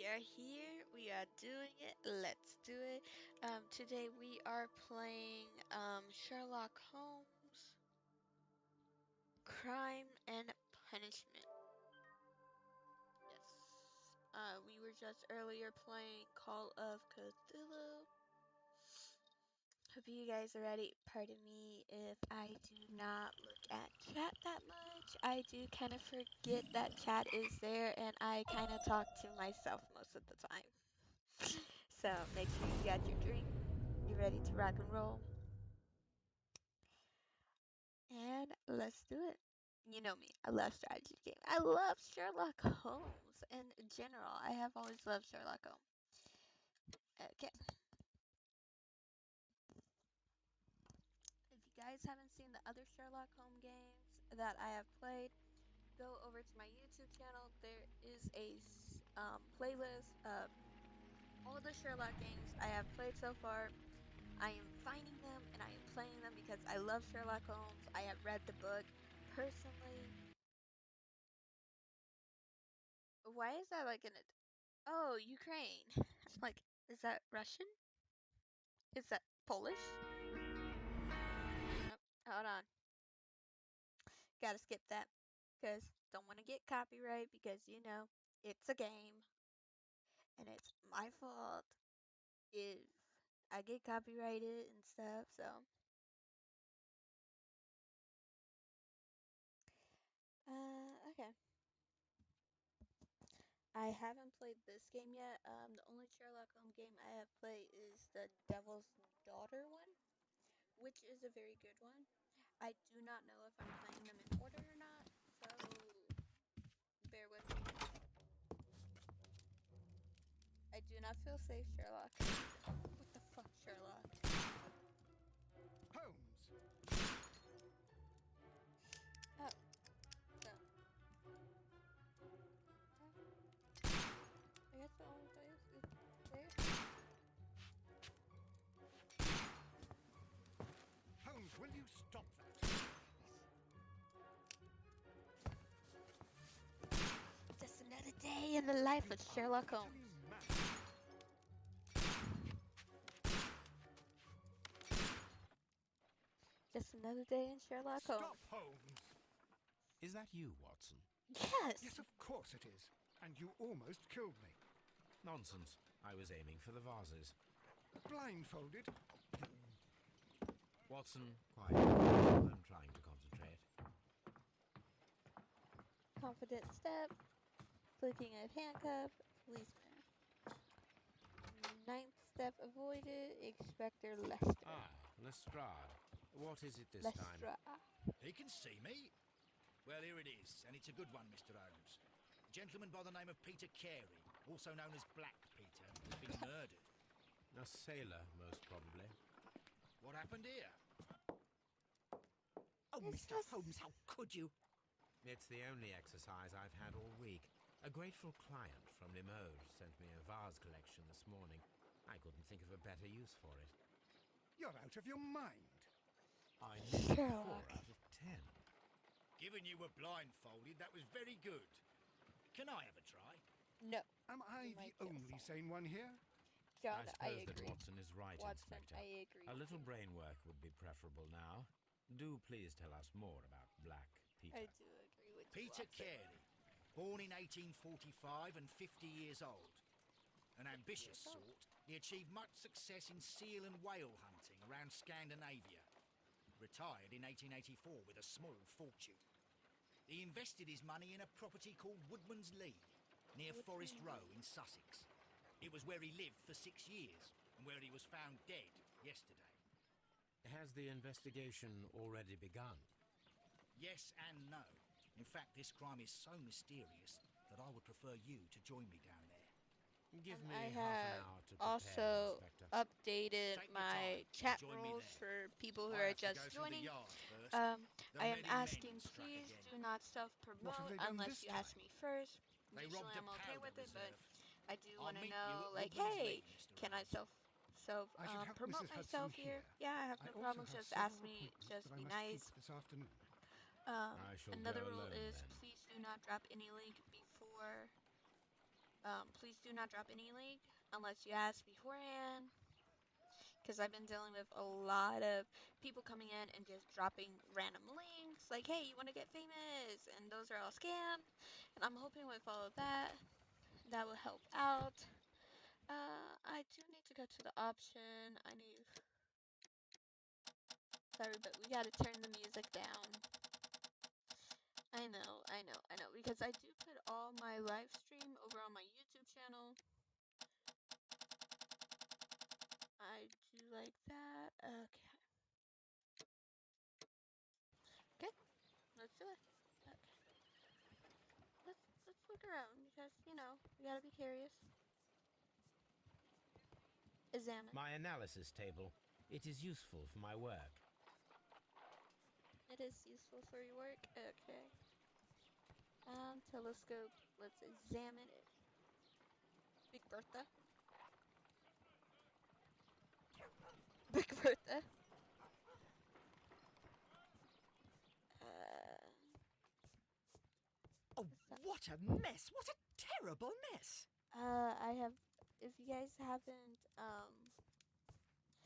We are here. We are doing it. Let's do it. Today we are playing Sherlock Holmes, Crime and Punishment. Yes. We were just earlier playing Call of Cthulhu. Hope you guys are ready. Pardon me if I do not look at chat that much. I do kind of forget that chat is there, and I kind of talk to myself most of the time. So make sure you got your drink, you're ready to rock and roll, and let's do it. You know me, I love strategy games. I love Sherlock Holmes in general. I have always loved Sherlock Holmes. Okay, if you guys haven't seen the other Sherlock Holmes games that I have played, go over to my YouTube channel. There is a playlist of all the Sherlock games I have played so far. I am finding them and I am playing them because I love Sherlock Holmes. I have read the book personally. Why is that like oh, Ukraine. Like, is that Russian? Is that Polish? Nope. Hold on. Gotta skip that. Because don't want to get copyright because, it's a game. And it's my fault if I get copyrighted and stuff, so. Okay. I haven't played this game yet. The only Sherlock Holmes game I have played is the Devil's Daughter one, which is a very good one. I do not know if I'm playing them in order or not, so bear with me. I do not feel safe, Sherlock. What the fuck, Sherlock? Holmes! Oh, so. I guess the only place is there. Holmes, will you stop that? Just another day in the life of Sherlock Utterly Holmes. mad. Just another day in Sherlock Stop, Holmes. Holmes! Is that you, Watson? Yes! Yes, of course it is. And you almost killed me. Nonsense. I was aiming for the vases. Blindfolded. Watson, quiet. I'm trying to concentrate. Confident step. Flicking of handcuff. Policeman. Ninth step avoided. Inspector Lester. Ah, Lestrade. What is it this time? Lestra. He can see me. Well, here it is, and it's a good one, Mr. Holmes. A gentleman by the name of Peter Carey, also known as Black Peter, has been murdered. A sailor, most probably. What happened here? Oh, This Mr. was- Holmes, how could you? It's the only exercise I've had all week. A grateful client from Limoges sent me a vase collection this morning. I couldn't think of a better use for it. You're out of your mind. I missed 4 Sherlock. out of 10. Given you were blindfolded, that was very good. Can I have a try? No. Am I You the might get only found. sane one here? John, I suppose that agree. Watson is right, Watson, Inspector. I agree. A with little you. brain work would be preferable now. Do please tell us more about Black Peter. I do agree with you, Peter Watson. Carey, born in 1845 and 50 years old. An ambitious sort, he achieved much success in seal and whale hunting around Scandinavia. Retired in 1884 with a small fortune. He invested his money in a property called Woodman's Lee, near Forest Row in Sussex. It was where he lived for 6 years, and where he was found dead yesterday. Has the investigation already begun? Yes and no. In fact, this crime is so mysterious that I would prefer you to join me down there. Give And me I half have an hour to prepare, also Inspector. updated Take your my time chat and join me rules there. for people who I are have to go just through the joining. yard first. The I am Merry asking, Men struck please again. do not What have self-promote they done unless this you ask time? me first. They Usually robbed a I'm okay powder with it, but reserve. I do I'll want to meet you know, at like, Woodman's hey, Lee, Mr. can I Holmes. I should have promote Mrs. Hudson myself here? here. Yeah, I have I no also problems. have Just ask several me. appointments Just that I be must keep nice. this afternoon. I shall Another go rule alone is then. please do not drop any link before Please do not drop any link unless you ask beforehand. Because I've been dealing with a lot of people coming in and just dropping random links like, hey, you want to get famous? And those are all scam. And I'm hoping with all of that, that will help out. I do need to go to the option. Sorry, but we gotta turn the music down. I know, because I do put all my live stream over on my YouTube channel. I do like that. Okay. Okay, let's do it. Okay. Let's look around because, you know, we gotta be curious. Examine. My analysis table. It is useful for my work. It is useful for your work. Okay. Telescope. Let's examine it. Big Bertha. Big Bertha. Oh, what a mess! What a terrible mess! I have. If you guys haven't,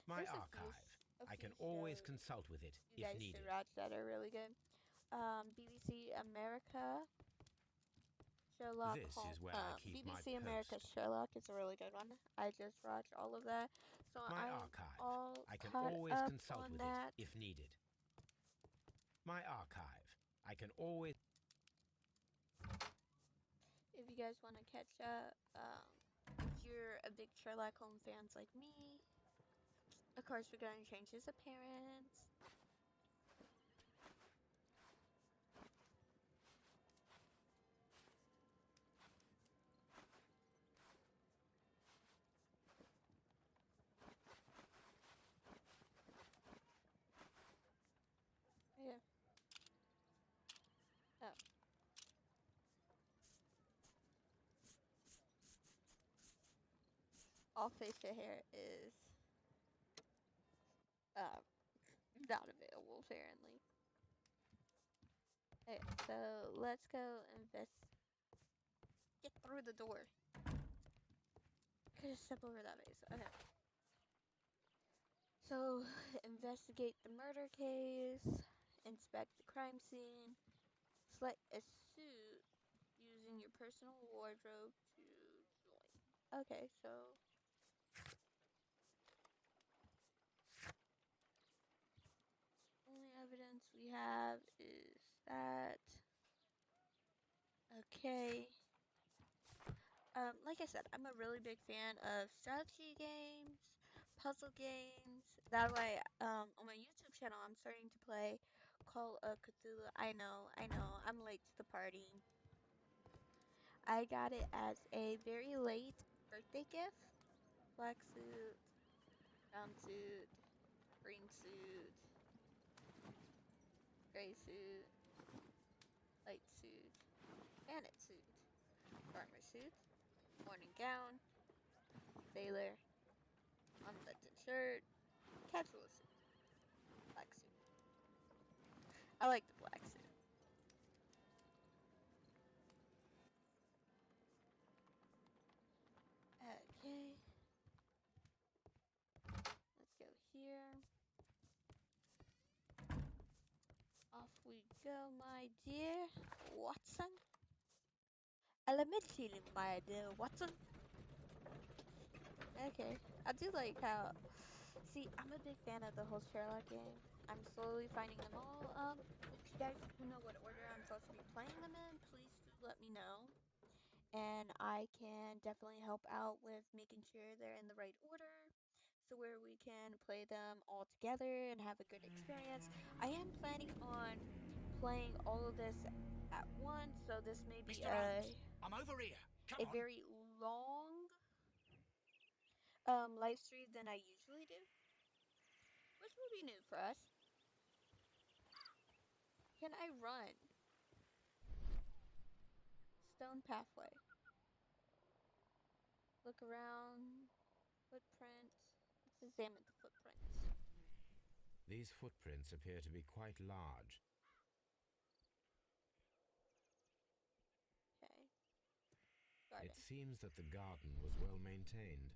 My there's archive. a I can few always shows consult with it you if guys needed. should watch that are really good. BBC America. Sherlock This Holmes. is where I keep my BBC America post. Sherlock is a really good one. I just watched all of that, so My I'm archive. all I can caught always up consult on with that. it if needed. My archive. I can always... If you guys want to catch up, if you're a big Sherlock Holmes fans like me, of course we're going to change his appearance. Yeah. Oh. All facial hair is uh, not available apparently. Okay, so let's go get through the door. Could just step over that vase. Okay. So, investigate the murder case, inspect the crime scene, select a suit using your personal wardrobe to join. Okay, so only evidence we have is that. Okay. Like I said, I'm a really big fan of strategy games, puzzle games. That's why, on my YouTube channel, I'm starting to play Call of Cthulhu. I know, I'm late to the party. I got it as a very late birthday gift. Black suit, brown suit, green suit, gray suit, light suit, granite suit, armor suit, morning gown, sailor, unbuttoned shirt, casual suit, black suit. I like the black suit. Okay. Let's go here. Off we go, my dear Watson. Elementary, my dear Watson. Okay. I do like how. See, I'm a big fan of the whole Sherlock game. I'm slowly finding them all. If you guys know what order I'm supposed to be playing them in, please do let me know. And I can definitely help out with making sure they're in the right order. So where we can play them all together and have a good experience. I am planning on playing all of this at once, so this may be Mr. Holmes, I'm over here. Come a on. very long live stream than I usually do, which will be new for us. Can I run? Stone pathway. Look around. Footprints. Let's examine the footprints. These footprints appear to be quite large. Okay. Do garden. It seems that the garden was well maintained.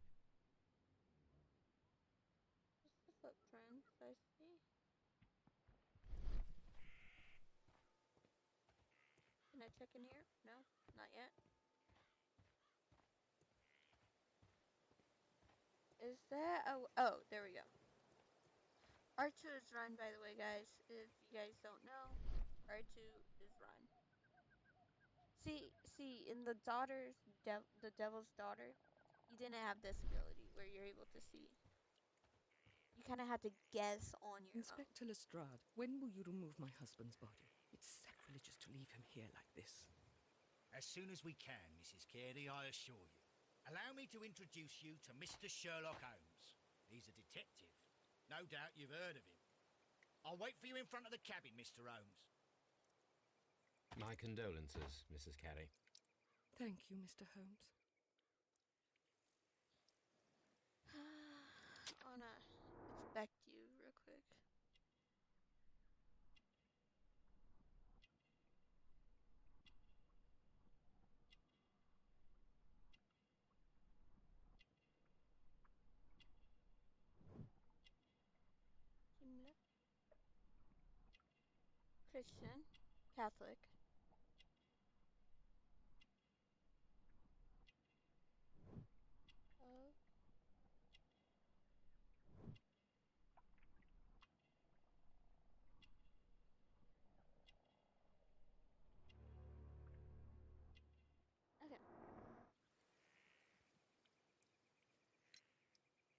Just the footprints I see. Can I check in here? No, not yet. Is that oh, there we go. R2 is run, by the way, guys. If you guys don't know, R2 is run. See, in the the Devil's Daughter, you didn't have this ability where you're able to see. You kind of had to guess on your own. Inspector Lestrade, when will you remove my husband's body? It's sacrilegious to leave him here like this. As soon as we can, Mrs. Carey, I assure you. Allow me to introduce you to Mr. Sherlock Holmes. He's a detective. No doubt you've heard of him. I'll wait for you in front of the cabin, Mr. Holmes. My condolences, Mrs. Carey. Thank you, Mr. Holmes. I wanna inspect you real quick. Himmler. Christian, Catholic. Oh. Okay.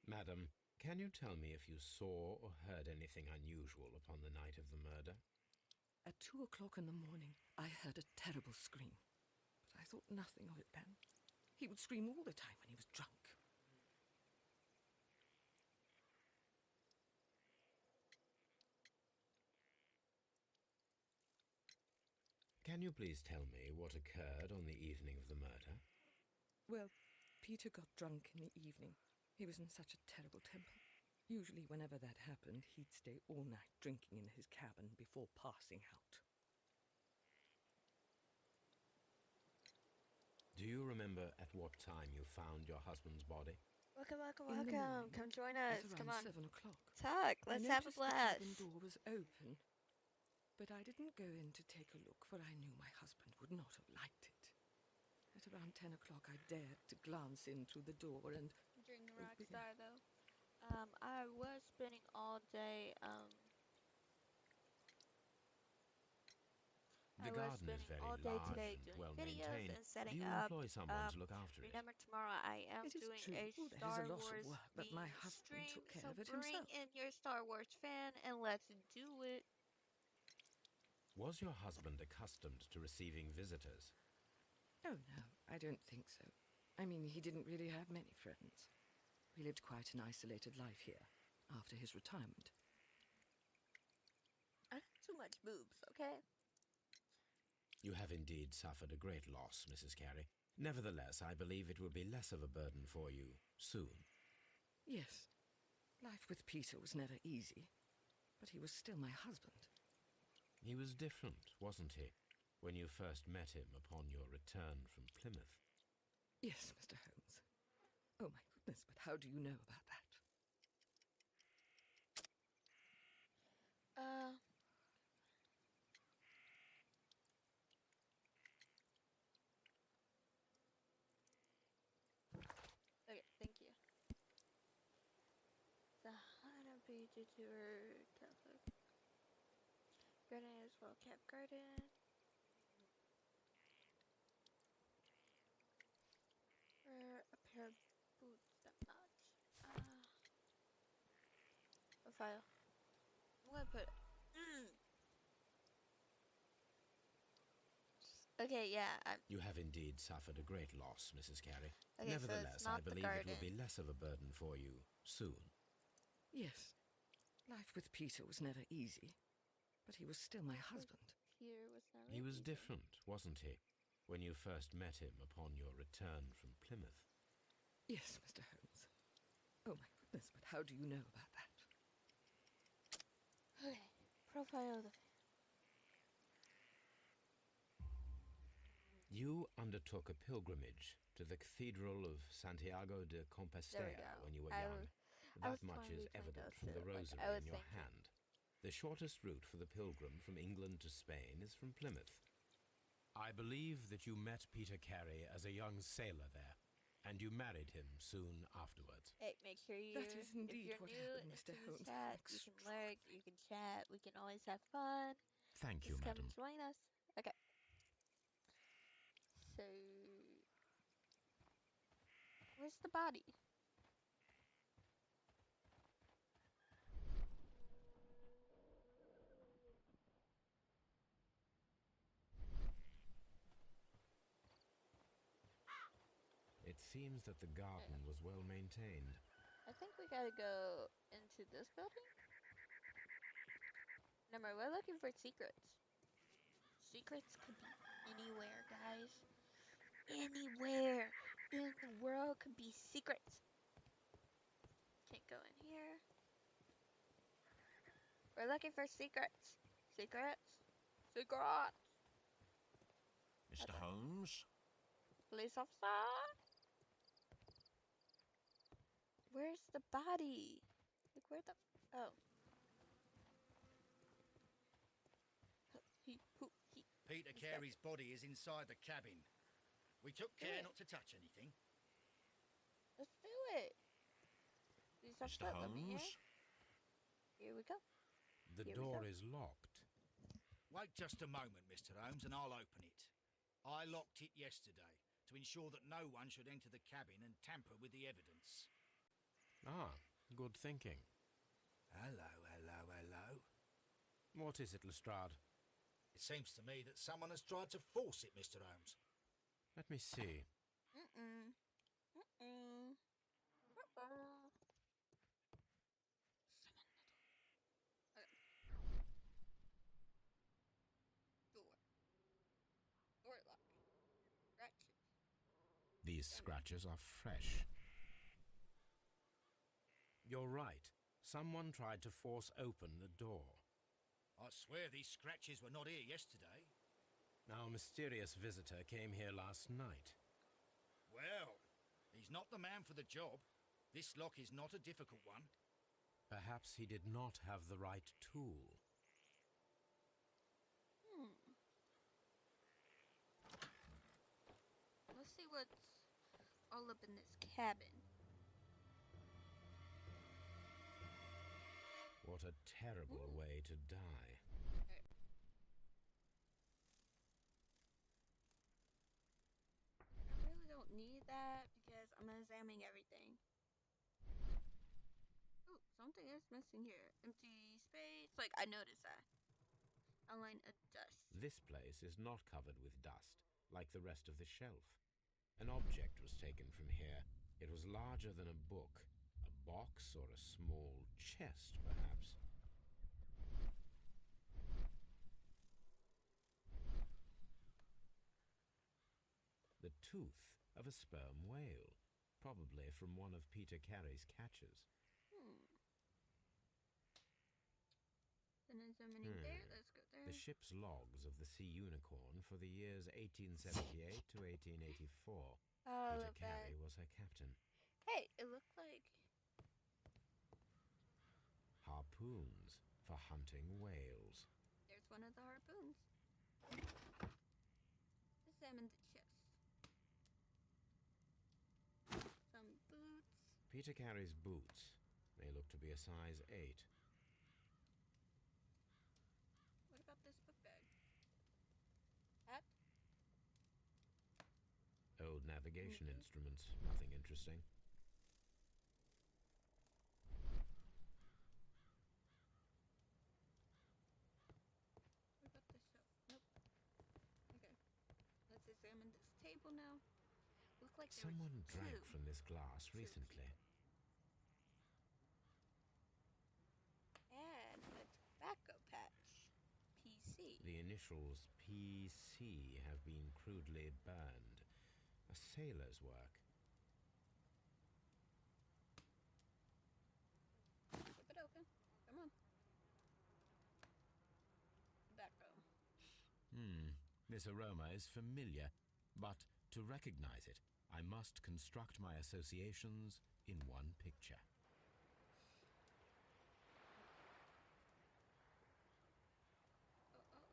Madam, can you tell me if you saw or heard anything unusual upon the night of the murder? At 2 o'clock in the morning, I heard a terrible scream, but I thought nothing of it then. He would scream all the time when he was drunk. Can you please tell me what occurred on the evening of the murder? Well, Peter got drunk in the evening. He was in such a terrible temper. Usually whenever that happened, he'd stay all night drinking in his cabin before passing out. Do you remember at what time you found your husband's body? Welcome, welcome, In the welcome. morning, Come join At us. Come around on. 7 o'clock. Talk. I Let's have a noticed the blast. cabin door was open, but I didn't go in to take a look, for I knew my husband would not have liked it. At around 10 o'clock, I dared to glance in through the door and... Drinking Oh, Rockstar, though. I was spending all day, The I was garden is spending very all day large today and doing well videos maintained. and setting Do you up. employ someone to look after it? Remember, tomorrow I am It is doing true, a there is Star a lot of Wars work, but my themed husband stream, took care so of it bring himself. in your Star Wars fan and let's do it. Was your husband accustomed to receiving visitors? Oh, no, I don't think so. I mean, he didn't really have many friends. We lived quite an isolated life here, after his retirement. I got too much boobs, okay? You have indeed suffered a great loss, Mrs. Carey. Nevertheless, I believe it will be less of a burden for you soon. Yes, life with Peter was never easy, but he was still my husband. He was different, wasn't he, when you first met him upon your return from Plymouth? Yes, Mr. Holmes. Oh, my goodness, but how do you know about that? Okay, thank you. The Hana Beach Tour Catholic. Garden is well kept garden. Wear a pair of boots that match. A file. I'm gonna put. Okay, yeah. You have indeed suffered a great loss, Mrs. Carey. Okay, so it's Nevertheless, not I the believe it will garden. be less of a burden for you soon. Yes, life with Peter was never easy, but he was still my husband. Here was never He was easy. different, wasn't he, when you first met him upon your return from Plymouth? Yes, Mr. Holmes. Oh, my goodness, but how do you know about that? Okay, profile of the. You undertook a pilgrimage to the Cathedral of Santiago de Compostela go. when you were I young. I was That much torn is between evident those from the two, like, rosary I was in your thinking. hand. The shortest route for the pilgrim from England to Spain is from Plymouth. I believe that you met Peter Carey as a young sailor there, and you married him soon afterwards. Hey, make sure you. That is If indeed you're what new happened, into Mr. the Holmes. chat, you can lurk, you can chat, we can always have fun. Thank you, Just come madam. join us. Okay. So, where's the body? It seems that the garden was well maintained. I think we gotta go into this building. Remember, we're looking for secrets. Secrets could be anywhere, guys. Anywhere in the world could be secrets. Can't go in here. We're looking for secrets. Secrets. Secrets. Mr. Holmes? Police officer. Where's the body? Like, where the... Oh. He. Peter He's back. Carey's body is inside the cabin. We took care Yeah. not to touch anything. Let's do it. Police officer, let me in. Here we go. The Here we door go. is locked. Wait just a moment, Mr. Holmes, and I'll open it. I locked it yesterday to ensure that no one should enter the cabin and tamper with the evidence. Ah, good thinking. Hello, hello, hello. What is it, Lestrade? It seems to me that someone has tried to force it, Mr. Holmes. Let me see. Mm-mm. Mm-mm. Uh-oh. Door. Door lock. Scratches. These scratches are fresh. You're right. Someone tried to force open the door. I swear these scratches were not here yesterday. Our mysterious visitor came here last night. Well, he's not the man for the job. This lock is not a difficult one. Perhaps he did not have the right tool. Let's see what's all up in this cabin. What a terrible way to die. I really don't need that because I'm examining everything. Oh, something is missing here. Empty space. Like, I noticed that. A line of dust. This place is not covered with dust, like the rest of the shelf. An object was taken from here. It was larger than a book. A box or a small chest, perhaps. The tooth of a sperm whale, probably from one of Peter Carey's catches. Then examining there. Let's go there. The ship's logs of the Sea Unicorn for the years 1878 to 1884. Oh, I Peter love that. Carey was her captain. Hey, it looked like Harpoons for hunting whales. there's one of the harpoons. Examine the chest. Some boots. Peter Carey's boots may look to be a size 8. What about this book bag? Hat? Old navigation instruments, nothing interesting. What about this shelf? Nope. Okay. Let's examine this table now. Look like there Someone was drank two. from this glass Two recently. And a tobacco patch. PC. The initials PC have been crudely burned. A sailor's work. Flip it open. Come on. Tobacco. This aroma is familiar. But to recognize it, I must construct my associations in one picture.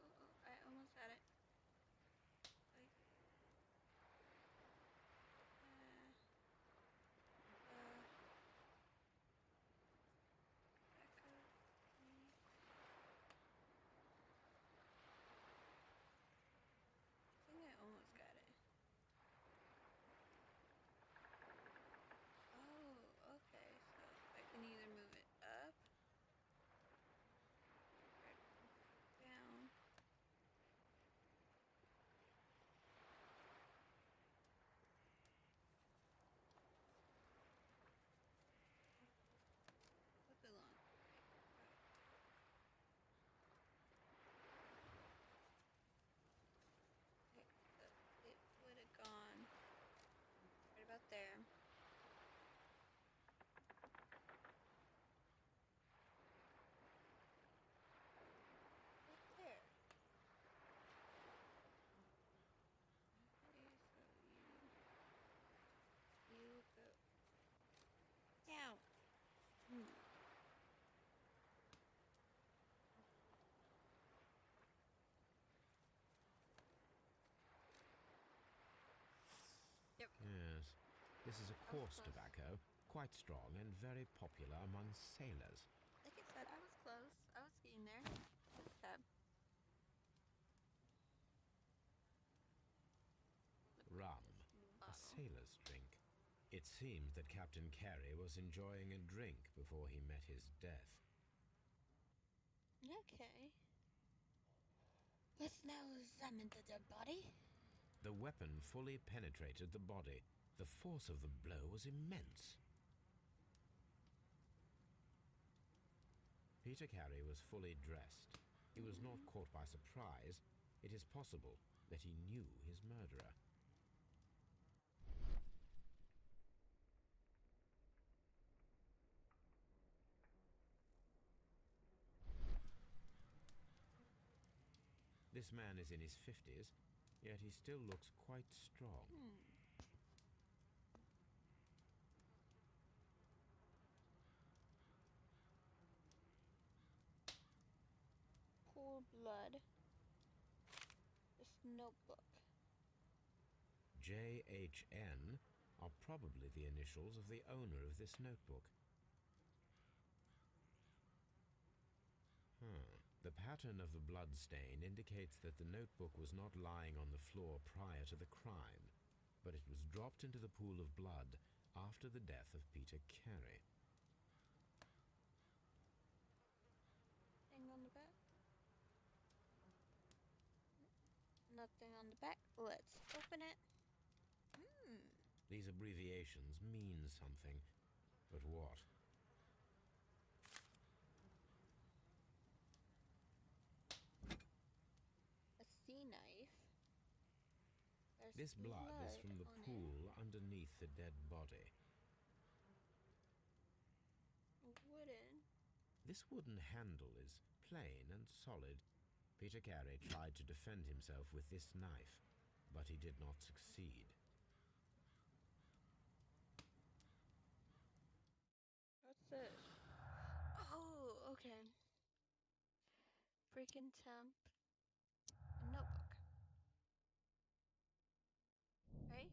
Oh, I almost had it. Like, back up, please. I think I almost got it. Oh, okay. So I can either move it up or down. Look along. Okay, so it would have gone right about there. Right there. Okay, so you go down. There we go. Yes, this is a I was coarse close. tobacco, quite strong and very popular among sailors. Like I said, I was close. I was getting there. Not bad. Look Rum, at this a bottle. sailor's drink. It seemed that Captain Carey was enjoying a drink before he met his death. Okay. Let's now examine the dead body. The weapon fully penetrated the body. The force of the blow was immense. Peter Carey was fully dressed. He was not caught by surprise. It is possible that he knew his murderer. This man is in his 50s, yet he still looks quite strong. Pool blood. This notebook. JHN are probably the initials of the owner of this notebook. The pattern of the blood stain indicates that the notebook was not lying on the floor prior to the crime, but it was dropped into the pool of blood after the death of Peter Carey. Thing on the back. Nothing on the back. Let's open it. These abbreviations mean something, but what? A sea knife. There's This blood is from the on pool underneath the dead body. it. Wooden. This wooden handle is plain and solid. Peter Carey tried to defend himself with this knife, but he did not succeed. What's this? Oh, okay. Freaking temp. A notebook. Right?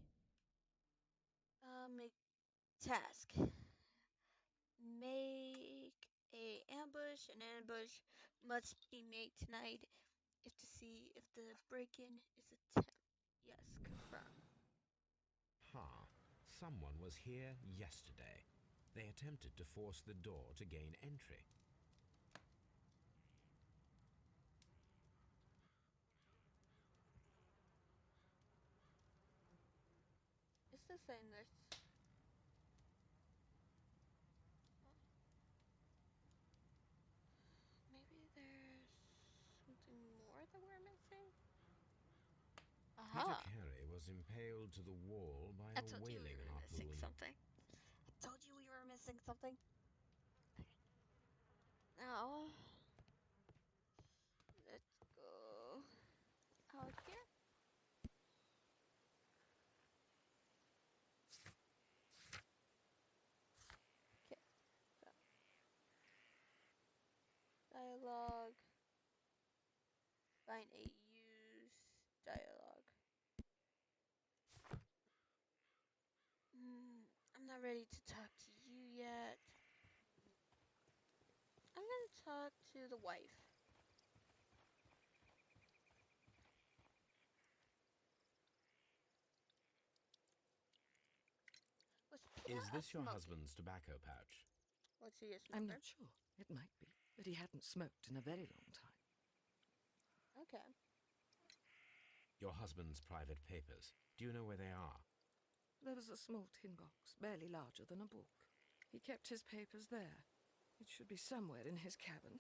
Make task. Make a ambush. An ambush must be made tonight if to see if the break-in is a temp. Yes, confirm. Someone was here yesterday. They attempted to force the door to gain entry. It's the same. There's maybe there's something more that we're missing. Peter Aha! Carey was impaled to the wall by I a told you we whaling were missing harpoon. something. I told you we were missing something. Now, let's go out here. Find a use dialogue. I'm not ready to talk to you yet. I'm gonna talk to the wife. Was Peter Is a this your smoker? husband's tobacco pouch? Was he a I'm smoker? not sure. It might be, but he hadn't smoked in a very long time. Okay. Your husband's private papers. Do you know where they are? There was a small tin box, barely larger than a book. He kept his papers there. It should be somewhere in his cabin.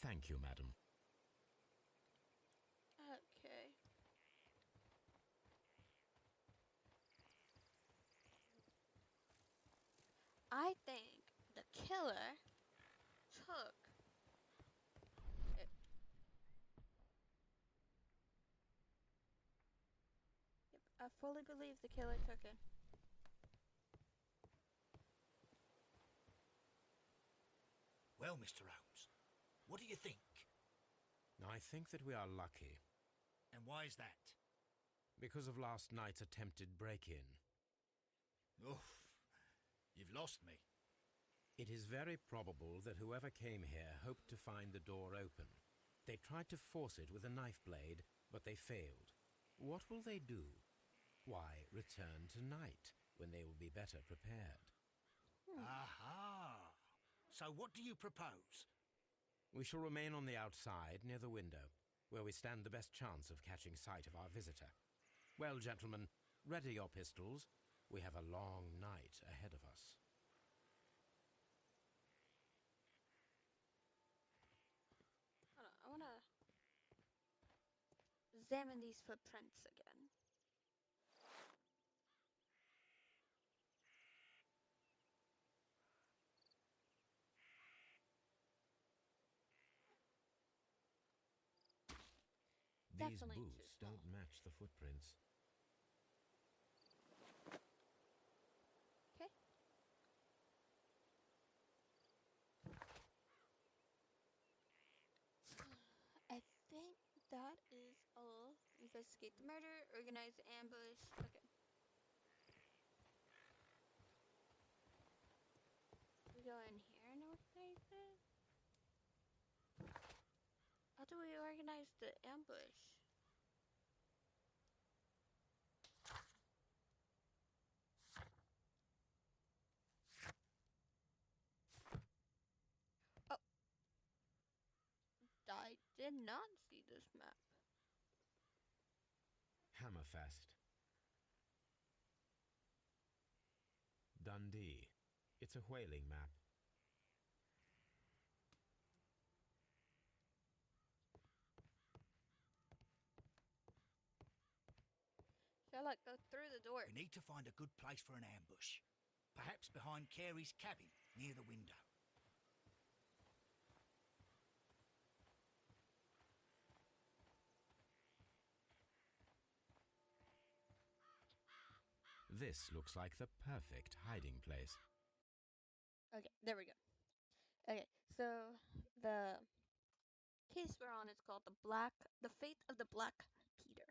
Thank you, madam. Okay. I think the killer took it. Yep, I fully believe the killer took it. Well, Mr. Holmes, what do you think? I think that we are lucky And why is that? because of last night's attempted break-in. Oof, you've lost me. It is very probable that whoever came here hoped to find the door open. They tried to force it with a knife blade, but they failed. What will they do? Why, return tonight, when they will be better prepared. Aha! So what do you propose? We shall remain on the outside, near the window, where we stand the best chance of catching sight of our visitor. Well, gentlemen, ready your pistols. We have a long night ahead of us. Hold on, I wanna examine these footprints again. These Definitely too boots small. don't match the footprints. Okay. I think that is all. Investigate the murder, organize the ambush. Okay. We go in here and organize it? How do we organize the ambush? Oh. I did not see this map. Hammerfest. Dundee. It's a whaling map. Sherlock, go through the door. We need to find a good place for an ambush. Perhaps behind Carey's cabin, near the window. This looks like the perfect hiding place. Okay, there we go. Okay, so the case we're on is called The Fate of the Black Peter.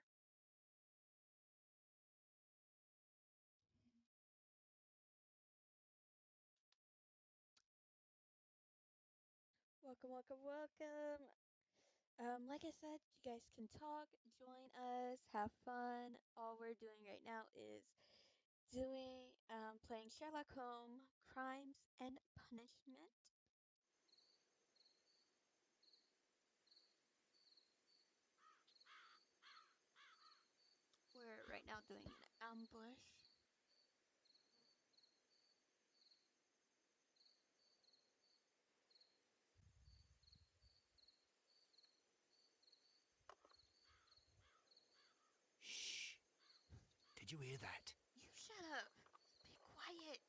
Welcome, welcome, welcome. Like I said, you guys can talk, join us, have fun. All we're doing right now is playing Sherlock Holmes, Crimes and Punishment. We're right now doing an ambush. Shh! Did you hear that? You shut up. Be quiet.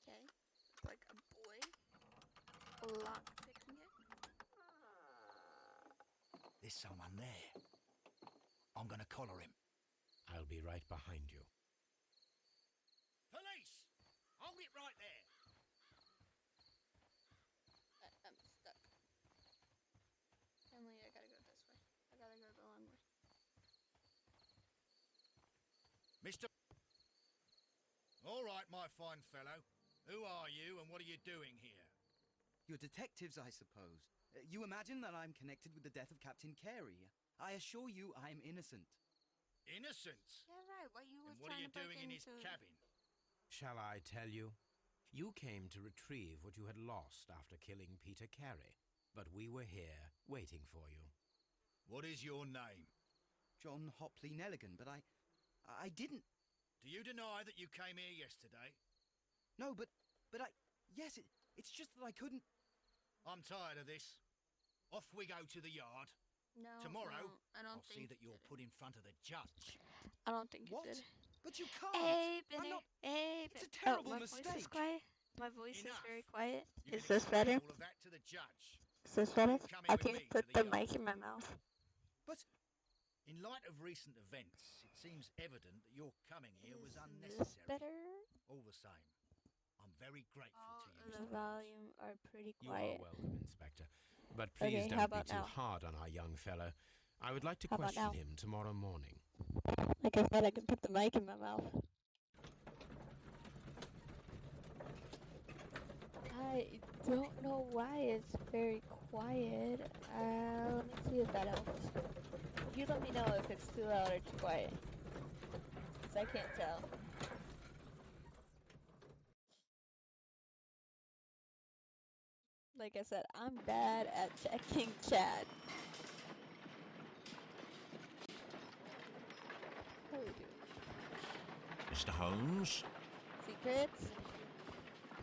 Okay, it's like a boy. Lock picking it. There's someone there. I'm gonna collar him. I'll be right behind you. Police! Hold it right there! All right, my fine fellow. Who are you and what are you doing here? You're detectives, I suppose. You imagine that I'm connected with the death of Captain Carey. I assure you I'm innocent. Innocent? Yeah, right. What you And was what are trying you to break doing in his into? cabin? Shall I tell you? You came to retrieve what you had lost after killing Peter Carey, but we were here waiting for you. What is your name? John Hopley Nelligan, but I didn't. Do you deny that you came here yesterday? No, but yes, it's just that I couldn't. I'm tired of this. Off we go to the yard. No. Tomorrow, no, I don't I'll see think that you you're did put in front of the judge. it. I don't think you What? did. But you can't. Hey, I'm Benny. not. Hey, It's a Ben- terrible my voice is mistake. quiet. My voice Enough. is very quiet. You Is can this explain better? all of that to the judge. Is this better? You're coming I with can't me put to the the mic yard. in my mouth. But In light of recent events, it seems evident that your coming here was Is this unnecessary. better? All the same, I'm very grateful All to you, of Mr. the Holmes. volume are pretty You quiet. are welcome, Inspector. But please Okay, how don't be about too now? hard on our young fellow. I would like to How about question now? him tomorrow morning. Like I said, I can put the mic in my mouth. I don't know why it's very quiet. Let me see if that helps. You let me know if it's too loud or too quiet. 'Cause I can't tell. Like I said, I'm bad at checking chat. How are we doing? Mr. Holmes? Secrets?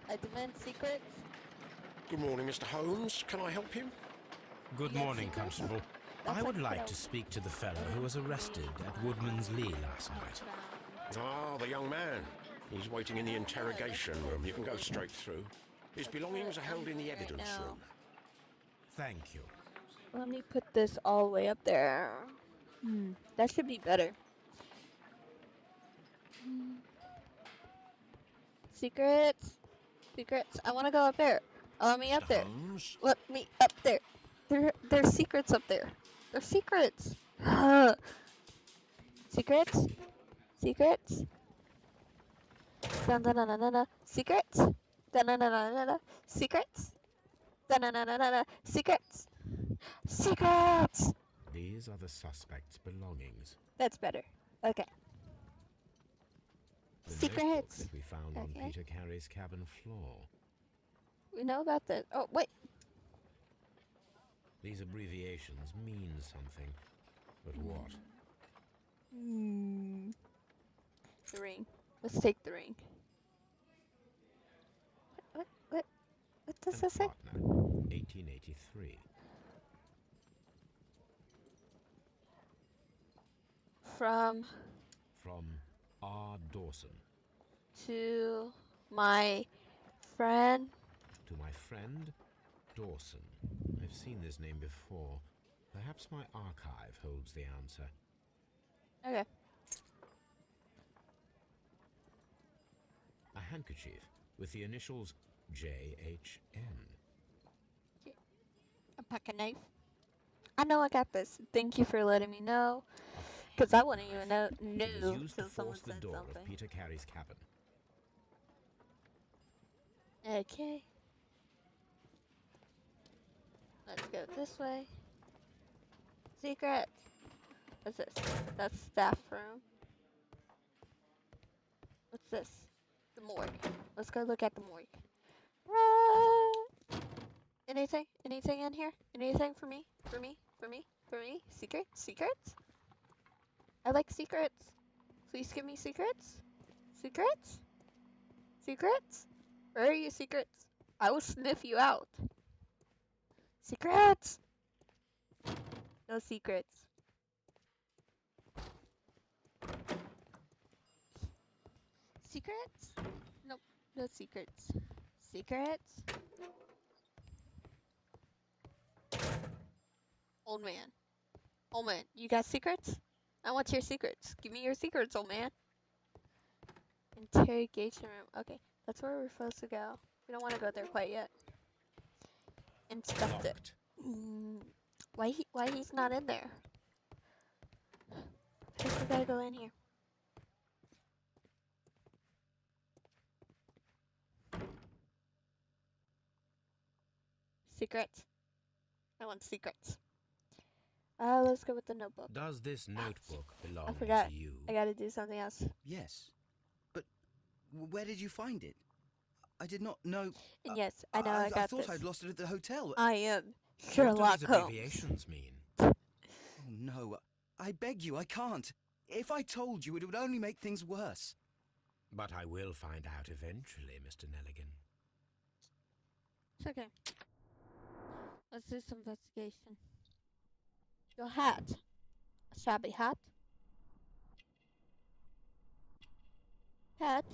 I demand secrets? Good morning, Mr. Holmes. Can I help you? Good You got morning, secrets? Constable. That's I would what like I to was- speak to the fellow who was arrested at Woodman's Lee last night. Ah, the young man. He's waiting in the interrogation room. You can go straight through. His belongings are held in the Right evidence now. room. Thank you. Let me put this all the way up there. That should be better. Secrets? Secrets? I want to go up there. Let me up Mr. there. Holmes? Let me up there. There's secrets up there. There's secrets. Secrets? Secrets? Dun dun dun dun dun dun. Secrets? Dun dun dun dun dun dun. Secrets? Dun dun dun dun dun dun. Secrets? Secrets! These are the suspect's belongings. That's better. Okay. The notebook Secrets! that we found on Okay. Peter Carey's cabin floor. We know about this. Oh, wait. These abbreviations mean something. But what? The ring. Let's take the ring. What does And this say? partner, 1883. From From R. Dawson. to my friend. To my friend, Dawson. I've seen this name before. Perhaps my archive holds the answer. Okay. A handkerchief with the initials JHN. A pocket knife. I know I got this. Thank you for letting me know. Because I wouldn't even know It knew was used to till someone force the said door something. of Peter Carey's cabin. Okay. Let's go this way. Secret. What's this? That's staff room. What's this? The morgue. Let's go look at the morgue. Run! Anything? Anything in here? Anything for me? For me? For me? For me? Secrets? Secrets? I like secrets. Please give me secrets. Secrets? Secrets? Where are you, secrets? I will sniff you out. Secrets! No secrets. Secrets? Nope, no secrets. Secrets? Old man. Old man, you got secrets? I want your secrets. Give me your secrets, old man. Interrogation room. Okay, that's where we're supposed to go. We don't want to go there quite yet. Inspect it. Locked. Why he's not in there? I think we gotta go in here. Secrets. I want secrets. Let's go with the notebook. Does this notebook belong I forgot. to you? I gotta do something else. Yes. But where did you find it? I did not know. And yes, I know I got I thought this. I'd lost it at the hotel. I am What do Sherlock these Holmes. abbreviations mean? Oh no. I beg you, I can't. If I told you, it would only make things worse. But I will find out eventually, Mr. Nelligan. It's okay. Let's do some investigation. Your hat. A shabby hat. Patch.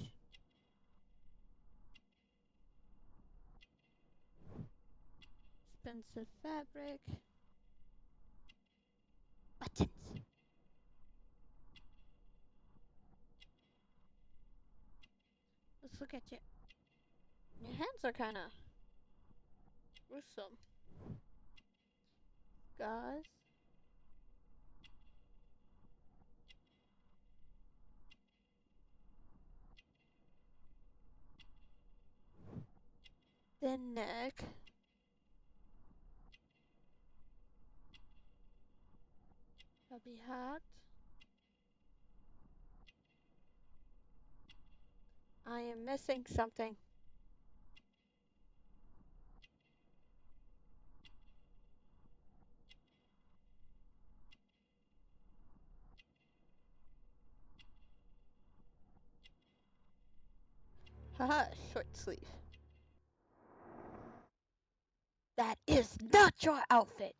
Expensive fabric. Buttons. Let's look at you. Your hands are kind of gruesome. Gauze. Thin neck. Chubby hat. I am missing something. Haha, short sleeve. That is not your outfit.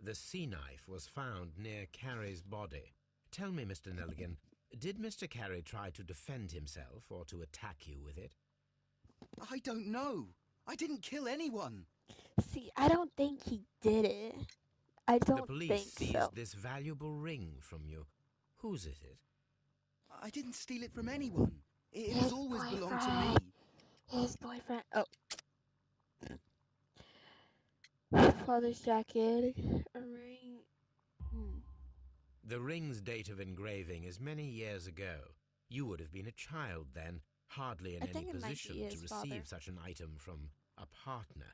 The sea knife was found near Carey's body. Tell me, Mr. Nelligan, did Mr. Carey try to defend himself or to attack you with it? I don't know. I didn't kill anyone. See, I don't think he did it. I The don't police think seized so. this valuable ring from you. Whose is it? I didn't steal it from anyone. It His has always belonged to me. boyfriend. His boyfriend. Oh. Father's jacket. A ring. The ring's date of engraving is many years ago. You would have been a child then, hardly in I any think it might position be to his receive father. such an item from a partner.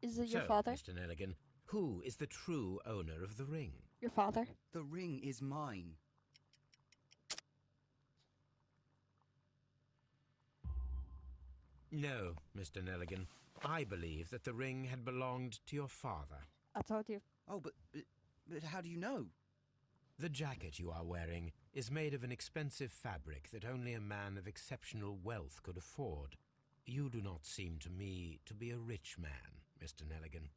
Is it So, your father? Mr. Nelligan, who is the true owner of the ring? Your father? The ring is mine. No, Mr. Nelligan. I believe that the ring had belonged to your father. I told you. Oh, but how do you know? The jacket you are wearing is made of an expensive fabric that only a man of exceptional wealth could afford. You do not seem to me to be a rich man, Mr. Nelligan.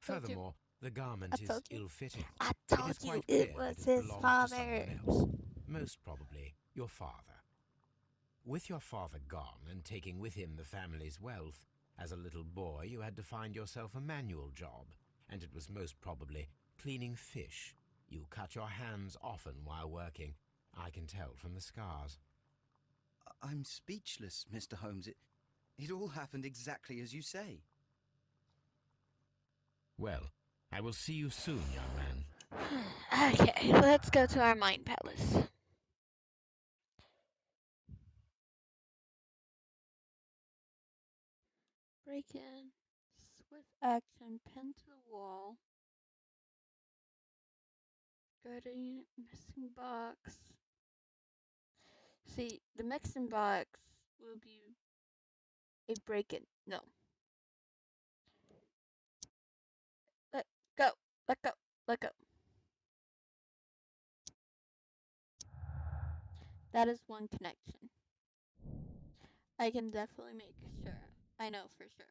Told you. Furthermore, the garment I is told you. ill-fitting. I It told is you quite it clear was that it his belonged father. to someone else, most probably your father. With your father gone and taking with him the family's wealth, as a little boy you had to find yourself a manual job, and it was most probably cleaning fish. You cut your hands often while working. I can tell from the scars. I'm speechless, Mr. Holmes. It all happened exactly as you say. Well, I will see you soon, young man. Okay, let's go to our mind palace. Break in. Swift action. Pin to the wall. Guarding missing box. See, the missing box will be a break-in. No. Let go. Let go. Let go. That is one connection. I can definitely make sure. I know for sure.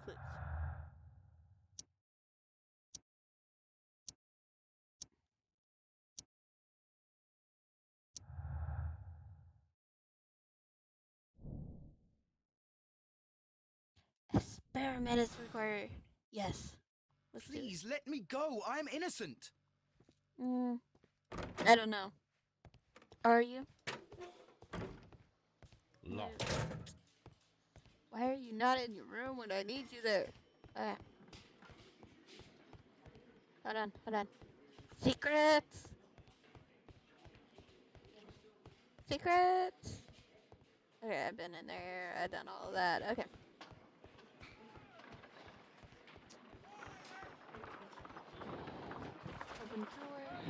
Clues. Experiment is required. Yes. Let's do it. Please let me go. I'm innocent. I don't know. Are you? Locked. Why are you not in your room when I need you there? Okay. Hold on, hold on. Secrets! Secrets! Okay, I've been in there. I've done all of that. Okay. Open door.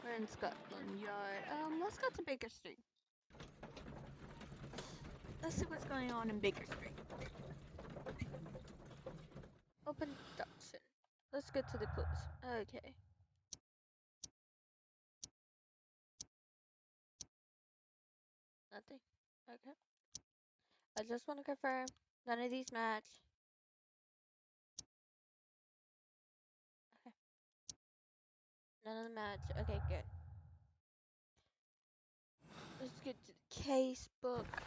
We're in Scotland Yard. Let's go to Baker Street. Let's see what's going on in Baker Street. Open Dachshund. Let's get to the clues. Okay. Nothing. Okay. I just want to confirm none of these match. Okay. None of them match. Okay, good. Let's get to the case book.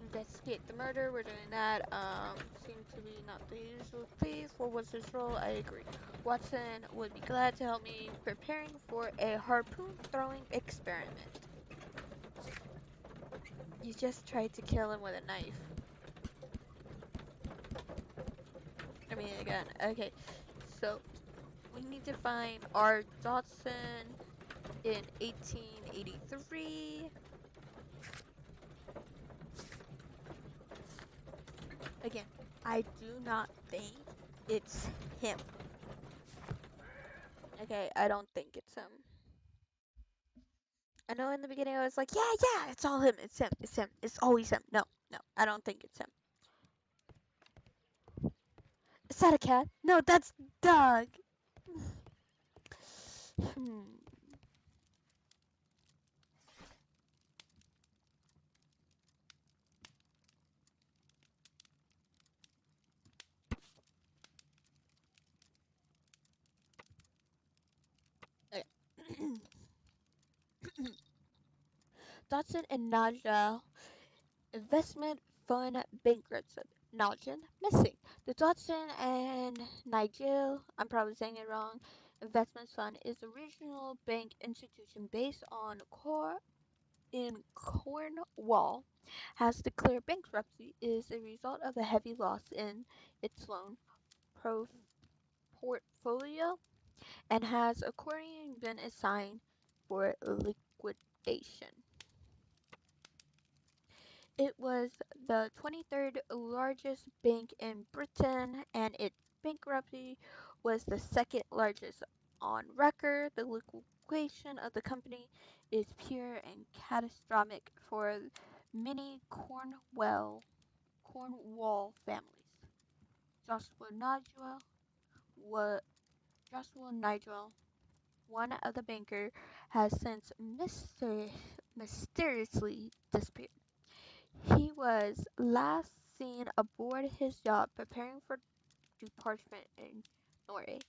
Investigate the murder. We're doing that. Seemed to be not the usual thief. What was his role? I agree. Watson would be glad to help me preparing for a harpoon throwing experiment. You just tried to kill him with a knife. I mean, again, okay. So, we need to find R. Dodson in 1883. Again, I do not think it's him. Okay, I don't think it's him. I know in the beginning I was like, yeah, it's all him. It's him. It's him. It's always him. No, I don't think it's him. Is that a cat? No, that's dog. Okay. Dodson and Nigel investment fund bankruptcy. Nigel missing. The Dodson and Nigel, I'm probably saying it wrong, investment fund is a regional bank institution based on Cornwall. Has declared bankruptcy is a result of a heavy loss in its loan portfolio and has accordingly been assigned for liquidation. It was the 23rd largest bank in Britain, and its bankruptcy was the second largest on record. The liquidation of the company is pure and catastrophic for many Cornwall families. Joshua Nigel, one of the bankers, has since mysteriously disappeared. He was last seen aboard his yacht preparing for departure in Norway.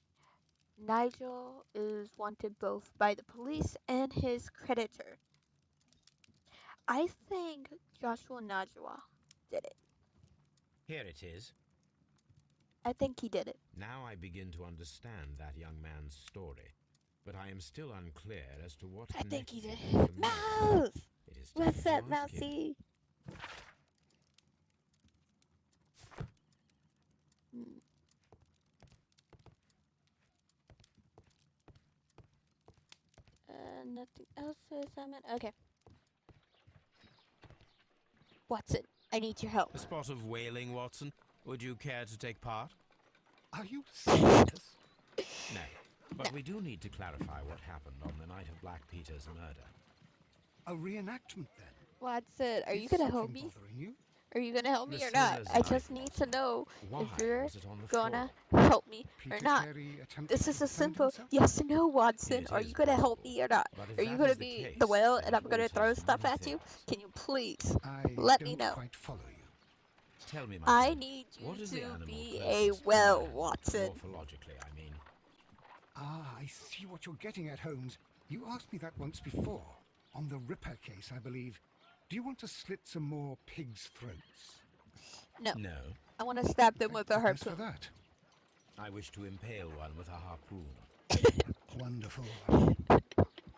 Nigel is wanted both by the police and his creditor. I think Joshua Najwa did it. Here it is. I think he did it. Now I begin to understand that young man's story, but I am still unclear as to what I think he connects did him it. with the murder. Mouse! It is What's time up, to ask him. Mousy? Nothing else to assignment. Okay. Watson, I need your help. A spot of whaling, Watson. Would you care to take part? Are you serious? No. But we do need to clarify what happened on the night of Black Peter's murder. A reenactment, then? Watson, are you Is gonna help something me? bothering you? Are you gonna help me The or not? sailor's I knife, just need to Watson. know Why if you're was it on the gonna floor? help me or Peter not. Carey attempted This to is a defend simple himself? yes or no, Watson. It Are is you gonna help possible. me or not? But if Are you that gonna is the be case, the whale then and I'm it gonna throw alters stuff many at you? things. Can you please I let me don't know? quite follow you. Tell me, my I friend, need what you is the to animal be a closest to whale, man? Watson. Morphologically, I mean. Ah, I see what you're getting at, Holmes. You asked me that once before. On the Ripper case, I believe. Do you want to slit some more pigs' throats? No, No. I want to stab them Thank with a goodness for harpoon. that. I wish to impale one with a harpoon. Wonderful.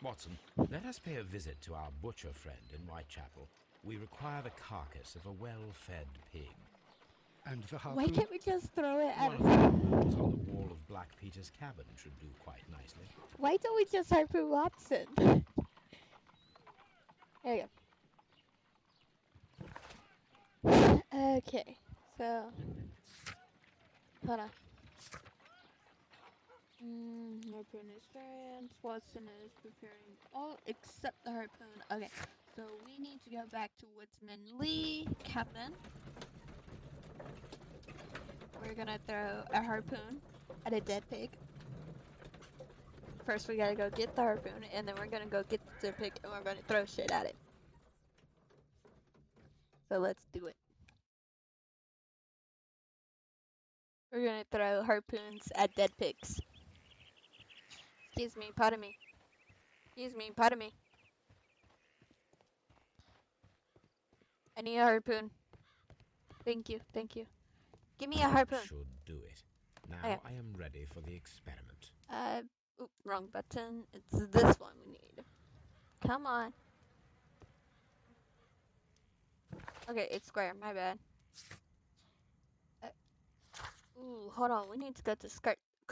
Watson, let us pay a visit to our butcher friend in Whitechapel. We require the carcass of a well-fed pig. And the Why harpoon? can't we just throw it at One of the him? harpoons on the wall of Black Peter's cabin should do quite nicely. Why don't we just harpoon Watson? There you go. Okay, so hold on. Harpoon experience. Watson is preparing all except the harpoon. Okay, so we need to go back to Woodsman Lee, Captain. We're gonna throw a harpoon at a dead pig. First, we gotta go get the harpoon, and then we're gonna go get the dead pig, and we're gonna throw shit at it. So let's do it. We're gonna throw harpoons at dead pigs. Excuse me, pardon me. Excuse me, pardon me. I need a harpoon. Thank you, thank you. Give me a harpoon. Should do it. Now Okay. I am ready for the experiment. Oop, wrong button. It's this one we need. Come on. Okay, it's square, my bad. Ooh, hold on. We need to go to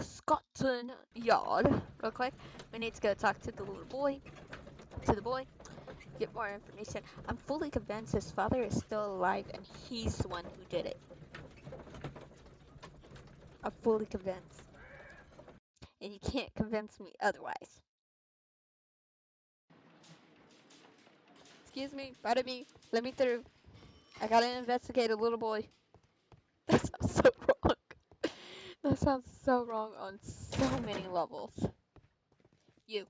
Scotland Yard real quick. We need to go talk to the little boy. To the boy. Get more information. I'm fully convinced his father is still alive and he's the one who did it. I'm fully convinced. And you can't convince me otherwise. Excuse me, pardon me, let me through. I gotta investigate a little boy. That sounds so wrong. That sounds so wrong on so many levels. You.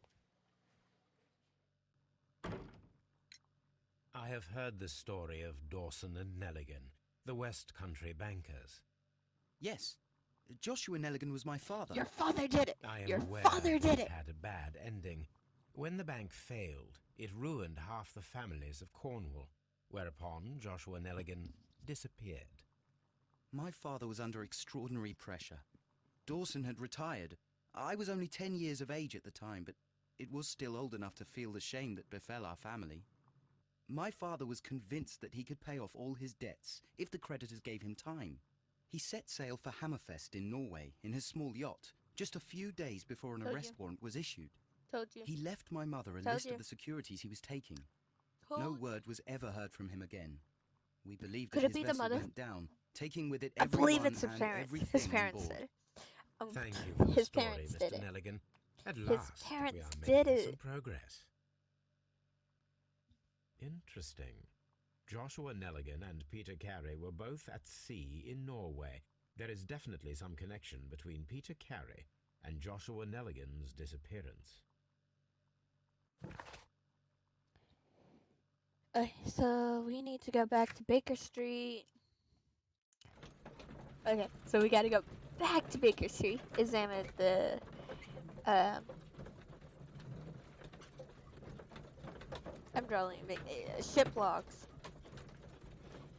I have heard the story of Dawson and Nelligan, the West Country bankers. Yes, Joshua Nelligan was my father. Your father did it. I am Your aware father that did it it. had a bad ending. When the bank failed, it ruined half the families of Cornwall, whereupon Joshua Nelligan disappeared. My father was under extraordinary pressure. Dawson had retired. I was only 10 years of age at the time, but it was still old enough to feel the shame that befell our family. My father was convinced that he could pay off all his debts if the creditors gave him time. He set sail for Hammerfest in Norway in his small yacht, just a few days before an Told arrest you. warrant was issued. Told you. He left my mother a Told list you. of the securities he was taking. Told No you. word was ever heard from him again. We believe Could that it his be the vessel mother? went down, taking with it I everyone believe it's his and parents. everything His on parents board. did it. Thank you for the His story, parents did Mr. it. Nelligan. At His last, we parents are did making it. some progress. Interesting. Joshua Nelligan and Peter Carey were both at sea in Norway. There is definitely some connection between Peter Carey and Joshua Nelligan's disappearance. Okay, so we need to go back to Baker Street. Okay, so we gotta go back to Baker Street, examine the I'm drawing ship logs,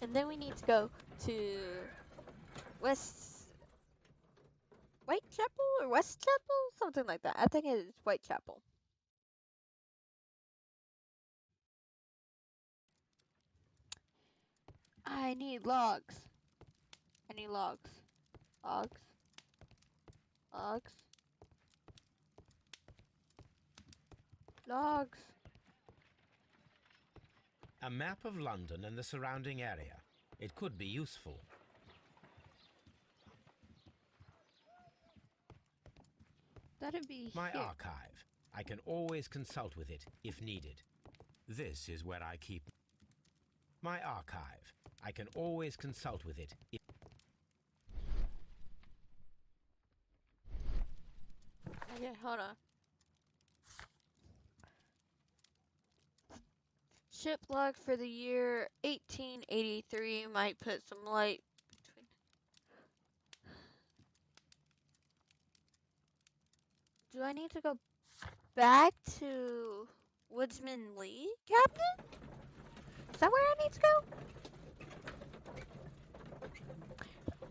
and then we need to go to Whitechapel or West Chapel, something like that. I think it is Whitechapel. I need logs. I need logs. Logs. Logs. Logs. A map of London and the surrounding area. It could be useful. That'd be My here. archive. I can always consult with it if needed. This is where I keep my archive. I can always consult with it if Okay, hold on. Ship log for the year 1883 might put some light between. Do I need to go back to Woodsman Lee, Captain? Is that where I need to go?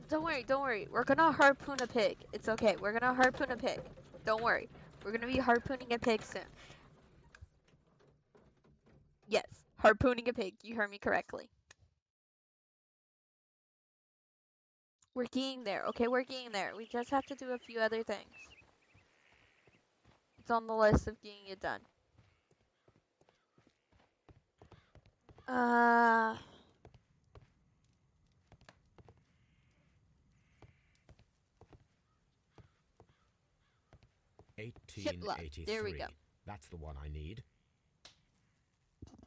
Don't worry. We're gonna harpoon a pig. It's okay. We're gonna harpoon a pig. Don't worry. We're gonna be harpooning a pig soon. Yes, harpooning a pig. You heard me correctly. We're getting there, okay? We're getting there. We just have to do a few other things. It's on the list of getting it done. Uh, Hitler. There we 1883. go. That's the one I need.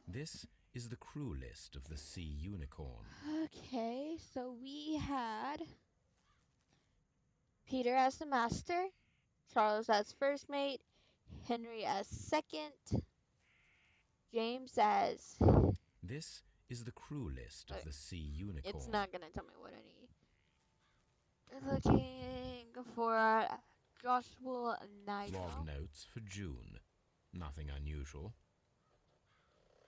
This is the crew list of the Sea Unicorn. Okay, so we had Peter as the master, Charles as first mate, Henry as second, James as... This is the crew list of the Sea Unicorn. It's not gonna tell me what I need. Looking for Joshua Nigel. Log notes for June. Nothing unusual.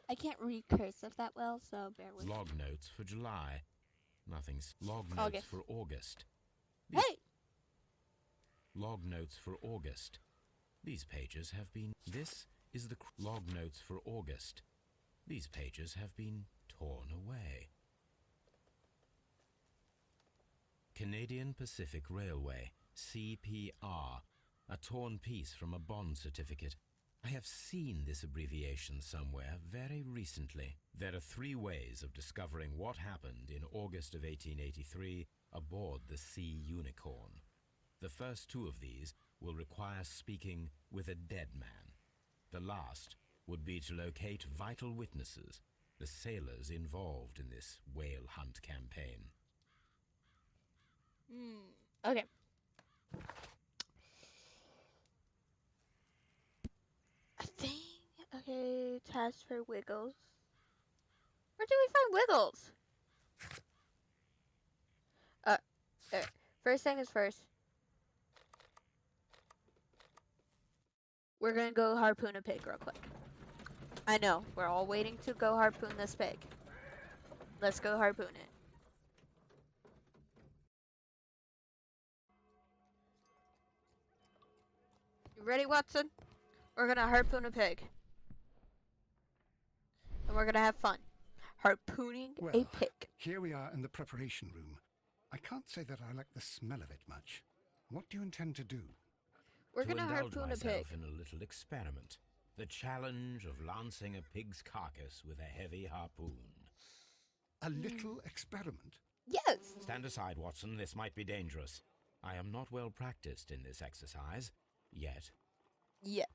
I can't read cursive that well, so bear with me. Log notes for July. Nothing. Log notes August. for August. Hey! Log notes for August. These pages have been... This is the log notes for August. These pages have been torn away. Canadian Pacific Railway, CPR, a torn piece from a bond certificate. I have seen this abbreviation somewhere very recently. There are 3 ways of discovering what happened in August of 1883 aboard the Sea Unicorn. The first 2 of these will require speaking with a dead man. The last would be to locate vital witnesses, the sailors involved in this whale hunt campaign. Okay. I think... Okay, task for Wiggles. Where do we find Wiggles? First thing is first. We're gonna go harpoon a pig real quick. I know, we're all waiting to go harpoon this pig. Let's go harpoon it. You ready, Watson? We're gonna harpoon a pig. And we're gonna have fun. Harpooning a Well, pig. here we are in the preparation room. I can't say that I like the smell of it much. What do you intend to do? We're To gonna indulge harpoon a pig. myself in a little experiment. The challenge of lancing a pig's carcass with a heavy harpoon. A little experiment? Yes! Stand aside, Watson. This might be dangerous. I am not well practiced in this exercise. Yet. Yeah.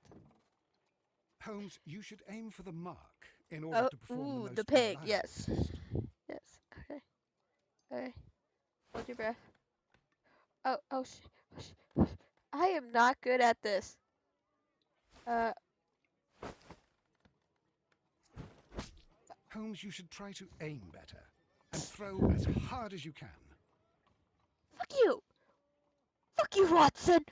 Holmes, you should aim for the mark in order to perform the most the pig, reliable yes. test. Yes, okay. Okay. Hold your breath. Oh, I am not good at this. Holmes, you should try to aim better and throw as hard as you can. Fuck you! Fuck you, Watson!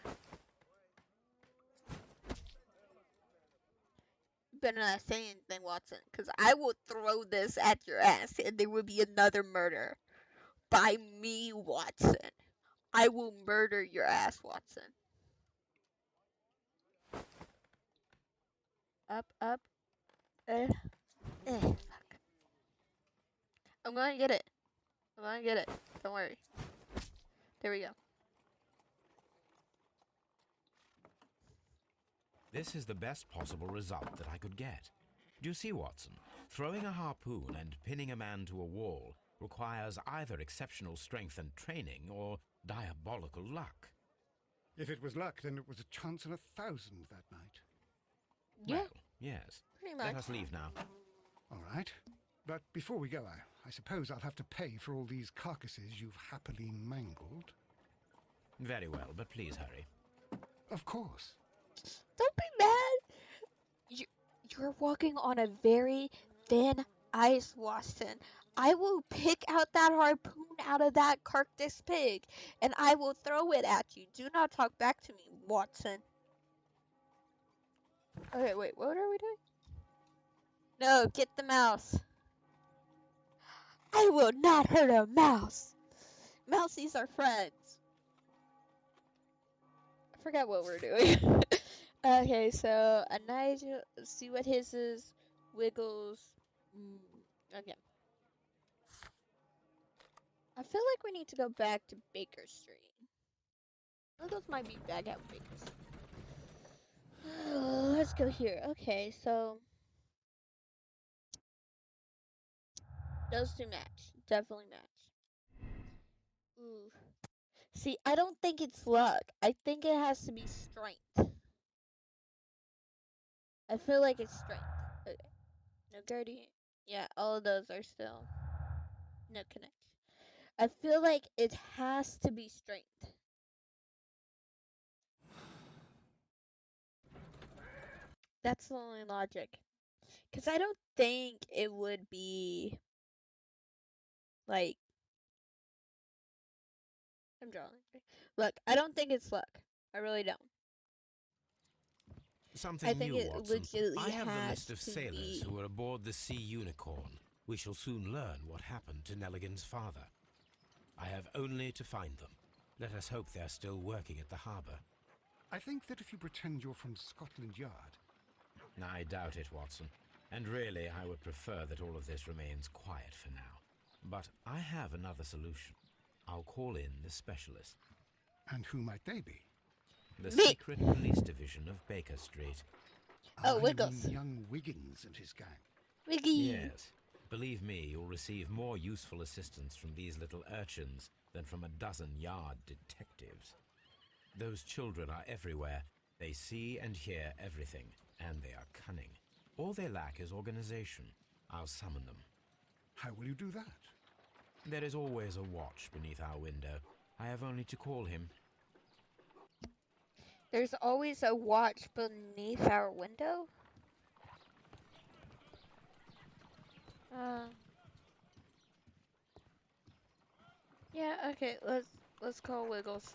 You better not say anything, Watson, because I will throw this at your ass and there will be another murder. By me, Watson. I will murder your ass, Watson. Up. Fuck. I'm gonna get it. Don't worry. There we go. This is the best possible result that I could get. Do you see, Watson? Throwing a harpoon and pinning a man to a wall requires either exceptional strength and training or diabolical luck. If it was luck, then it was a chance in 1,000 that night. Yeah, Well, yes. pretty much. Let us leave now. All right. But before we go, I suppose I'll have to pay for all these carcasses you've happily mangled. Very well, but please hurry. Of course. Don't be mad. You're walking on a very thin ice, Watson. I will pick out that harpoon out of that carcass pig, and I will throw it at you. Do not talk back to me, Watson. Okay, wait, what are we doing? No, get the mouse. I will not hurt a mouse. Mousies are friends. I forgot what we're doing. Okay, so a Nigel, see what his is. Wiggles. Okay. I feel like we need to go back to Baker Street. Wiggles might be back at Baker Street. Let's go here. Okay, so Those two match. Definitely match. Ooh. See, I don't think it's luck. I think it has to be strength. I feel like it's strength. Okay. No guardian. Yeah, all of those are still no connection. I feel like it has to be strength. That's the only logic. Because I don't think it would be like. I'm drawing. Look, I don't think it's luck. I really don't. Something I think new, it Watson. legitimately I have the has list of to sailors be. who were aboard the Sea Unicorn. We shall soon learn what happened to Nelligan's father. I have only to find them. Let us hope they're still working at the harbour. I think that if you pretend you're from Scotland Yard... I doubt it, Watson. And really, I would prefer that all of this remains quiet for now. But I have another solution. I'll call in the specialist. And who might they be? The Me. secret police division of Baker Street. Oh, You Wiggles. mean young Wiggins and his gang. Wiggy. Yes. Believe me, you'll receive more useful assistance from these little urchins than from a dozen yard detectives. Those children are everywhere. They see and hear everything, and they are cunning. All they lack is organization. I'll summon them. How will you do that? There is always a watch beneath our window. I have only to call him. There's always a watch beneath our window. Yeah, okay, let's call Wiggles.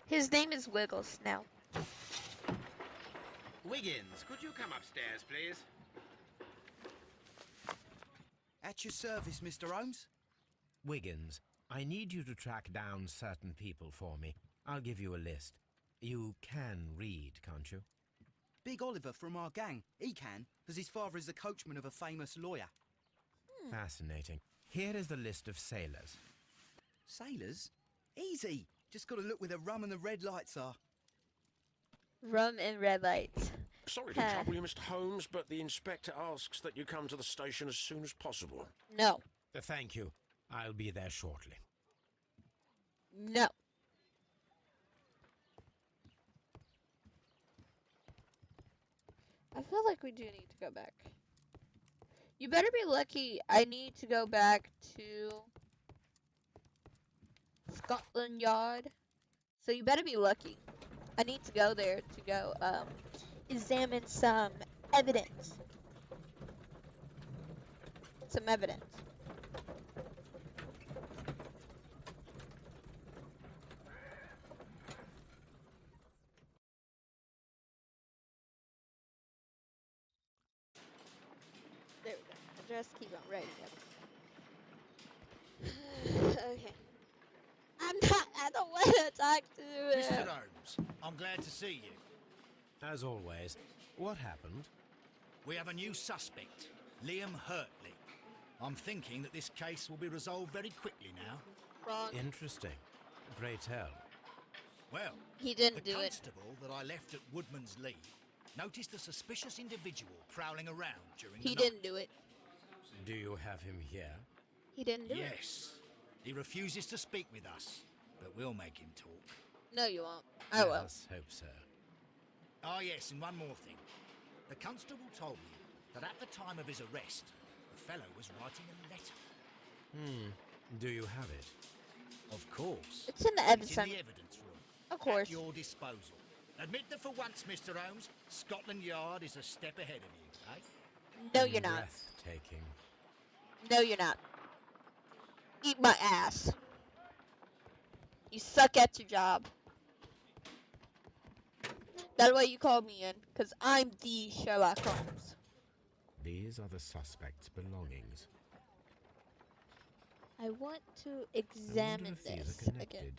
His name is Wiggles now. Wiggins, could you come upstairs, please? At your service, Mr. Holmes. Wiggins, I need you to track down certain people for me. I'll give you a list. You can read, can't you? Big Oliver from our gang. He can, because his father is the coachman of a famous lawyer. Fascinating. Here is the list of sailors. Sailors? Easy. Just got to look where the rum and the red lights are. Rum and red lights. Sorry to trouble you, Mr. Holmes, but the inspector asks that you come to the station as soon as possible. No. Thank you. I'll be there shortly. No. I feel like we do need to go back. You better be lucky. I need to go back to Scotland Yard. So you better be lucky. I need to go there to go examine some evidence. Some evidence. There we go. Just keep on writing it. Okay. I don't want to talk to Mr. him. Holmes, I'm glad to see you. As always, what happened? We have a new suspect, Liam Hurtley. I'm thinking that this case will be resolved very quickly now. Wrong. Interesting. Pray tell. Well, He didn't the do it. constable that I left at Woodman's Lee noticed a suspicious individual prowling around during He the didn't night. do it. Do you have him here? He didn't do it. Yes. He refuses to speak with us, but we'll make him talk. No, you won't. I Let will. us hope so. Ah, yes, and one more thing. The constable told me that at the time of his arrest, the fellow was writing a letter. Do you have it? Of course. It's in the It's evidence in center. the evidence room. Of course. At your disposal. Admit that for once, Mr. Holmes, Scotland Yard is a step ahead of you, eh? No, you're not. Breathtaking. No, you're not. Eat my ass. You suck at your job. That's why you called me in, because I'm the Sherlock Holmes. These are the suspect's belongings. I want to I wonder examine if these this are connected. again.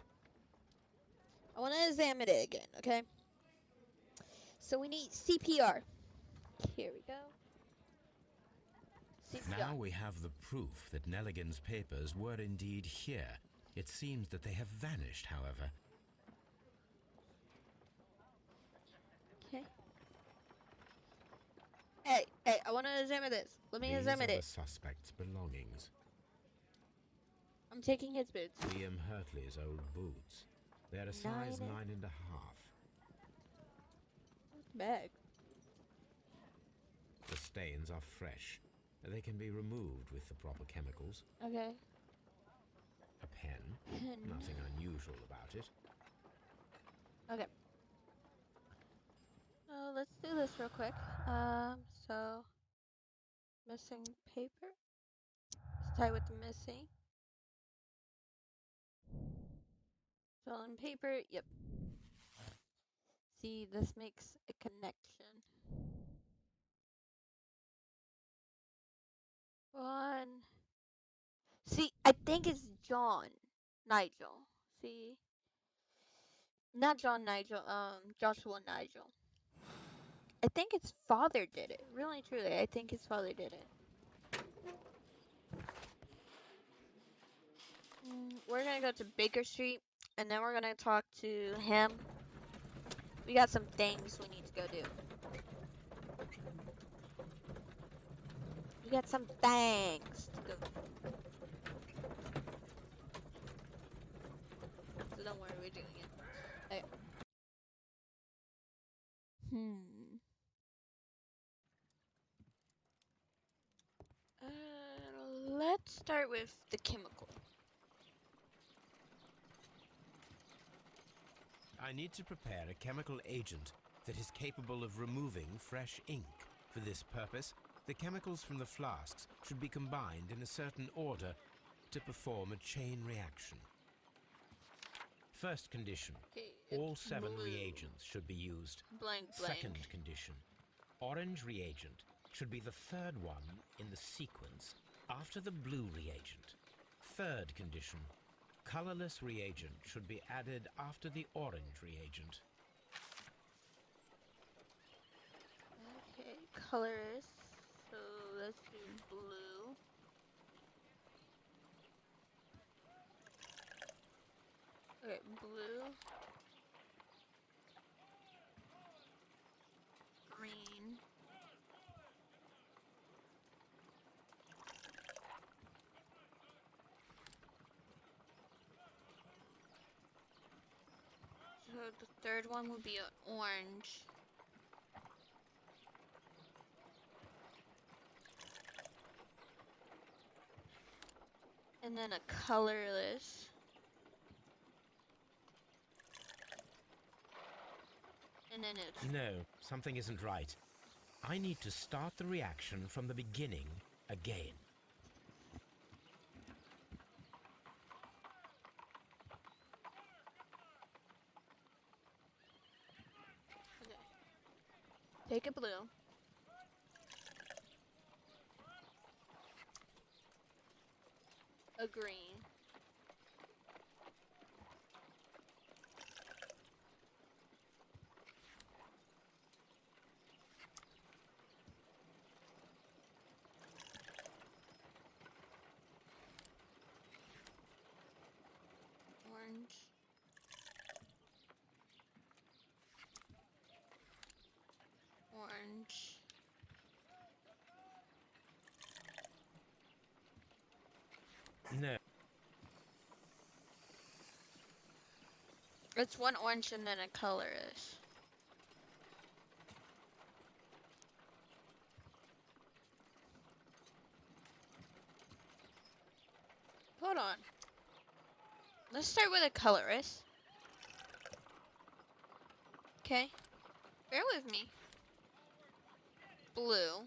I want to examine it again, okay? So we need CPR. Here we go. CPR. Now we have the proof that Nelligan's papers were indeed here. It seems that they have vanished, however. Okay. Hey, I want to examine this. Let me These examine are the it. suspect's belongings. I'm taking his boots. Liam Hurtley's old boots. They're a size 9.5. Bag. The stains are fresh. They can be removed with the proper chemicals. Okay. A pen. Nothing unusual about it. Okay. Let's do this real quick. So missing paper. Let's tie with the missing. Stolen paper. Yep. See, this makes a connection. One. See, I think it's John Nigel. See, not John Nigel. Joshua Nigel. I think his father did it. Really, truly, I think his father did it. We're gonna go to Baker Street, and then we're gonna talk to him. We got some things we need to go do. We got some things to go do. So don't worry, we're doing it. Okay. Let's start with the chemical. I need to prepare a chemical agent that is capable of removing fresh ink. For this purpose, the chemicals from the flasks should be combined in a certain order to perform a chain reaction. First condition, Okay, all it's 7 blue. reagents should be used. Blank. Second condition, orange reagent should be the third one in the sequence after the blue reagent. Third condition, colorless reagent should be added after the orange reagent. Okay, colors. So let's do blue. Okay, blue. Green. So the third one would be an orange. And then a colorless. And then it's No, something isn't right. I need to start the reaction from the beginning again. take a blue. A green. Orange. Orange. No. It's one orange and then a colorless. Hold on. Let's start with a colorless. Okay. Bear with me. Blue.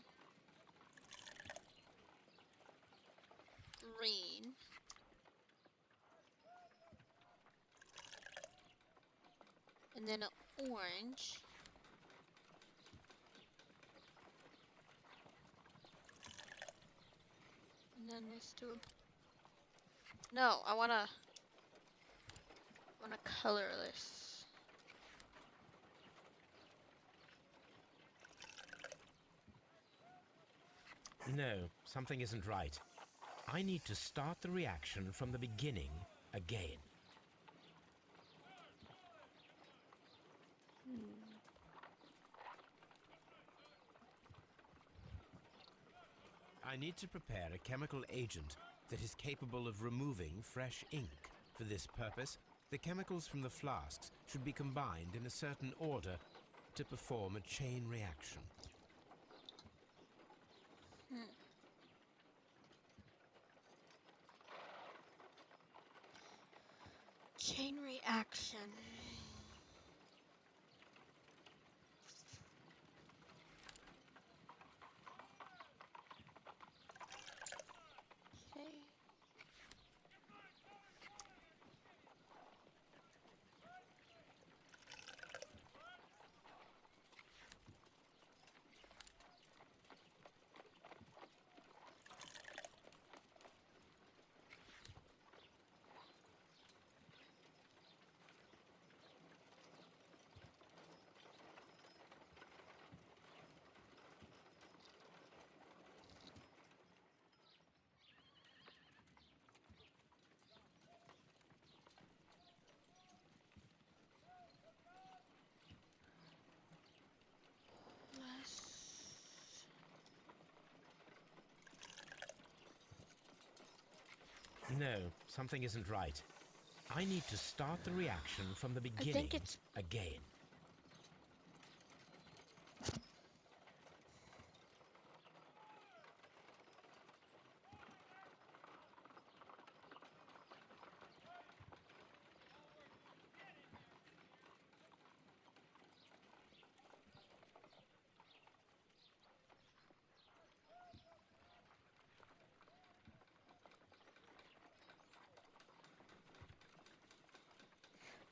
Green. And then an orange. And then let's do a... No, I want a colorless. No, something isn't right. I need to start the reaction from the beginning again. I need to prepare a chemical agent that is capable of removing fresh ink. For this purpose, the chemicals from the flasks should be combined in a certain order to perform a chain reaction. Chain reaction. Okay. No, something isn't right. I need to start the reaction from the beginning it's- again.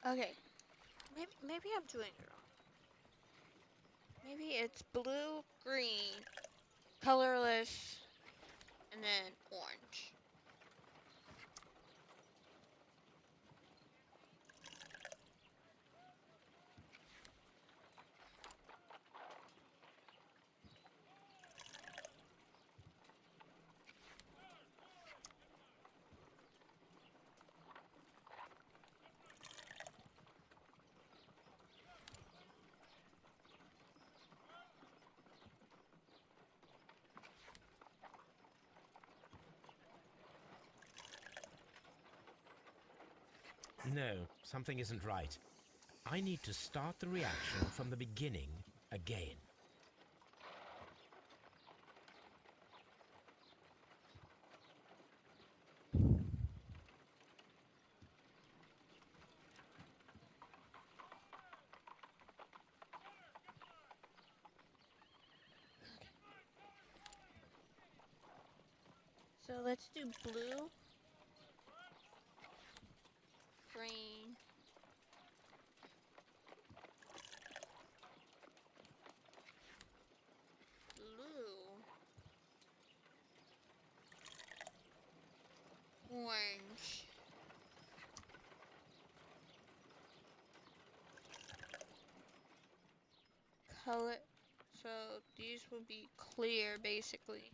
Okay. Maybe I'm doing it wrong. Maybe it's blue, green, colorless, and then orange. No, something isn't right. I need to start the reaction from the beginning again. So let's do blue, green, blue, orange, color. So these would be clear, basically.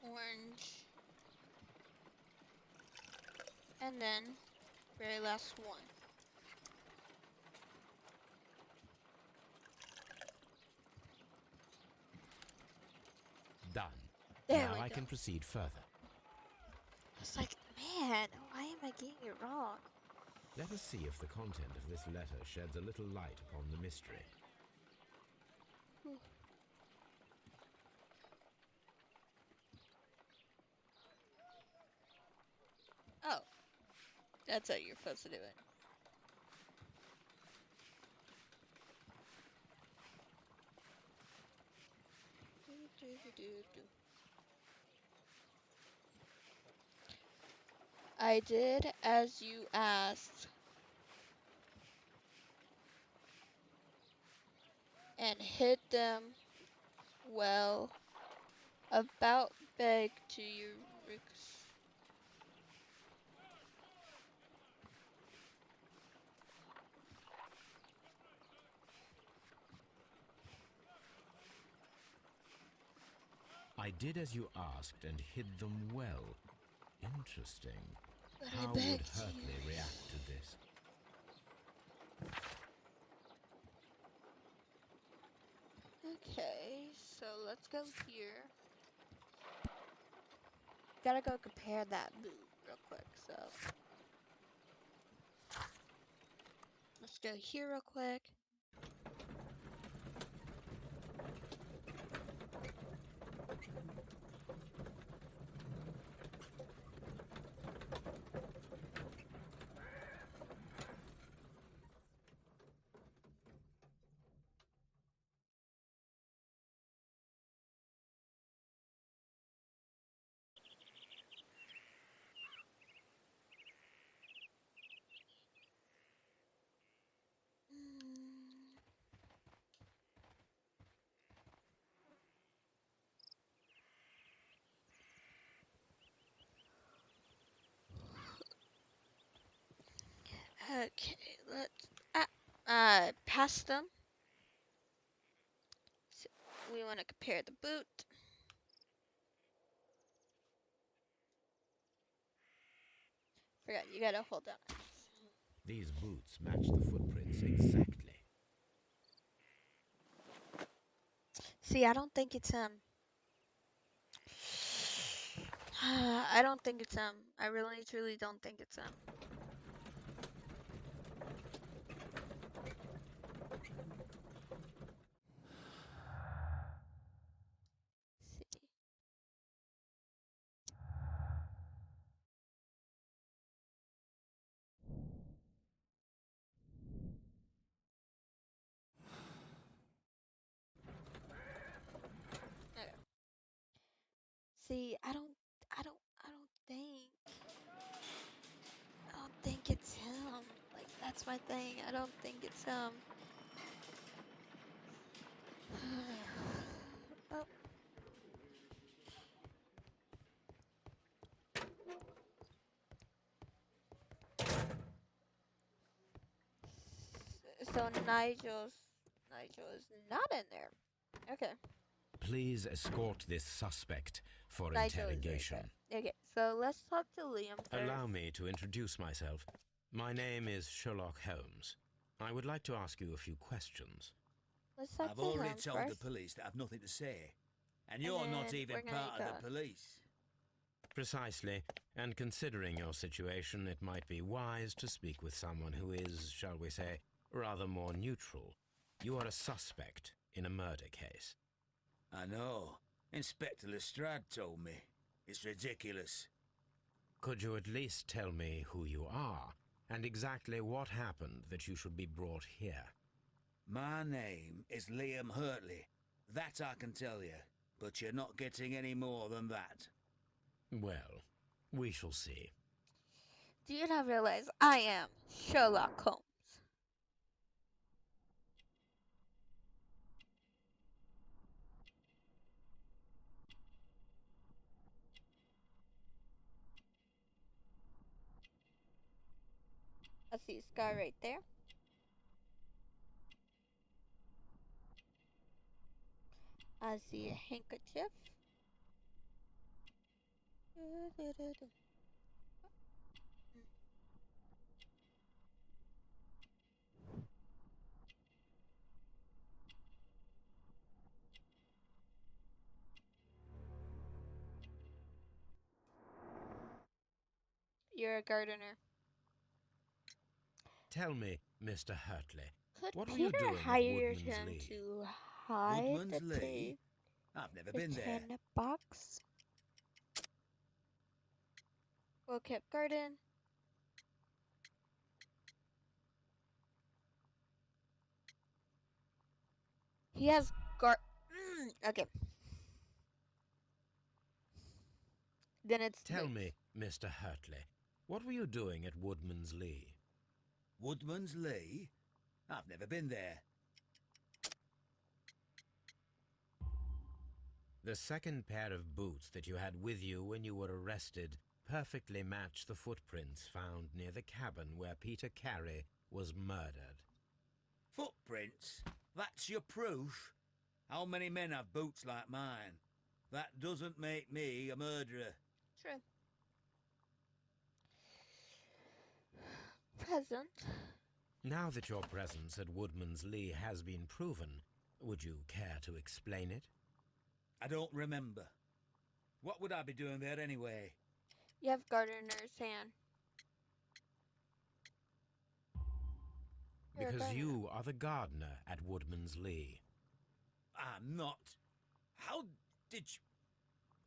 Orange. And then, very last one. Done. There Now we I go. can proceed further. It's like, man, why am I getting it wrong? Let us see if the content of this letter sheds a little light upon the mystery. Oh, that's how you're supposed to do it. I did as you asked. And hid them well. About beg to your ricks. I did as you asked and hid them well. Interesting. But How I would begged Hurtley you. react to this? So let's go here. Gotta go compare that boot real quick. So let's go here real quick. Okay, let's pass them. So we want to compare the boot. Forgot, you gotta hold on. These boots match the footprints exactly. See, I don't think it's I don't think it's I really truly don't think it's see. Okay. See, I don't think it's him. Like, that's my thing. I don't think it's him. Oh. So Nigel is not in there. Okay. Please escort this suspect for Nigel is interrogation. right there. Okay, so let's talk to Liam first. Allow me to introduce myself. My name is Sherlock Holmes. I would like to ask you a few questions. Let's talk I've to already him told first. the police that I've nothing to say. And And you're not then even we're gonna part of go. the police. Precisely, and considering your situation, it might be wise to speak with someone who is, shall we say, rather more neutral. You are a suspect in a murder case. I know. Inspector Lestrade told me. It's ridiculous. Could you at least tell me who you are, and exactly what happened that you should be brought here? My name is Liam Hurtley. That I can tell you. But you're not getting any more than that. Well, we shall see. Do you not realize I am Sherlock Holmes? I see a scar right there. I see a handkerchief. You're a gardener. Tell me, Mr. Hurtley, Could what were Peter you doing at hired Woodman's him Lee? to hide Woodman's Lee? I've never the been there. tin box? Well kept garden. He has okay. Then it's Tell boots. me, Mr. Hurtley, what were you doing at Woodman's Lee? Woodman's Lee? I've never been there. The second pair of boots that you had with you when you were arrested perfectly match the footprints found near the cabin where Peter Carey was murdered. Footprints? That's your proof? How many men have boots like mine? That doesn't make me a murderer. True. Present. Now that your presence at Woodman's Lee has been proven, would you care to explain it? I don't remember. What would I be doing there anyway? You have gardener's hand. You're a Because gardener. you are the gardener at Woodman's Lee. I'm not. How did you...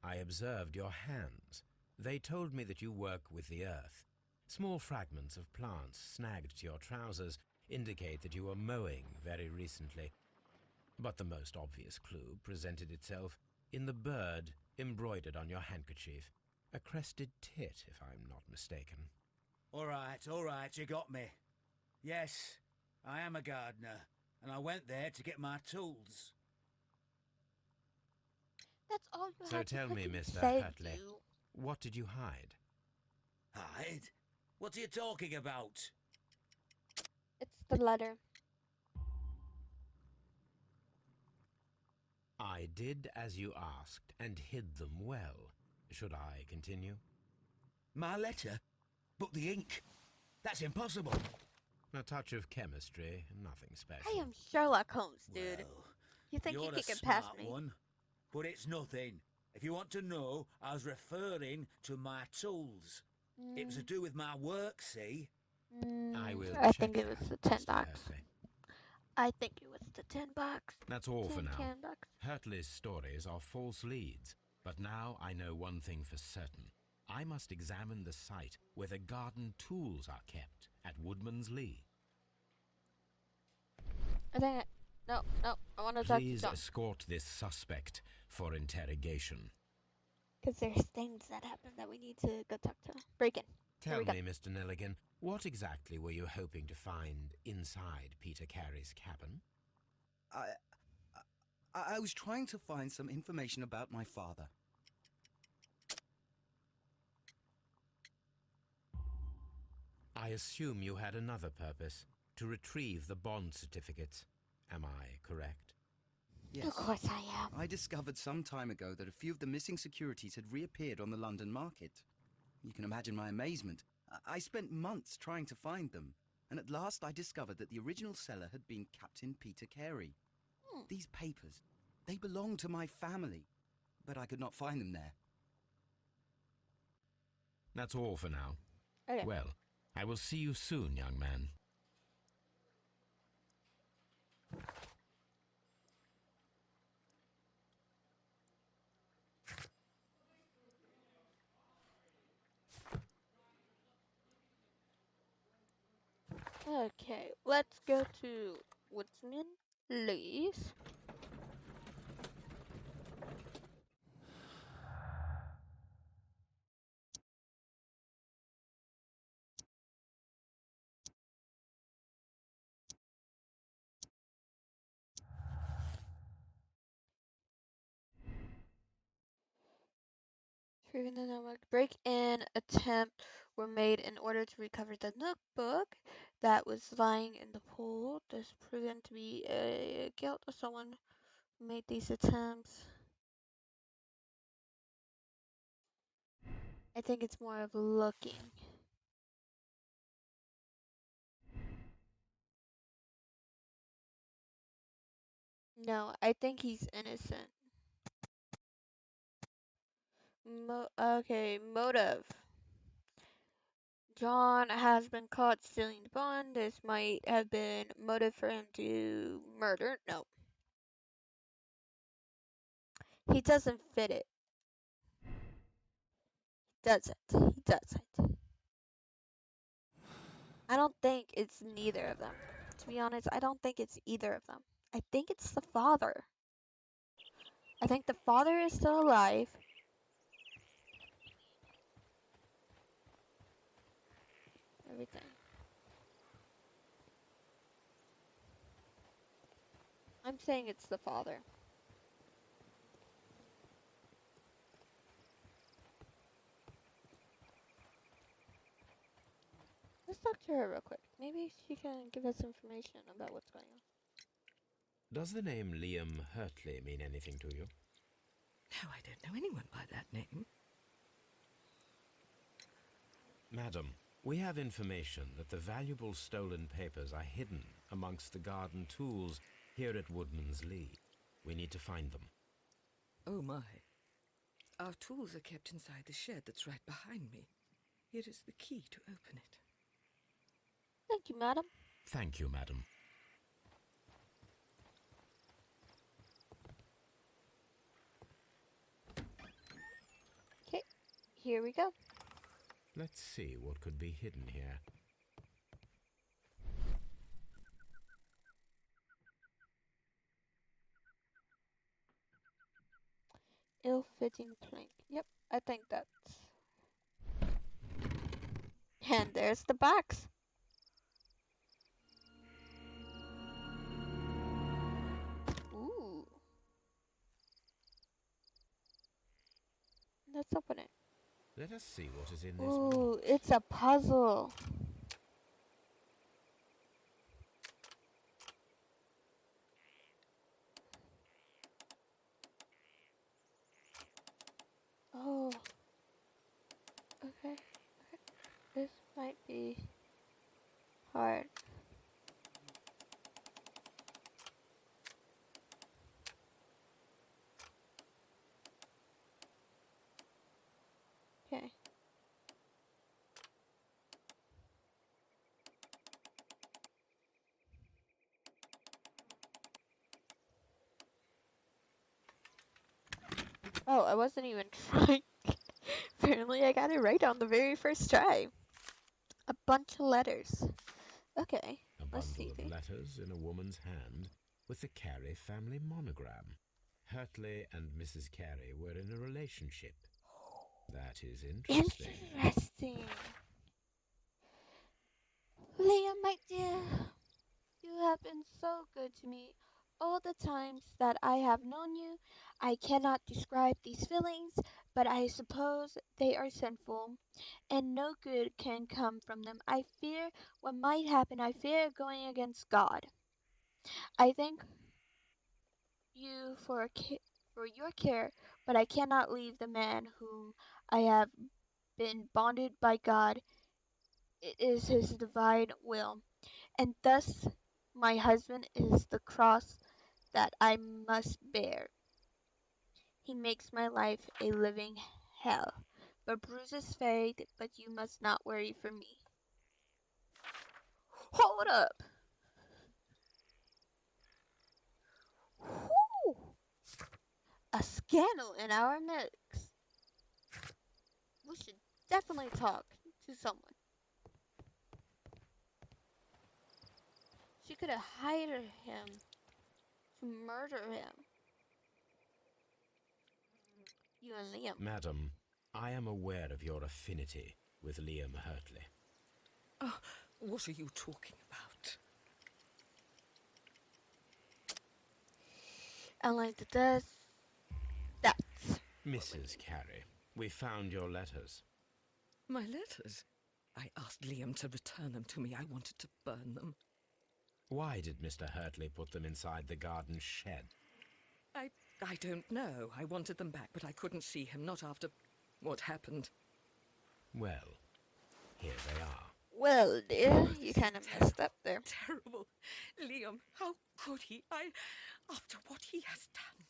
I observed your hands. They told me that you work with the earth. Small fragments of plants snagged to your trousers indicate that you were mowing very recently. But the most obvious clue presented itself in the bird embroidered on your handkerchief. A crested tit, if I'm not mistaken. All right, you got me. Yes, I am a gardener, and I went there to get my tools. That's all you So had to tell me, fucking Mr. say, Hurtley, dude. what did you hide? Hide? What are you talking about? It's the letter. I did as you asked and hid them well. Should I continue? My letter? But the ink? That's impossible. A touch of chemistry, nothing special. I am Sherlock Holmes, dude. Well, You think you're you a could get smart past me? one, but it's nothing. If you want to know, I was referring to my tools. It was to do with my work, see? I will I check think it was that, the 10 Mr. bucks. Hurtley. I think it was the 10 bucks. That's all for 10 now. bucks. Hurtley's stories are false leads, but now I know one thing for certain. I must examine the site where the garden tools are kept at Woodman's Lee. I think no, I want to talk to Please John. escort this suspect for interrogation. Because there's things that happen that we need to go talk to. Break in. Tell we go. me, Mr. Nelligan, what exactly were you hoping to find inside Peter Carey's cabin? I was trying to find some information about my father. I assume you had another purpose, to retrieve the bond certificates. Am I correct? Yes. Of course I am. I discovered some time ago that a few of the missing securities had reappeared on the London market. You can imagine my amazement. I spent months trying to find them, and at last I discovered that the original seller had been Captain Peter Carey. These papers, they belong to my family, but I could not find them there. That's all for now. Okay. Well, I will see you soon, young man. Okay, let's go to Woodsman Lee's. Proving the network break-in attempt were made in order to recover the notebook that was lying in the pool. This proven to be a guilt of someone who made these attempts. I think it's more of looking. No, I think he's innocent. Okay, motive. John has been caught stealing the bond. This might have been motive for him to murder. No. He doesn't fit it. He doesn't. I don't think it's neither of them. To be honest, I don't think it's either of them. I think it's the father. I think the father is still alive. Everything. I'm saying it's the father. Let's talk to her real quick. Maybe she can give us information about what's going on. Does the name Liam Hurtley mean anything to you? No, I don't know anyone by that name. Madam, we have information that the valuable stolen papers are hidden amongst the garden tools here at Woodman's Lee. We need to find them. Oh my. Our tools are kept inside the shed that's right behind me. Here is the key to open it. Thank you, madam. Thank you, madam. Okay, here we go. Let's see what could be hidden here. Ill-fitting plank. Yep, I think that's... And there's the box. Ooh. Let's open it. Let us see what is in this Ooh, box. it's a puzzle. Oh. Okay. This might be hard. Okay. Oh, I wasn't even trying. Apparently I got it right on the very first try. A bunch of letters. Okay, A let's bundle see. of letters in a woman's hand with the Carey family monogram. Hurtley and Mrs. Carey were in a relationship. That is interesting. Interesting. Liam, my dear, you have been so good to me. All the times that I have known you, I cannot describe these feelings, but I suppose they are sinful, and no good can come from them. I fear what might happen. I fear going against God. I thank you for your care, but I cannot leave the man whom I have been bonded by God. It is his divine will, and thus my husband is the cross that I must bear. He makes my life a living hell. But bruises fade, but you must not worry for me. Hold up! Whew. A scandal in our midst. We should definitely talk to someone. She could have hired him to murder him. You and Liam. Madam, I am aware of your affinity with Liam Hurtley. Oh, what are you talking about? Unlike the dust, that's Mrs. Carey, we found your letters. My letters? I asked Liam to return them to me. I wanted to burn them. Why did Mr. Hurtley put them inside the garden shed? I don't know. I wanted them back, but I couldn't see him, not after what happened. Well, here they are. well, dear. You kind of messed up there. Terrible. Liam, how could he? After what he has done.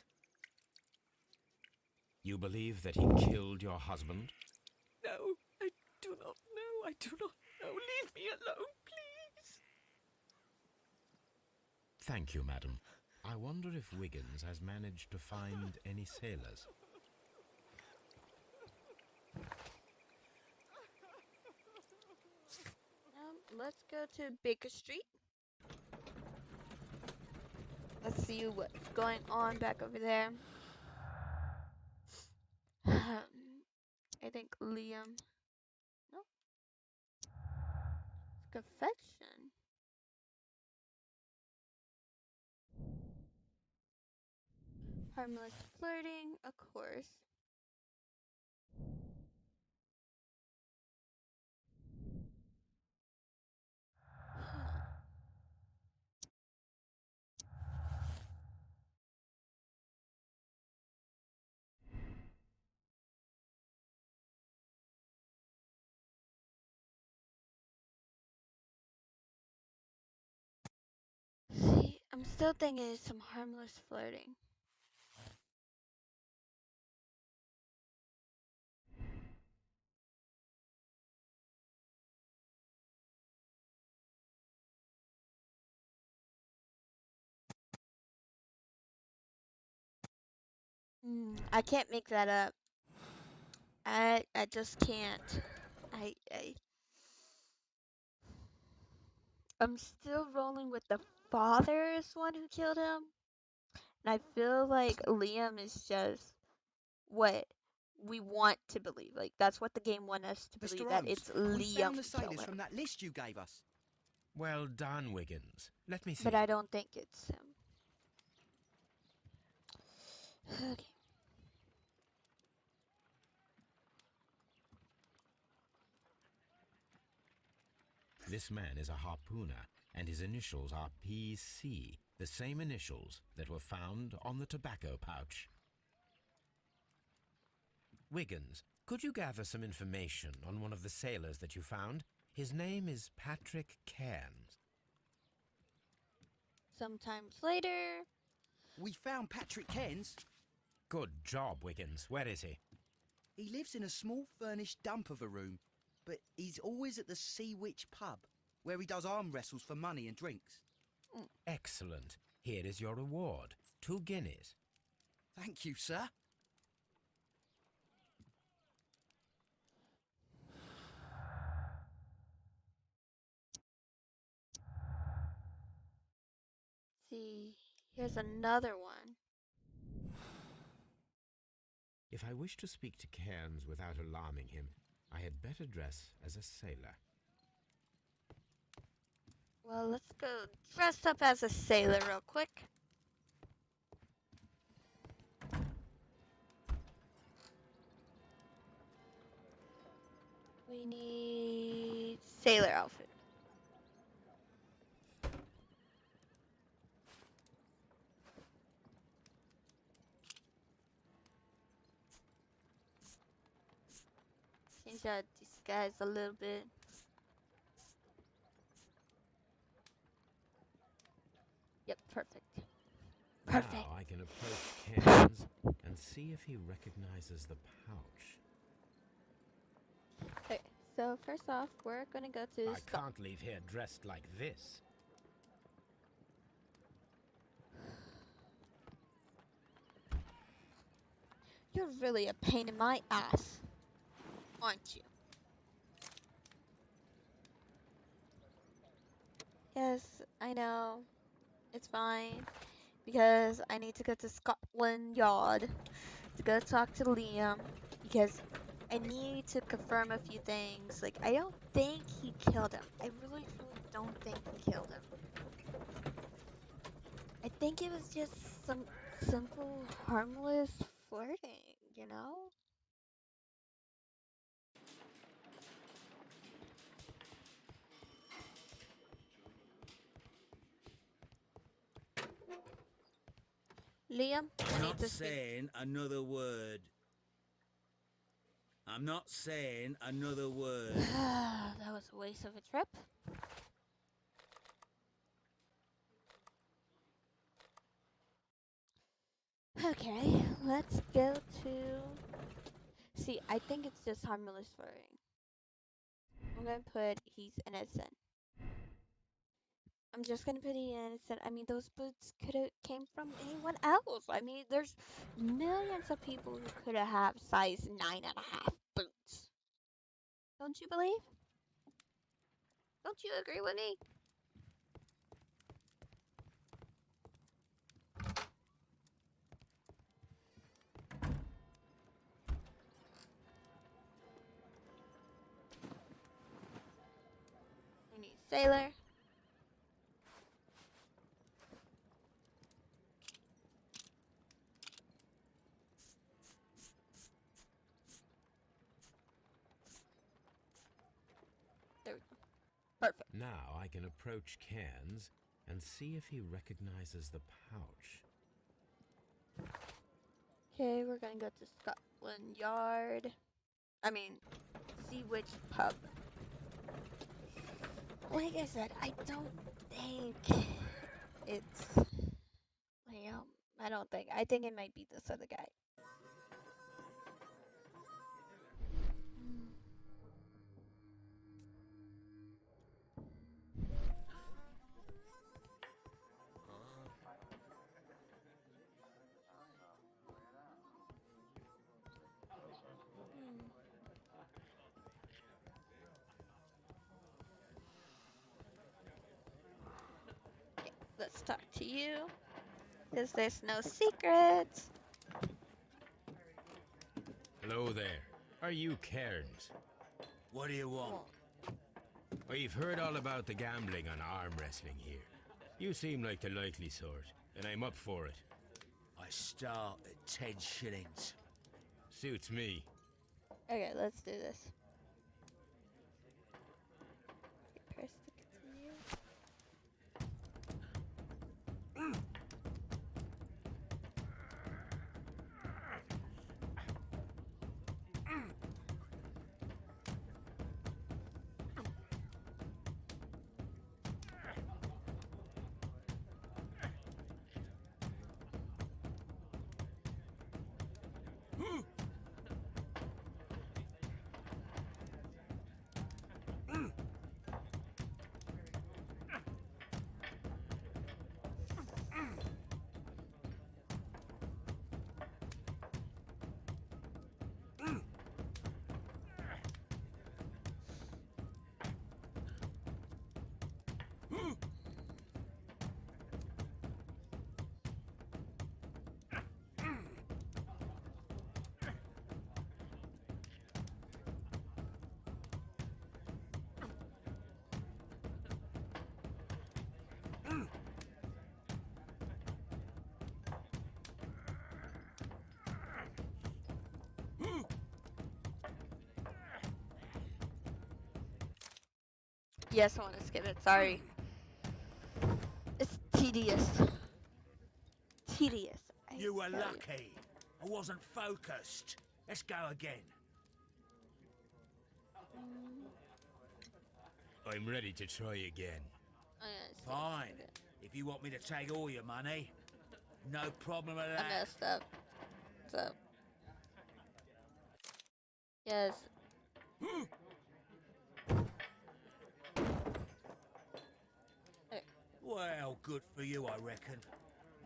You believe that he killed your husband? No, I do not know. I do not know. Leave me alone, please. Thank you, madam. I wonder if Wiggins has managed to find any sailors. Let's go to Baker Street. Let's see what's going on back over there. I think Liam. No. Confession. Harmless flirting, of course. Huh. See, I'm still thinking it's some harmless flirting. I can't make that up. I just can't. I I'm still rolling with the father is one who killed him. And I feel like Liam is just what we want to believe. Like that's what the game wants us to believe, Mr. that Holmes, it's we Liam found the who killed sailors him. from that list you gave us. Well done, Wiggins. Let me see. But I don't think it's him. Okay. This man is a harpooner, and his initials are PC, the same initials that were found on the tobacco pouch. Wiggins, could you gather some information on one of the sailors that you found? His name is Patrick Cairns. Sometimes later. We found Patrick Cairns. Good job, Wiggins. Where is he? He lives in a small furnished dump of a room, but he's always at the Sea Witch pub, where he does arm wrestles for money and drinks. Excellent. Here is your reward. 2 guineas. Thank you, sir. See, here's another one. If I wish to speak to Cairns without alarming him, I had better dress as a sailor. Well, let's go dress up as a sailor real quick. We need sailor outfit. Change out disguise a little bit. Yep, perfect. Perfect. Now I can approach Cairns and see if he recognizes the pouch. Okay, so first off, we're gonna go to I can't leave here dressed like this. You're really a pain in my ass, aren't you? Yes, I know. It's fine. Because I need to go to Scotland Yard to go talk to Liam. Because I need to confirm a few things. Like, I don't think he killed him. I really, truly don't think he killed him. I think it was just some simple, harmless flirting, you know? Liam, I I'm need not to speak. saying another word. I'm not saying another word. That was a waste of a trip. Okay, let's go to... See, I think it's just harmless flirting. I'm gonna put he's innocent. I'm just gonna put he's innocent. I mean, those boots could have came from anyone else. I mean, there's millions of people who could have had size 9.5 boots. Don't you believe? Don't you agree with me? We need sailor. There we go. Perfect. Now I can approach Cairns and see if he recognizes the pouch. Okay, we're gonna go to Scotland Yard. I mean, Sea Witch Pub. Like I said, I don't think it's Liam. I don't think. I think it might be this other guy. talk to you. Because there's no secrets. Hello there. Are you Cairns? What do you want? We've heard all about the gambling on arm wrestling here. You seem like the likely sort, and I'm up for it. I start at 10 shillings. Suits me. Okay, let's do this. Press to continue. Yes, I want to skip it. Sorry. It's tedious. Tedious. You were tell lucky. I wasn't focused. Let's go again. I'm ready to try again. I'm gonna skip Fine. it. If you want me to take all your money, no problem with I that. messed up. What's up? Yes. Well, good for you, I reckon.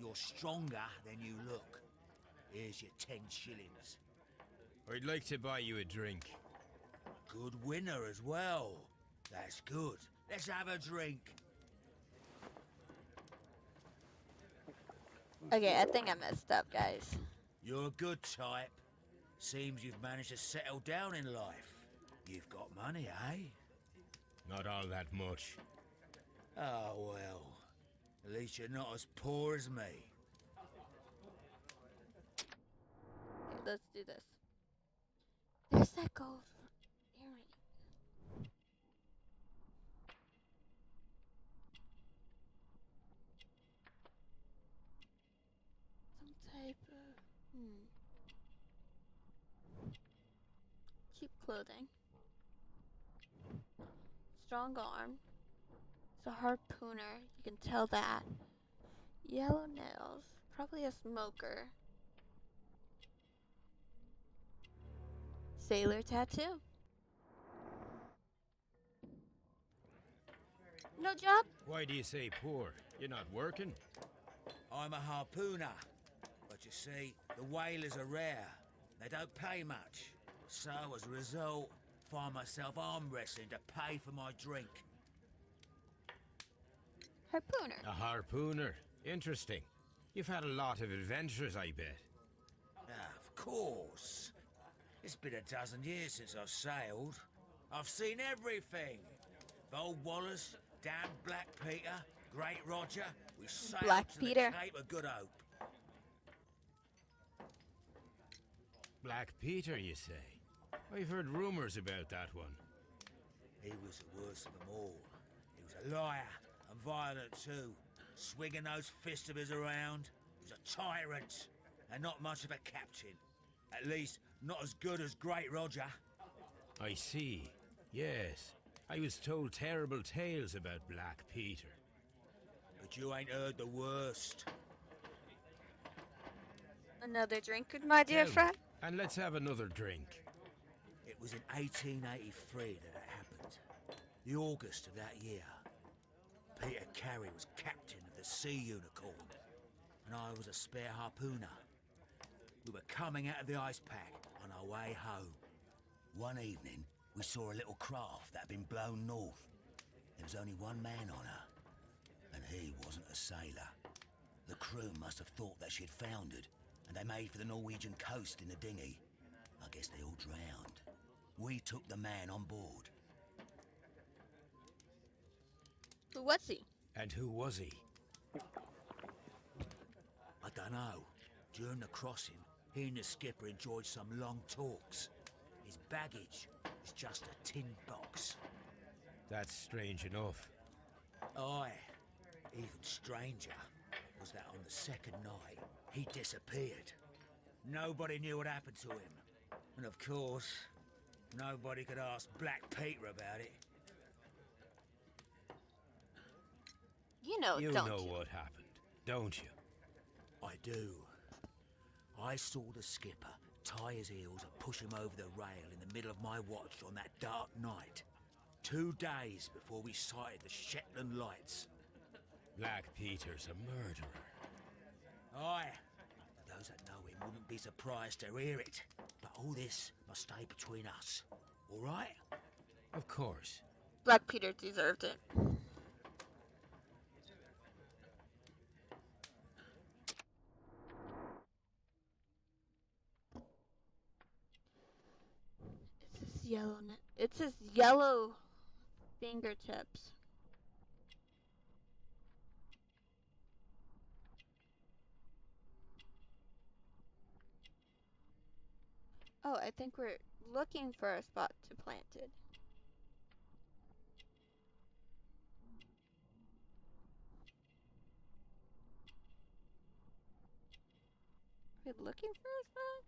You're stronger than you look. Here's your 10 shillings. I'd like to buy you a drink. Good winner as well. That's good. Let's have a drink. Okay, I think I messed up, guys. You're a good type. Seems you've managed to settle down in life. You've got money, eh? Not all that much. Oh, well. At least you're not as poor as me. Okay, let's do this. There's that gold earring. Some type of cheap clothing. Strong arm. It's a harpooner. You can tell that. Yellow nails. Probably a smoker. Sailor tattoo. No job? Why do you say poor? You're not working? I'm a harpooner. But you see, the whalers are rare. They don't pay much. So, as a result, find myself arm wrestling to pay for my drink. Harpooner. A harpooner. Interesting. You've had a lot of adventures, I bet. Of course. It's been a dozen years since I've sailed. I've seen everything. Bold Wallace, damn Black Peter, Great Roger. We sailed Black to Peter. the Cape of Good Hope. Black Peter, you say? I've heard rumors about that one. He was the worst of them all. He was a liar and violent too, swinging those fists of his around. He was a tyrant and not much of a captain. At least, not as good as Great Roger. I see. Yes. I was told terrible tales about Black Peter. But you ain't heard the worst. Another drink, my dear Tell me, friend? and let's have another drink. It was in 1883 that it happened. The August of that year. Peter Carey was captain of the Sea Unicorn, and I was a spare harpooner. We were coming out of the ice pack on our way home. One evening, we saw a little craft that had been blown north. There was only one man on her, and he wasn't a sailor. The crew must have thought that she'd foundered, and they made for the Norwegian coast in the dinghy. I guess they all drowned. We took the man on board. Who was he? And who was he? I don't know. During the crossing, he and the skipper enjoyed some long talks. His baggage was just a tin box. That's strange enough. Aye. Even stranger was that on the second night, he disappeared. Nobody knew what happened to him. And of course, nobody could ask Black Peter about it. You know, You don't know you? what happened, don't you? I do. I saw the skipper tie his heels and push him over the rail in the middle of my watch on that dark night. 2 days before we sighted the Shetland lights. Black Peter's a murderer. Aye. Those that know him wouldn't be surprised to hear it. But all this must stay between us. All right? Of course. Black Peter deserved it. It's his yellow. It's his yellow fingertips. Oh, I think we're looking for a spot to plant it. We're looking for a spot?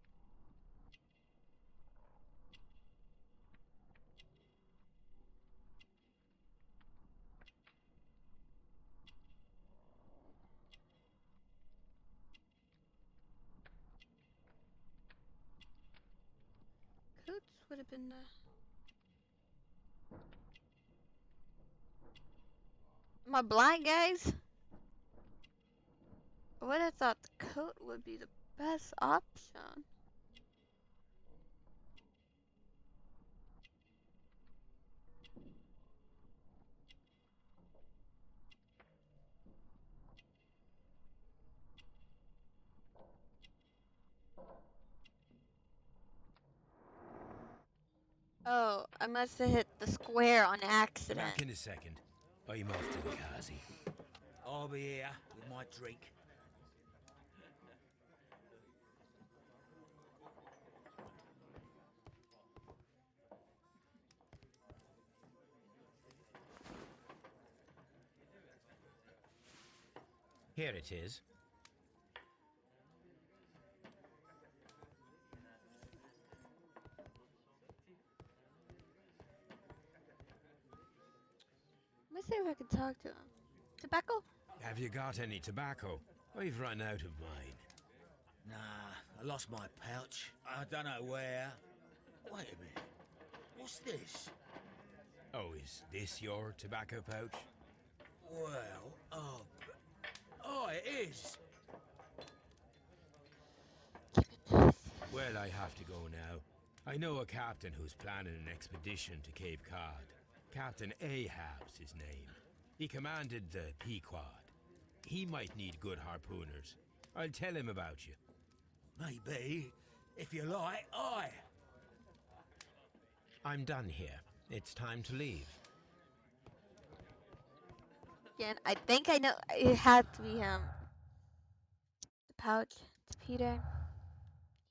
Coats would have been Am I blind, guys? I would have thought the coat would be the best option. Oh, I must have hit the square on accident. Back in a second. I'm off to the Kazi. I'll be here with my drink. Here it is. Let me see if I can talk to him. Tobacco? Have you got any tobacco? I've run out of mine. Nah, I lost my pouch. I don't know where. Wait a minute. What's this? Oh, is this your tobacco pouch? Well, oh, it is. Well, I have to go now. I know a captain who's planning an expedition to Cape Cod. Captain Ahab's his name. He commanded the Pequod. He might need good harpooners. I'll tell him about you. Maybe. If you like, aye. I'm done here. It's time to leave. Again, I think I know. It had to be him. The pouch. It's Peter.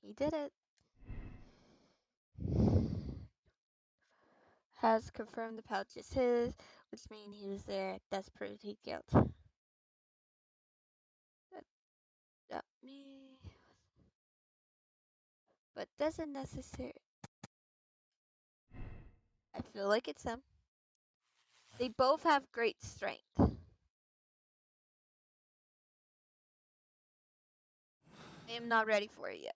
He did it. Has confirmed the pouch is his, which means he was there. That's pretty guilt. That me. But doesn't necessarily. I feel like it's him. They both have great strength. I am not ready for it yet.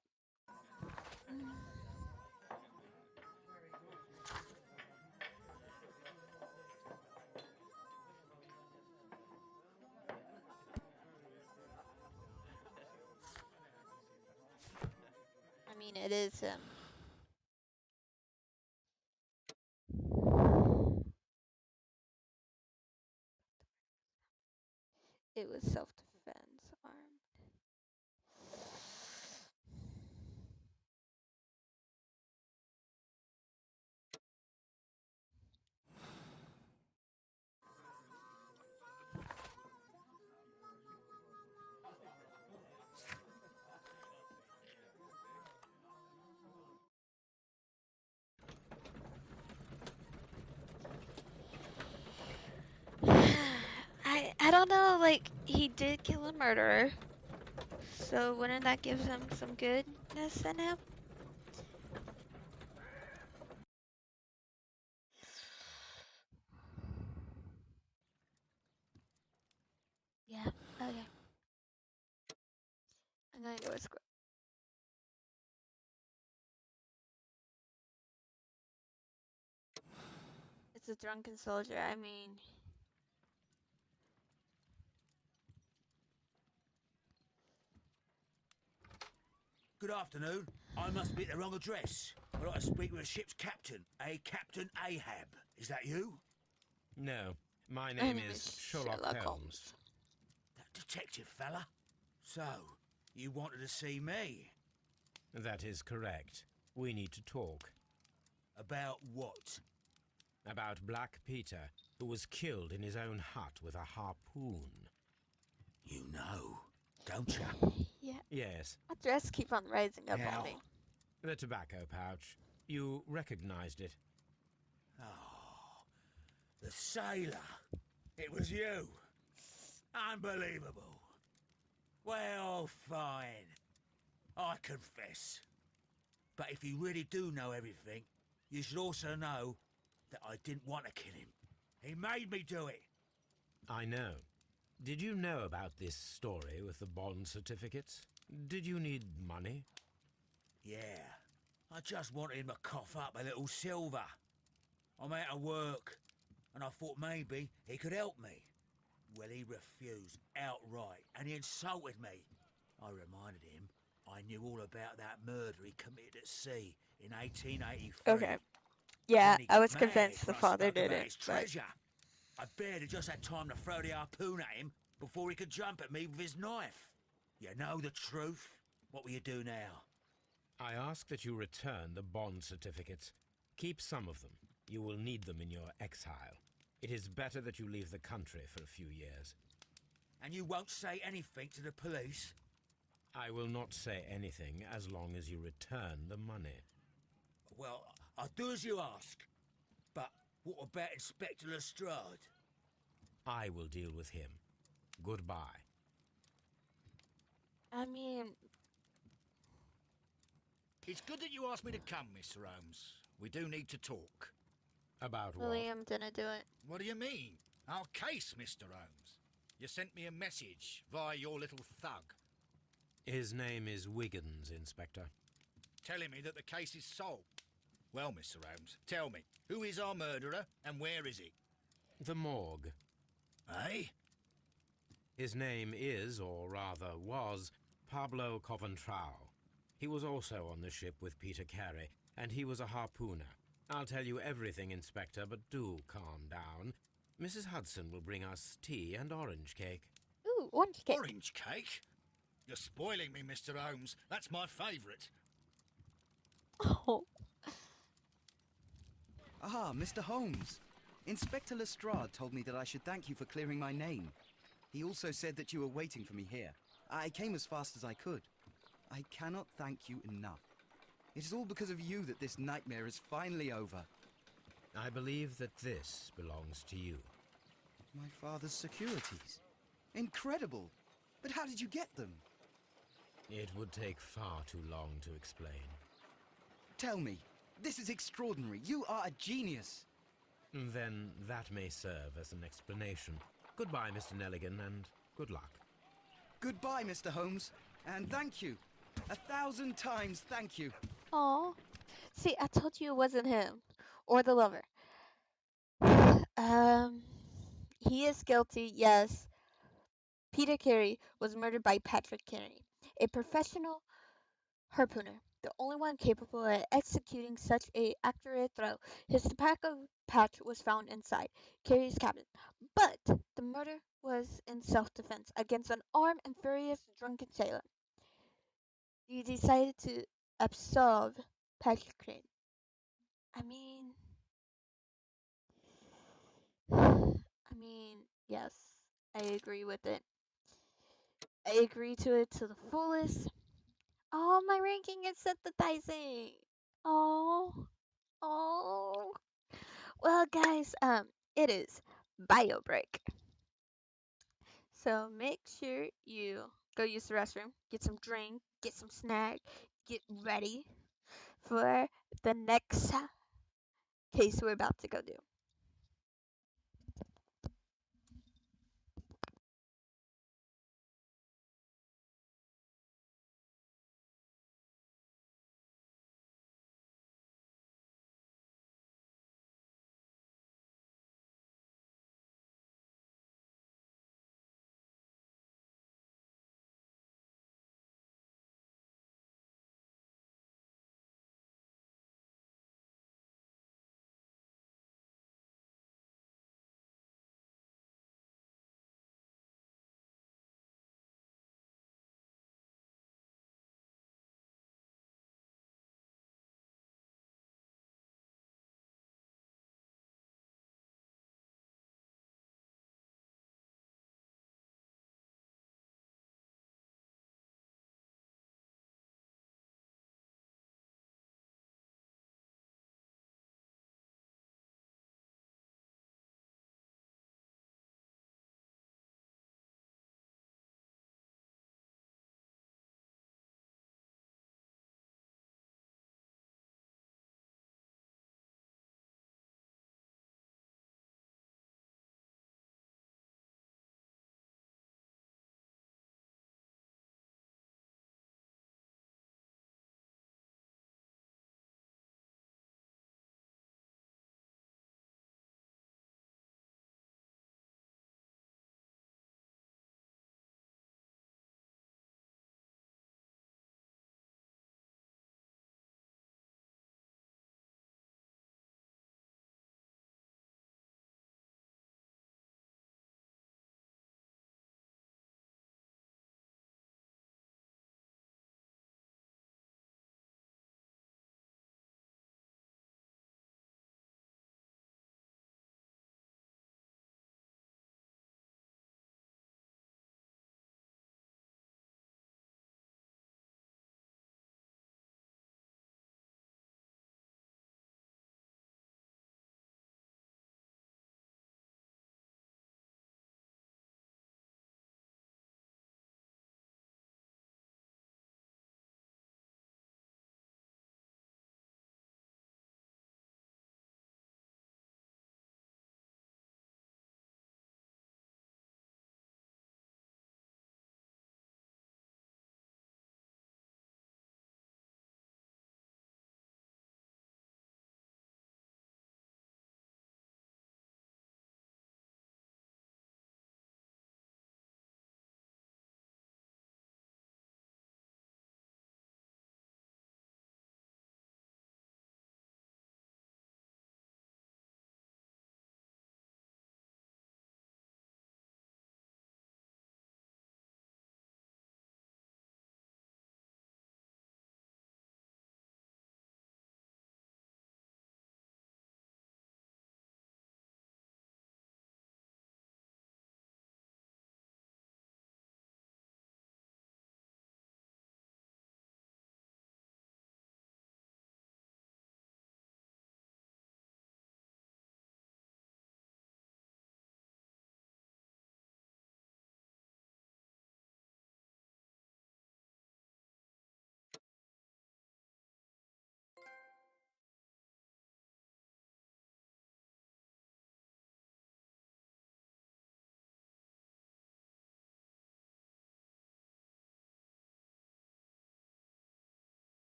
I mean, it is him. It was self-defense armed. I don't know, like, he did kill a murderer, so wouldn't that give him some goodness in him? Yeah, okay. I'm gonna go with Squirrel. It's a drunken soldier, I mean... Good afternoon. I must be at the wrong address. I'd like to speak with a ship's captain, a Captain Ahab. Is that you? No, my My name name is is Sherlock Sherlock Holmes. That detective fella? So, you wanted to see me? That is correct. We need to talk. About what? About Black Peter, who was killed in his own hut with a harpoon. You know, don't you? Yeah, Yes, my dress keep on rising up How? on me. the tobacco pouch. You recognized it. Oh, the sailor. It was you. Unbelievable. Well, fine. I confess. But if you really do know everything, you should also know that I didn't want to kill him. He made me do it. I know. Did you know about this story with the bond certificates? Did you need money? Yeah. I just wanted him to cough up a little silver. I'm out of work, and I thought maybe he could help me. Well, he refused outright, and he insulted me. I reminded him I knew all about that murder he committed at sea in 1883. Okay. Yeah, Then he I got was mad convinced the when I father spoke did about it, his but treasure. I barely just had time to throw the harpoon at him before he could jump at me with his knife. You know the truth. What will you do now? I ask that you return the bond certificates. Keep some of them. You will need them in your exile. It is better that you leave the country for a few years. And you won't say anything to the police? I will not say anything as long as you return the money. Well, I'll do as you ask. But what about Inspector Lestrade? I will deal with him. Goodbye. I mean, It's good that you asked me to come, Mr. Holmes. We do need to talk. About what? William didn't do it. What do you mean? Our case, Mr. Holmes. You sent me a message via your little thug, His name is Wiggins, Inspector. telling me that the case is solved. Well, Mr. Holmes, tell me, who is our murderer and where is he? The morgue. Eh? His name is, or rather was, Pablo Coventral. He was also on the ship with Peter Carey, and he was a harpooner. I'll tell you everything, Inspector, but do calm down. Mrs. Hudson will bring us tea and orange cake. Ooh, orange cake. Orange cake? You're spoiling me, Mr. Holmes. That's my favourite. Oh, Ah, Mr. Holmes. Inspector Lestrade told me that I should thank you for clearing my name. He also said that you were waiting for me here. I came as fast as I could. I cannot thank you enough. It is all because of you that this nightmare is finally over. I believe that this belongs to you. My father's securities. Incredible! But how did you get them? It would take far too long to explain. Tell me. This is extraordinary. You are a genius. Then that may serve as an explanation. Goodbye, Mr. Nelligan, and good luck. Goodbye, Mr. Holmes. And thank you. 1,000 times thank you. aw. See, I told you it wasn't him or the lover. He is guilty, yes. Peter Carey was murdered by Patrick Carey, a professional harpooner, the only one capable of executing such a accurate throw. His tobacco pouch was found inside Carey's cabin, but the murder was in self-defense against an armed and furious drunken sailor. You decided to absolve Patrick Crane. I mean, yes, I agree with it. I agree to it to the fullest. Oh, my ranking is sympathizing. Oh, oh. Well, guys, it is bio break. So make sure you go use the restroom, get some drink, get some snack, get ready for the next case we're about to go do.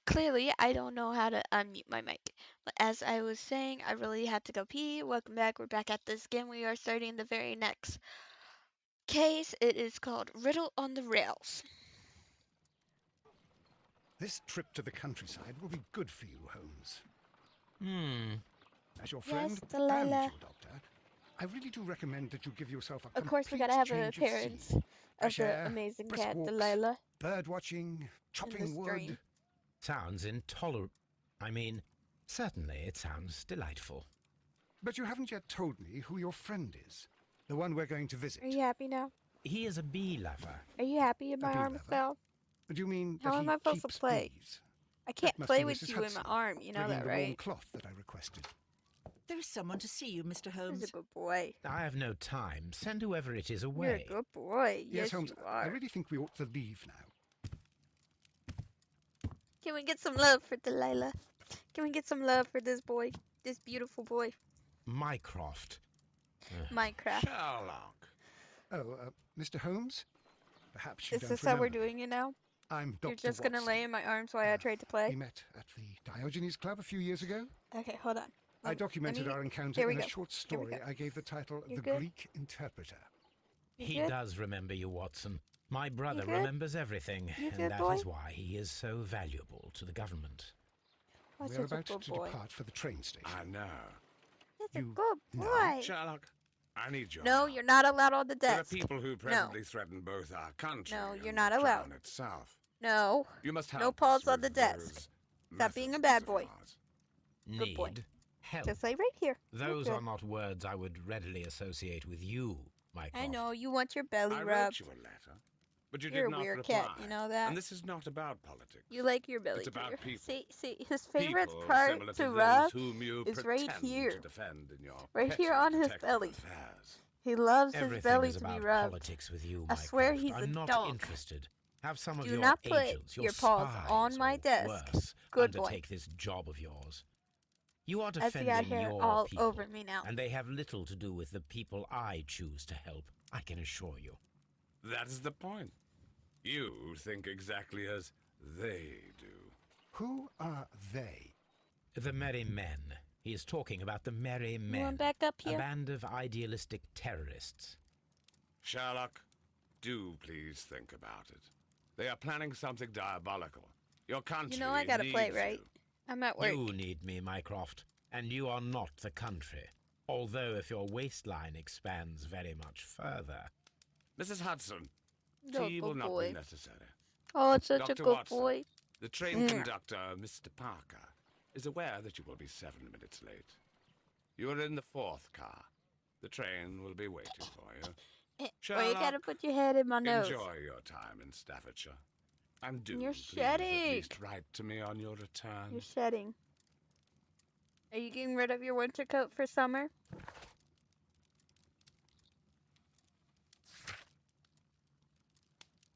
Clearly, I don't know how to unmute my mic. But as I was saying, I really had to go pee. Welcome back. We're back at this again. We are starting the very next case. It is called Riddle on the Rails. This trip to the countryside will be good for you, Holmes. as your Yes, friend and Delilah. your doctor, I really do recommend that you give yourself a Of course, we complete gotta have an change of appearance scene. of Fresh the air, amazing brisk cat, walks, Delilah, bird watching, in chopping this wood. dream. Sounds intolerable. I mean, certainly it sounds delightful. But you haven't yet told me who your friend is, the one we're going to visit. Are you happy now? He is a bee lover. Are you happy in A my bee arm lover? fell? Do you mean How that am he I supposed to keeps play? bees? I can't That must play be with Mrs. you in my Hudson, arm, you know bringing that, the warm right? cloth that I requested. There is someone to see you, Mr. He's Holmes. a good boy. I have no time. Send whoever it is You're a away. good boy. Yes, Holmes, you I are. really think we ought to leave now. Can we get some love for Delilah? Can we get some love for this boy? This beautiful boy. Mycroft. Minecraft. Sherlock. Oh, Mr. Holmes? Perhaps you Is don't this how we're remember me. doing it now? I'm Dr. You're just gonna Watson. lay in my arms while I try to play? We met at the Diogenes Club a few years ago. Okay, hold on. I documented me- our encounter here we in a go. short Here we story go. I gave the title You The good? Greek Interpreter. You He good? does remember you, Watson. My brother good? remembers everything, You and good, that boy? is why he is so valuable to the government. Oh, We're such a about good to boy. depart for the train station. I know. That's a You good know boy. Sherlock, I need your No, help. you're not allowed on the There are desk. people who presently threaten both our country No, and you're not the allowed. crown itself. No. You must help No us paws on with the desk. those Stop being a methods bad of boy. yours. Good boy. Need help. Just lay right here. You're Those good. are not words I would readily associate with you, Mycroft. I know, you want your belly I wrote rubbed. you a letter, but you You're did a not weird reply. cat, you know that? And this is not about politics. You like your belly It's about here. people. See, his favorite People part similar to those rub whom you is right pretend here. to defend in your Right petty here on his detective belly. affairs. He loves his Everything belly is to be about rubbed. politics with you, I swear Mycroft. he's a I'm not dog. interested. Have some of Do your not put agents, your your paws spies, on my or desk. worse, Good boy. undertake this job of yours. You are I see defending out here your all people, over me now. and they have little to do with the people I choose to help, I can assure you. That is the point. You think exactly as they do. Who are they? The Merry Men. He is talking about the Merry You Men, want back up a here? band of idealistic terrorists. Sherlock, do please think about it. They are planning something diabolical. Your country You know I gotta play, needs right? you. I'm at work. You need me, Mycroft, and you are not the country. Although if your waistline expands very much further. Mrs. Hudson, You're a tea will good not boy. be necessary. Oh, such a Dr. good Watson. boy. The train Mwah. conductor, Mr. Parker, is aware that you will be 7 minutes late. You are in the 4th car. The train will be waiting for you. Well, you gotta Sherlock, put your head in my nose. Enjoy your time in Staffordshire. And do You're please shedding. at least write to me on your return. You're shedding. Are you getting rid of your winter coat for summer?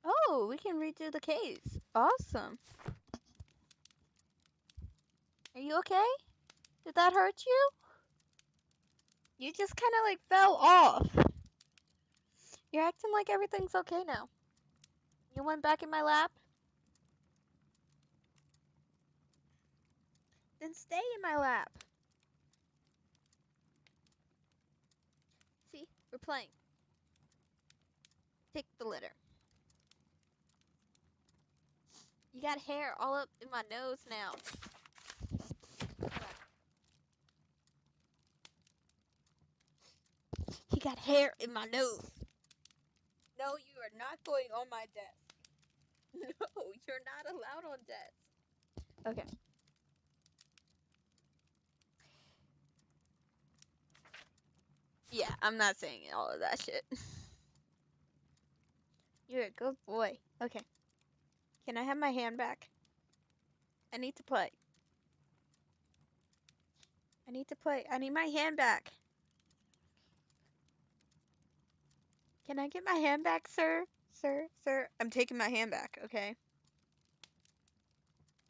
Oh, we can redo the case. Awesome. Are you okay? Did that hurt you? You just kind of like fell off. You're acting like everything's okay now. You went back in my lap? Then stay in my lap. See, we're playing. Take the litter. You got hair all up in my nose now. You got hair in my nose. No, you are not going on my desk. No, you're not allowed on desk. Okay. Yeah, I'm not saying all of that shit. You're a good boy. Okay. Can I have my hand back? I need to play. I need to play. I need my hand back. Can I get my hand back, sir? Sir? I'm taking my hand back, okay?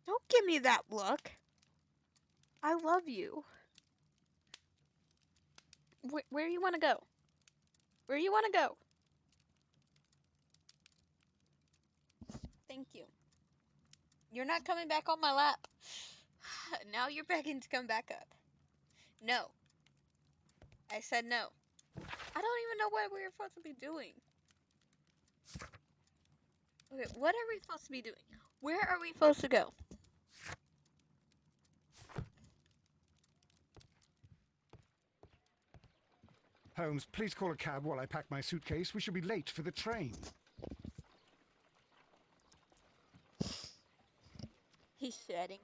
Don't give me that look. I love you. Where you want to go? Where you want to go? Thank you. You're not coming back on my lap. Now you're begging to come back up. No. I said no. I don't even know what we're supposed to be doing. Okay, what are we supposed to be doing? Where are we supposed to go? Holmes, please call a cab while I pack my suitcase. We shall be late for the train. He's shedding.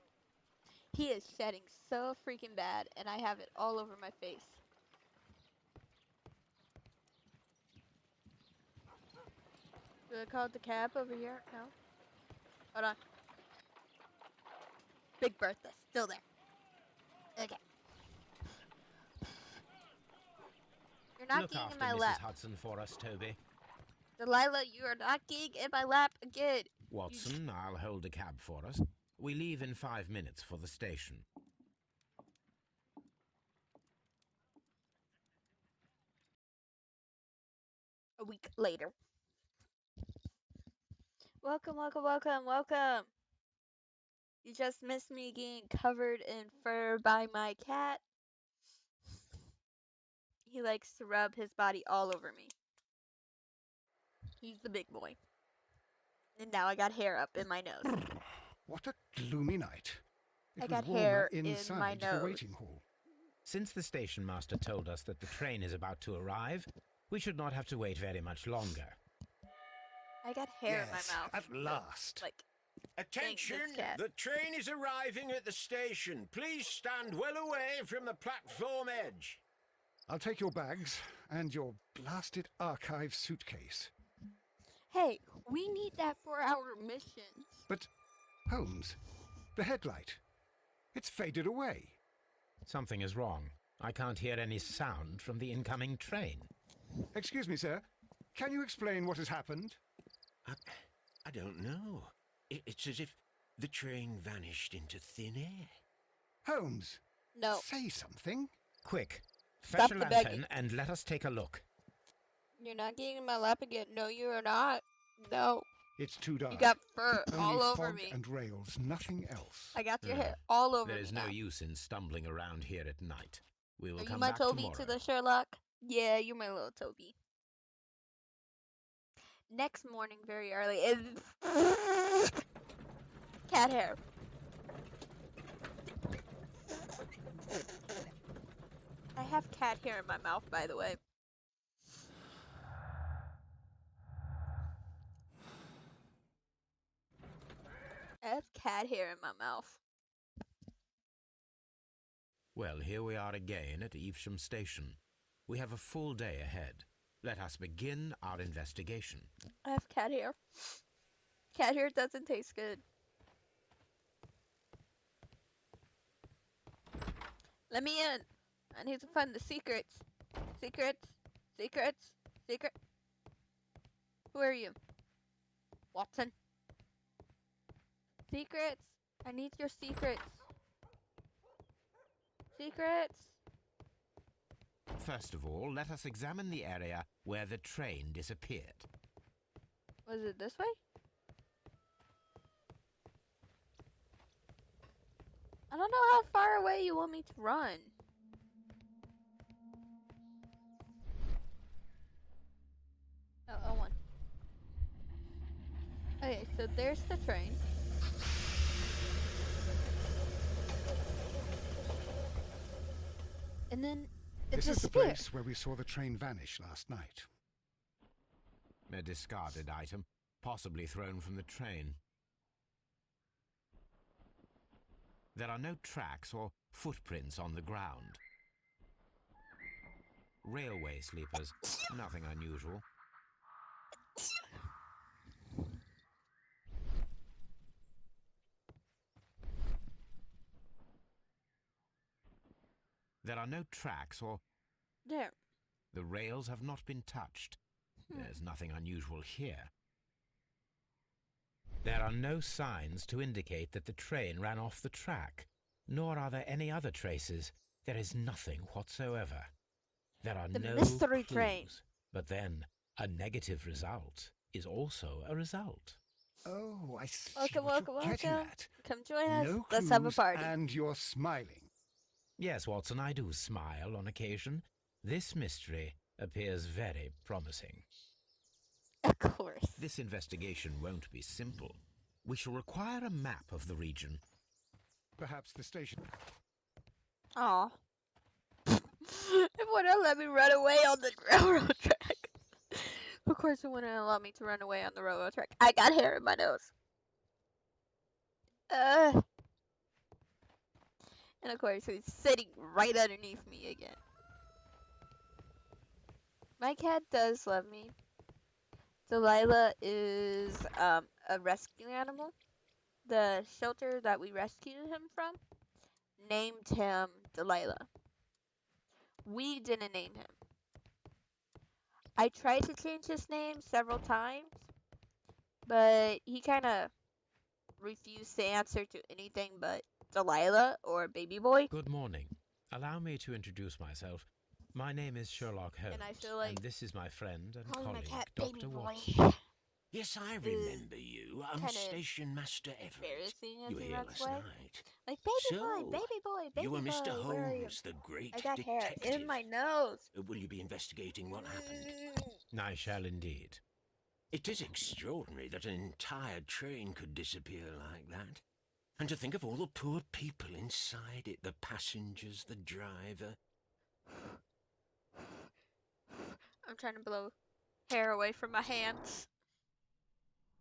He is shedding so freaking bad, and I have it all over my face. Do I call the cab over here? No. Hold on. Big Bertha, still there. Okay. You're not Look getting after in my Mrs. lap. Hudson for us, Toby. Delilah, you are not getting in my lap again. Watson, I'll hold a cab for us. We leave in 5 minutes for the station. A week later. Welcome, welcome, welcome, welcome. You just missed me getting covered in fur by my cat. He likes to rub his body all over me. He's the big boy. And now I got hair up in my nose. What a gloomy night. It I was got warmer hair in my inside the nose. waiting hall. Since the station master told us that the train is about to arrive, we should not have to wait very much longer. I got hair in Yes, my mouth. at last. Like, Attention! this cat. The train is arriving at the station. Please stand well away from the platform edge. I'll take your bags and your blasted archive suitcase. hey, we need that for our mission. But, Holmes, the headlight. It's faded away. Something is wrong. I can't hear any sound from the incoming train. Excuse me, sir. Can you explain what has happened? I don't know. It's as if the train vanished into thin air. Holmes, No. say something. Quick, Stop fetch a the lantern begging. and let us take a look. You're not getting in my lap again. No, you are not. No. It's too dark. You got fur Only all over fog me. and rails, nothing else. I got your hair all over There me is now. no use in stumbling around here at night. We will Are you come my back Toby tomorrow. to the Sherlock? Yeah, you're my little Toby. Next morning, very early. Cat hair. I have cat hair in my mouth, by the way. I have cat hair in my mouth. Well, here we are again at Evesham Station. We have a full day ahead. Let us begin our investigation. I have cat hair. Cat hair doesn't taste good. Let me in. I need to find the secrets. Secrets. Secrets. Secret. Who are you? Watson. Secrets. I need your secrets. Secrets. First of all, let us examine the area where the train disappeared. Was it this way? I don't know how far away you want me to run. Oh, one. Okay, so there's the train. And then it This is the disappeared. place where we saw the train vanish last night. A discarded item, possibly thrown from the train. There are no tracks or footprints on the ground. Railway sleepers, nothing unusual. There are no tracks or... There. The rails have not been touched. There's nothing unusual here. There are no signs to indicate that the train ran off the track, nor are there any other traces. There is nothing whatsoever. There are The no mystery clues. train. But then, a negative result is also a result. Oh, I see Welcome, what welcome, you're getting welcome. at. Come join us. No Let's have a clues party. And you're smiling. Yes, Watson, I do smile on occasion. This mystery appears very promising. Of course. This investigation won't be simple. We shall require a map of the region. Perhaps the station. Aw. It wouldn't let me run away on the railroad track. Of course, it wouldn't allow me to run away on the railroad track. I got hair in my nose. And of course, he's sitting right underneath me again. My cat does love me. Delilah is a rescue animal. The shelter that we rescued him from named him Delilah. We didn't name him. I tried to change his name several times, but he kind of refused to answer to anything but Delilah or Baby Boy. Good morning. Allow me to introduce myself. My name is Sherlock Holmes, And I feel like and this is my friend and calling my colleague, cat Dr. Baby Boy Watson. Yes, I remember you. I'm kinda Station Master Everett. embarrassing You were in here that last way. night. Like, Baby So, Boy, Baby Boy, Baby you were Boy, Mr. where are you? Holmes, the great I got hair detective. in my nose. Will you be investigating what happened? I shall indeed. It is extraordinary that an entire train could disappear like that. And to think of all the poor people inside it, the passengers, the driver. I'm trying to blow hair away from my hands.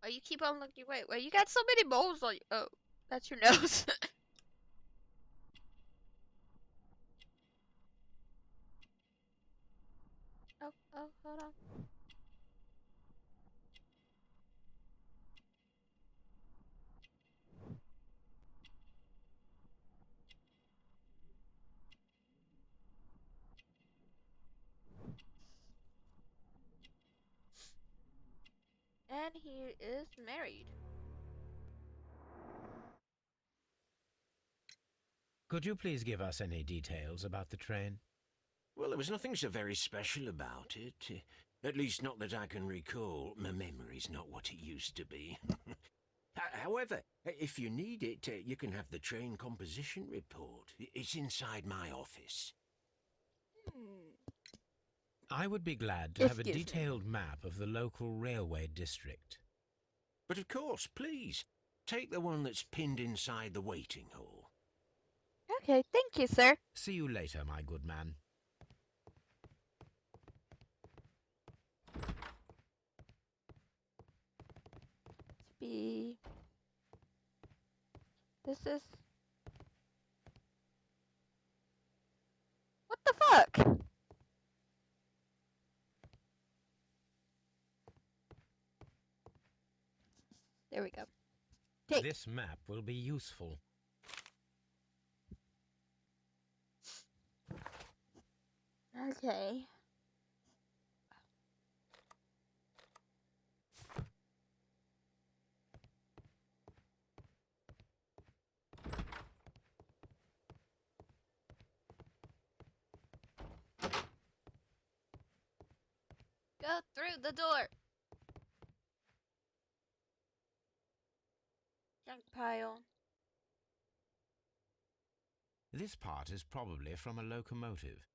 Why you keep on looking? Wait, you got so many moles on you? Oh, that's your nose. Oh, hold on. And he is married. Could you please give us any details about the train? Well, there was nothing so very special about it. At least not that I can recall. My memory's not what it used to be. However, if you need it, you can have the train composition report. It's inside my office. I would be glad to have a Excuse me. detailed map of the local railway district. But of course, please, take the one that's pinned inside the waiting hall. Okay, thank you, sir. See you later, my good man. This is... What the fuck? There we go. Take. This map will be useful. Okay. Go through the door. Junk pile. This part is probably from a locomotive.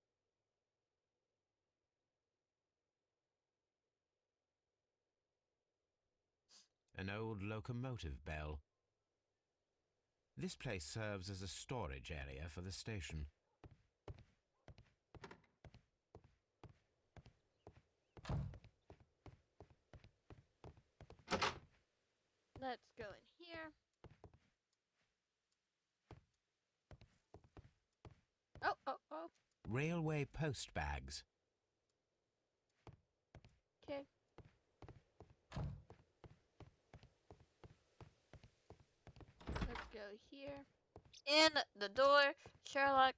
An old locomotive bell. This place serves as a storage area for the station. Let's go in here. Oh. Railway post bags. Okay. Let's go here. In the door, Sherlock.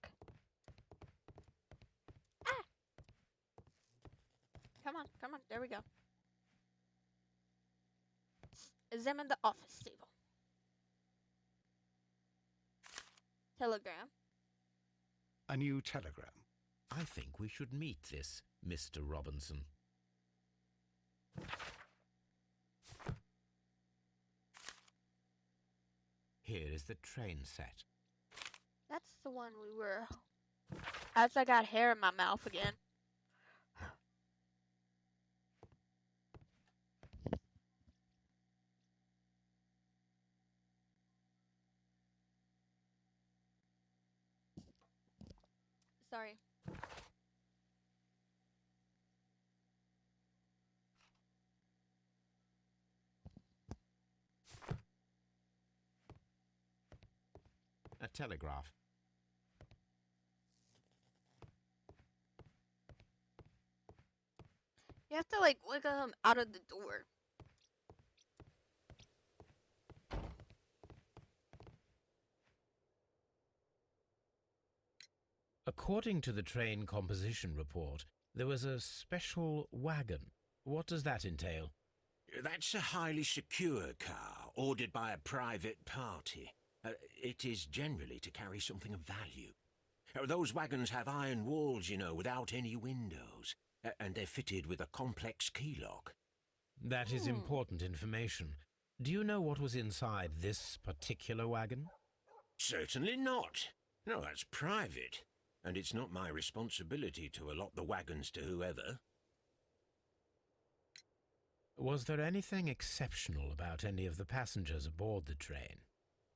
Ah! Come on. There we go. Examine the office table. Telegram. A new telegram. I think we should meet this Mr. Robinson. Here is the train set. That's the one we were... As I got hair in my mouth again. Sorry. telegraph. You have to, like, wiggle him out of the door. According to the train composition report, there was a special wagon. What does that entail? That's a highly secure car, ordered by a private party. It is generally to carry something of value. Those wagons have iron walls, you know, without any windows, and they're fitted with a complex key lock. That is important information. Do you know what was inside this particular wagon? Certainly not. No, that's private, and it's not my responsibility to allot the wagons to whoever. Was there anything exceptional about any of the passengers aboard the train?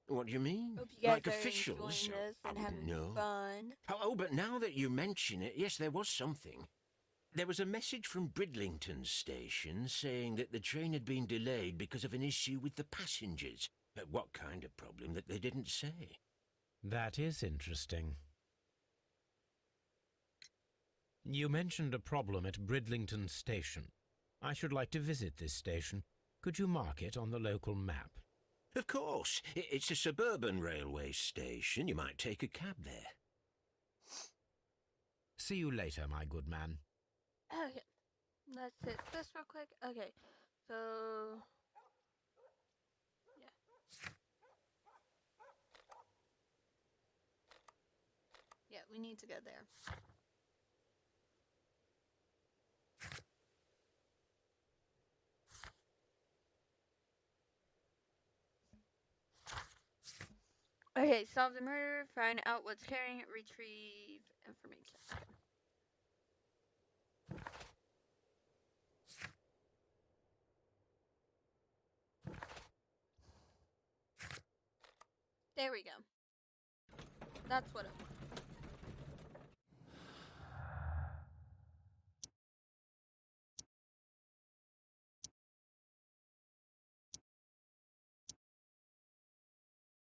What do you mean? Hope you guys Like are officials? enjoying this and having No. fun. Oh, but now that you mention it, yes, there was something. There was a message from Bridlington Station saying that the train had been delayed because of an issue with the passengers. What kind of problem that they didn't say? That is interesting. You mentioned a problem at Bridlington Station. I should like to visit this station. Could you mark it on the local map? Of course. It's a suburban railway station. You might take a cab there. See you later, my good man. Okay. Let's hit this real quick. Okay. So... yeah. Yeah, we need to go there. Okay, solve the murder, find out what's carrying it, retrieve information. There we go. That's what it was.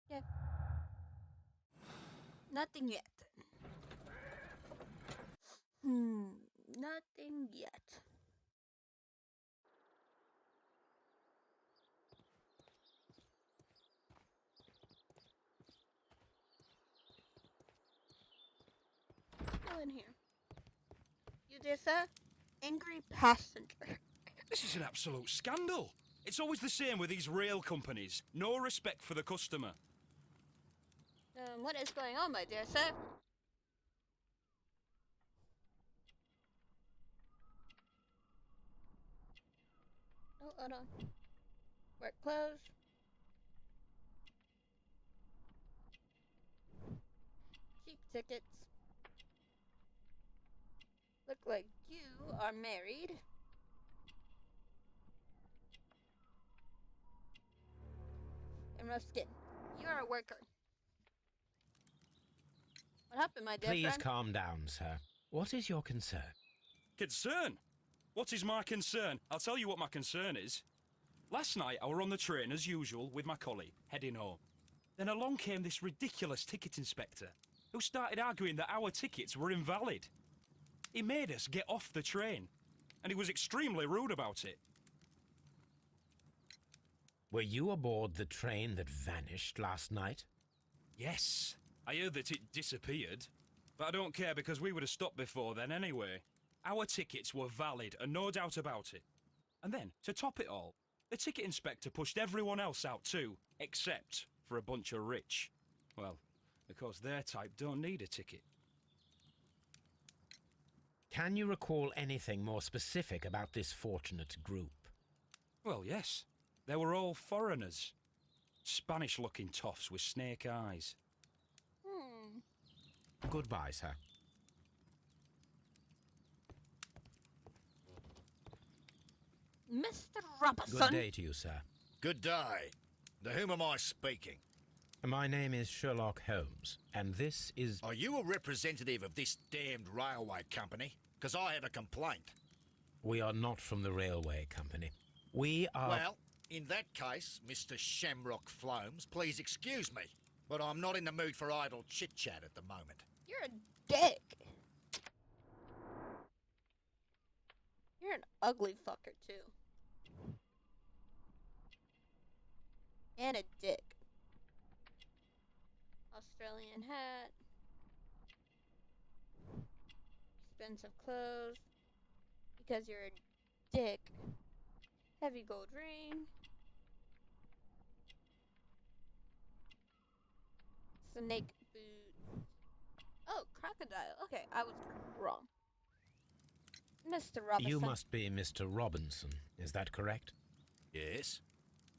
Yeah. Nothing yet. Nothing yet. Go in here. You there, sir? Angry passenger. This is an absolute scandal. It's always the same with these rail companies. No respect for the customer. What is going on, my dear sir? Oh, hold on. Work closed. Cheap tickets. Look like you are married. And Ruskin, you are a worker. What happened, my dear Please friend? calm down, sir. What is your concern? Concern? What is my concern? I'll tell you what my concern is. Last night I were on the train as usual with my colleague, heading home. Then along came this ridiculous ticket inspector, who started arguing that our tickets were invalid. He made us get off the train, and he was extremely rude about it. Were you aboard the train that vanished last night? Yes, I heard that it disappeared, but I don't care because we would have stopped before then anyway. Our tickets were valid and no doubt about it. And then, to top it all, the ticket inspector pushed everyone else out too, except for a bunch of rich. Well, because their type don't need a ticket. Can you recall anything more specific about this fortunate group? Well, yes. They were all foreigners. Spanish-looking toffs with snake eyes. Goodbye, sir. Mr. Robertson. Good day to you, sir. Good day. To whom am I speaking? My name is Sherlock Holmes, and this is... Are you a representative of this damned railway company? Because I have a complaint. We are not from the railway company. We are... Well, in that case, Mr. Shamrock Flomes, please excuse me. but I'm not in the mood for idle chit-chat at the moment. You're a dick. You're an ugly fucker, too. And a dick. Australian hat. Expensive clothes. Because you're a dick. Heavy gold ring. Snake boots. Oh, crocodile. Okay, I was wrong. Mr. Robinson. You must be Mr. Robinson, is that correct? Yes?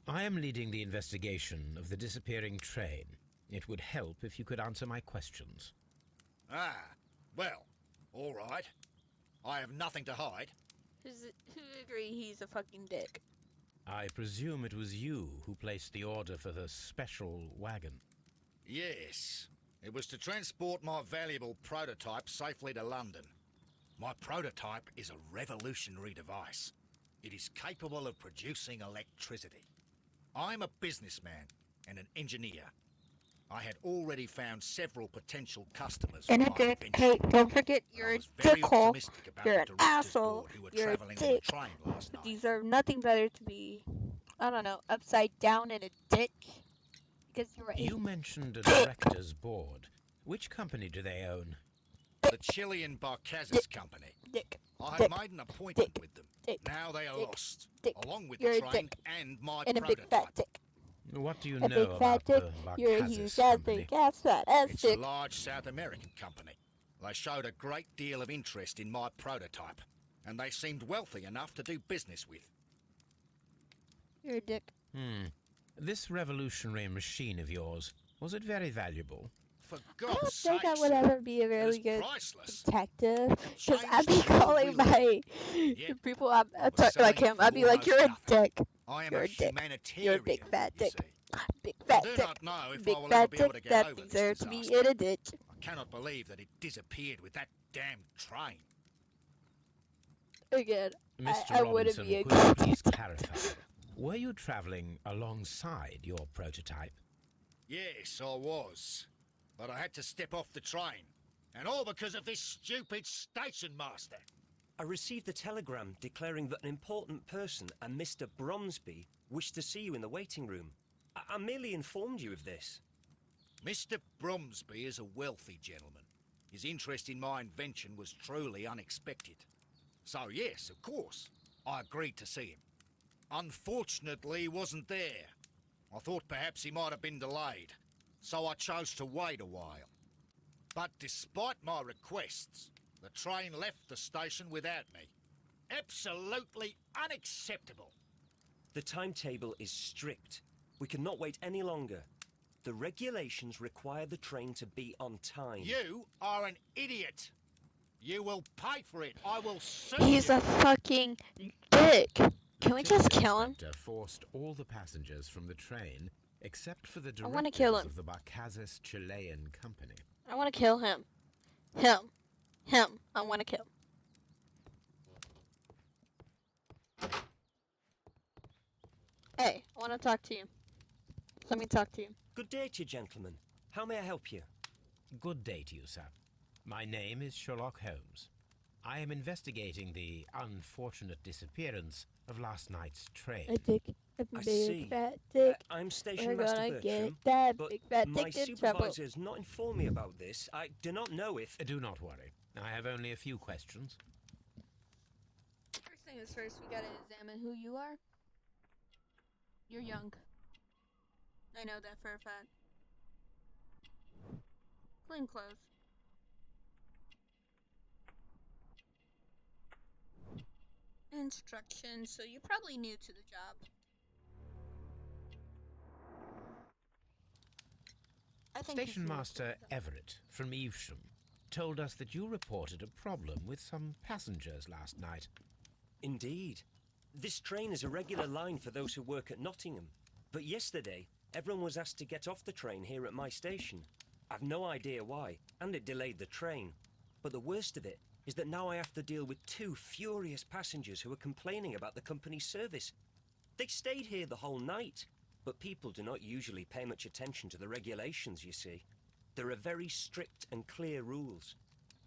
I am leading the investigation of the disappearing train. It would help if you could answer my questions. Ah, well, all right. I have nothing to hide. Who agree he's a fucking dick? I presume it was you who placed the order for the special wagon. Yes. It was to transport my valuable prototype safely to London. My prototype is a revolutionary device. It is capable of producing electricity. I'm a businessman and an engineer. I had already found several potential customers for And a my dick. invention. Hey, don't forget, you're I a was very dickhole. optimistic about You're the an directors asshole. board who were You're a travelling on dick. the train last You night. deserve nothing better to be, I don't know, upside down in a dick. Because you're a You mentioned a director's board. Which company do they own? The Chilean Barcazes Company. dick. I had Dick. made an appointment Dick. with them. Dick. Now they are Dick. lost, Dick. along with You're the a train dick. and my And a big prototype. fat dick. What do you A know big fat about dick. the You're a Barcazes huge ass company? big ass fat ass It's a dick. large South American company. They showed a great deal of interest in my prototype, and they seemed wealthy enough to do business with. You're a dick. This revolutionary machine of yours, was it very valuable? For I don't God's think sake, I would sir, ever be a it really is good priceless. detective. Because Changed I'd be the world calling we my Yet, people I was like selling him. I'd for be like, almost you're a nothing. dick. I am You're a a dick. humanitarian. You're a big fat you dick. see. Big I fat do dick. not know if Big I will fat ever be able to dick get that over this deserves to be disaster. in a ditch. I cannot believe that it disappeared with that damn train. Again, Mr. I wouldn't Robinson, be a could you good please clarify? Were you traveling alongside your prototype? Yes, I was. But I had to step off the train. And all because of this stupid station master. I received a telegram declaring that an important person, a Mr. Bromsby, wished to see you in the waiting room. I merely informed you of this. Mr. Bromsby is a wealthy gentleman. His interest in my invention was truly unexpected. So yes, of course, I agreed to see him. Unfortunately, he wasn't there. I thought perhaps he might have been delayed, so I chose to wait a while. But despite my requests, the train left the station without me. Absolutely unacceptable. The timetable is strict. We cannot wait any longer. The regulations require the train to be on time. You are an idiot. You will pay for it. I will sue He's you. a fucking dick. Can we just kill him? Inspector forced all the passengers from the train except for the I wanna kill him. directors of the Barcazes Chilean Company. I want to kill him. Him. I want to kill. Hey, I want to talk to you. Let me talk to you. Good day to you, gentlemen. How may I help you? Good day to you, sir. My name is Sherlock Holmes. I am investigating the unfortunate disappearance of last night's train. A dick. A I big see. fat dick. I'm We're Station Master gonna get Bertram, that but big fat my dick in trouble. supervisor has not informed me about this. I do not know if... Do not worry. I have only a few questions. First thing is first, we gotta examine who you are. You're young. I know that for a fact. Clean clothes. Instructions, so you're probably new to the job. I think you Station should Master report them. Everett from Evesham told us that you reported a problem with some passengers last night. Indeed. This train is a regular line for those who work at Nottingham. But yesterday, everyone was asked to get off the train here at my station. I've no idea why, and it delayed the train. But the worst of it is that now I have to deal with two furious passengers who are complaining about the company's service. They stayed here the whole night. but people do not usually pay much attention to the regulations, you see. There are very strict and clear rules.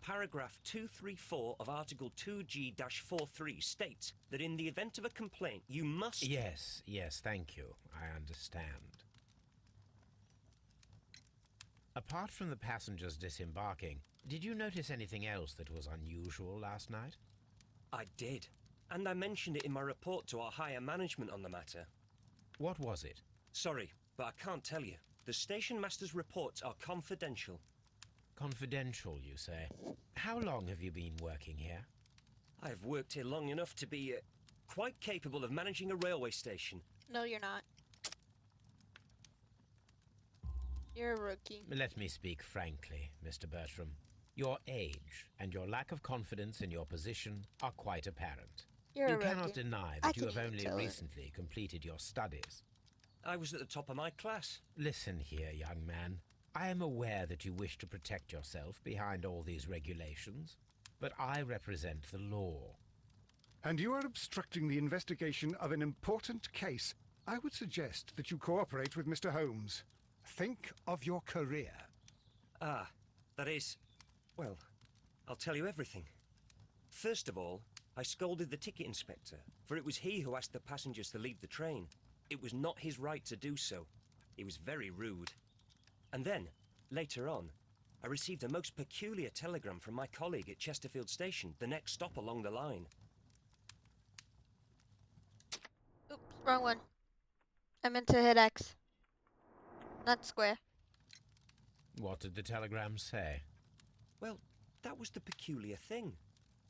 Paragraph 234 of Article 2G-43 states that in the event of a complaint, you must... Yes, thank you. I understand. Apart from the passengers disembarking, did you notice anything else that was unusual last night? I did. And I mentioned it in my report to our higher management on the matter. What was it? Sorry, but I can't tell you. The station master's reports are confidential. Confidential, you say? How long have you been working here? I have worked here long enough to be quite capable of managing a railway station. No, you're not. You're a rookie. Let me speak frankly, Mr. Bertram. Your age and your lack of confidence in your position are quite apparent. You're You a rookie. cannot deny I that you can have even only tell it. recently completed your studies. I was at the top of my class. Listen here, young man. I am aware that you wish to protect yourself behind all these regulations, but I represent the law. And you are obstructing the investigation of an important case. I would suggest that you cooperate with Mr. Holmes. Think of your career. Ah, that is... Well, I'll tell you everything. First of all, I scolded the ticket inspector, for it was he who asked the passengers to leave the train. It was not his right to do so. He was very rude. And then, later on, I received a most peculiar telegram from my colleague at Chesterfield Station, the next stop along the line. Oops, wrong one. I meant to hit X. Not square. What did the telegram say? Well, that was the peculiar thing.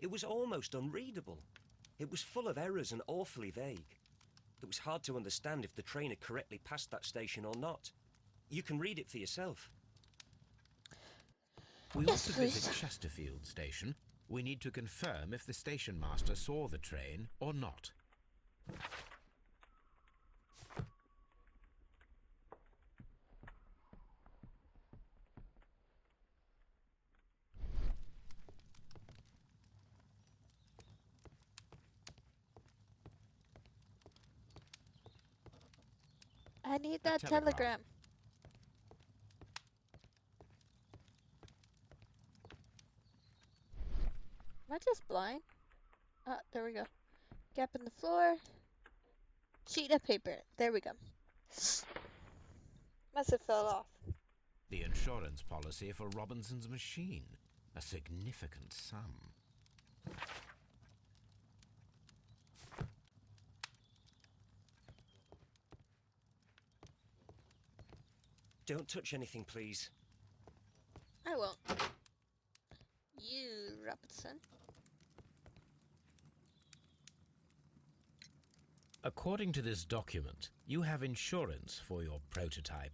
It was almost unreadable. It was full of errors and awfully vague. It was hard to understand if the train had correctly passed that station or not. You can read it for yourself. We Yes, want to please. visit Chesterfield Station. We need to confirm if the station master saw the train or not. I need that telegraph. telegram. Am I just blind? Ah, there we go. Gap in the floor. Sheet of paper. There we go. Must have fell off. The insurance policy for Robinson's machine. A significant sum. Don't touch anything, please. I won't. You, Robinson. According to this document, you have insurance for your prototype.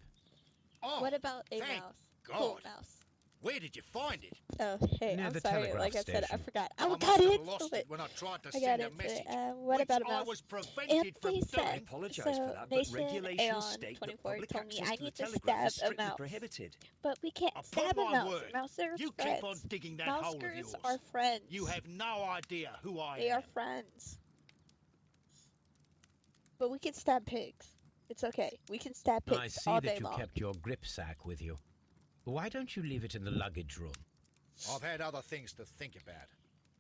Oh, What about a thank mouse? God. Cool mouse. Where did you find it? Oh, hey, Near I'm the sorry. telegraph Like I said, I station. forgot. I I must got have into lost it. it when I tried to I got send a into message. it. What which about a I mouse? was prevented from Anthony doing. I said, apologise so for that, but Nation regulations Aeon state that 24 public told me access I to the need to telegraph stab is a strictly mouse. prohibited. But we can't Upon stab a my mouse. word, Mouse are you friends. keep on digging that hole of Mousekers yours. are friends. You have no idea who I They am. are friends. But we can stab pigs. It's okay. We can stab pigs I see all that day you long. kept your grip sack with you. Why don't you leave it in the luggage room? I've had other things to think about.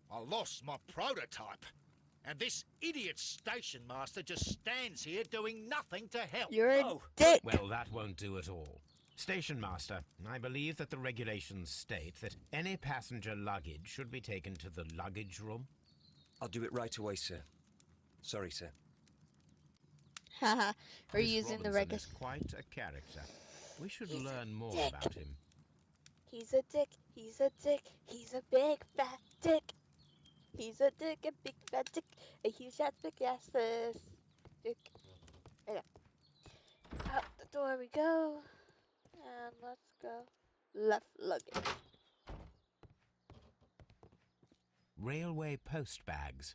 I lost my prototype. And this idiot station master just stands here doing nothing to help. You're a Oh, dick. Well, that won't do at all. Station master, I believe that the regulations state that any passenger luggage should be taken to the luggage room. I'll do it right away, sir. Sorry, sir. Haha. We're This using the Robinson record. is quite a character. We should He's a learn more dick. about him. He's a dick. He's a dick. He's a big fat dick. He's a dick, a big fat dick. A huge ass big assless dick. Okay. Out the door we go. And let's go. Left luggage. Railway post bags.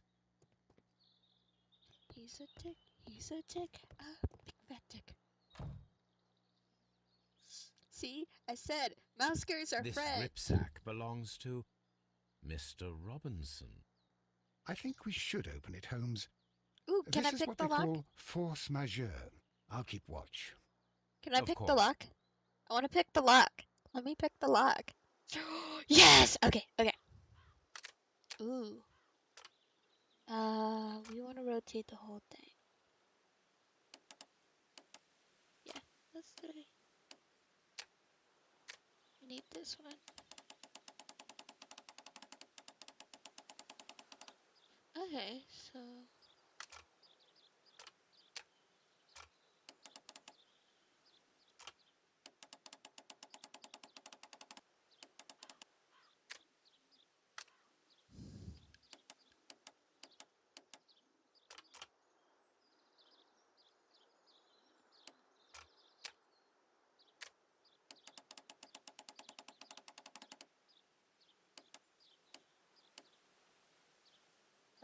He's a dick. He's a dick. A big fat dick. See, I said, mousekers are This friends. grip sack belongs to Mr. Robinson. I think we should open it, Holmes. Ooh, can This I is pick what the they lock? call force majeure. I'll keep watch. Can I Of pick the course. lock? I want to pick the lock. Let me pick the lock. Yes! Okay, okay. Ooh. We want to rotate the whole thing. Yeah, let's do it. We need this one. Okay, so...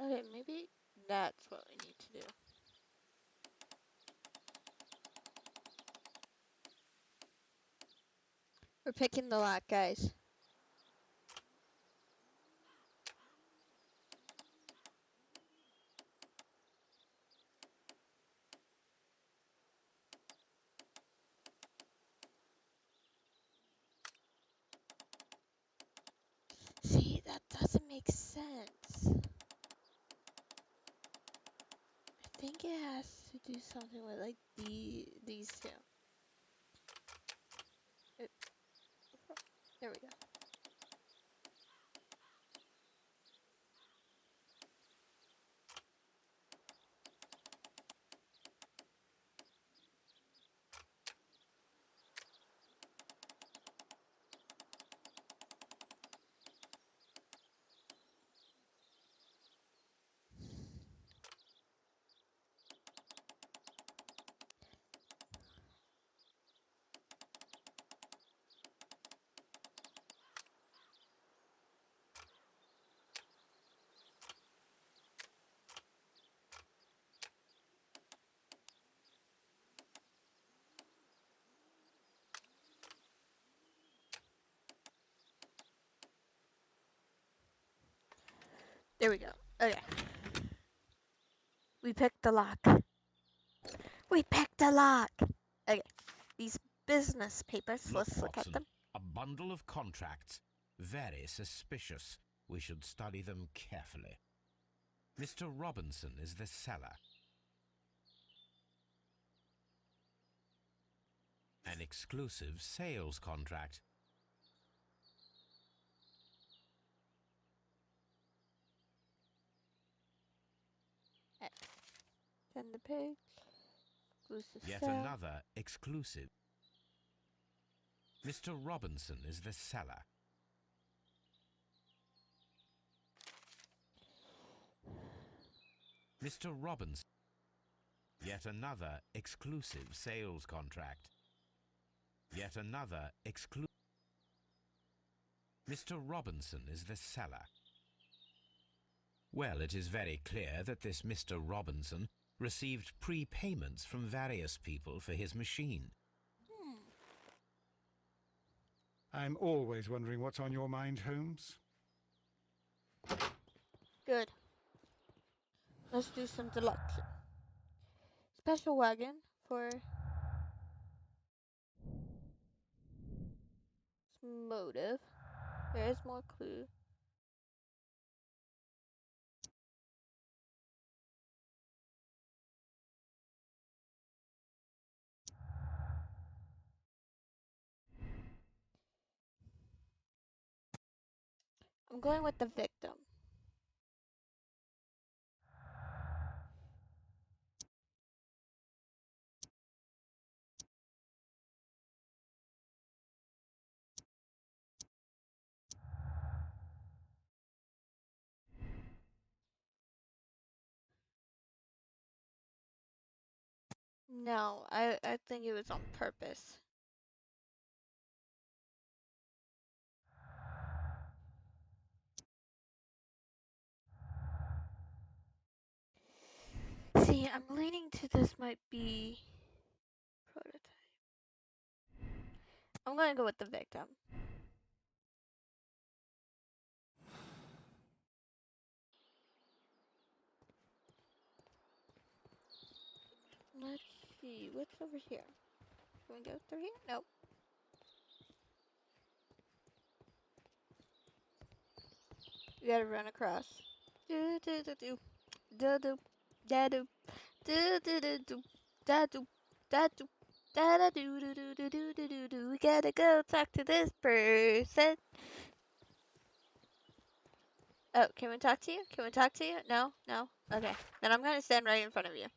Okay, maybe that's what we need to do. We're picking the lock, guys. See, that doesn't make sense. I think it has to do something with like these two. There we go. There we go. Okay. We picked the lock. We picked the lock. Okay. These business papers, let's look at Watson, them. a bundle of contracts. Very suspicious. We should study them carefully. Mr. Robinson is the seller. An exclusive sales contract. Send the page. Exclusive Yet sale. another exclusive. Mr. Robinson is the seller. Mr. Robinson. Yet another exclusive sales contract. Yet another exclusive. Mr. Robinson is the seller. Well, it is very clear that this Mr. Robinson received prepayments from various people for his machine. I'm always wondering what's on your mind, Holmes. Good. Let's do some deluxe. Special wagon for motive. There is more clue. I'm going with the victim. No, I think it was on purpose. See, I'm leaning to this might be prototype. I'm gonna go with the victim. Let's see. What's over here? Can we go through here? Nope. We gotta run across. Do do do do do do da do do do do do da do da do da da do do do do do do do do. We gotta go talk to this person. Oh, can we talk to you? Can we talk to you? No, no. Okay, then I'm gonna stand right in front of you.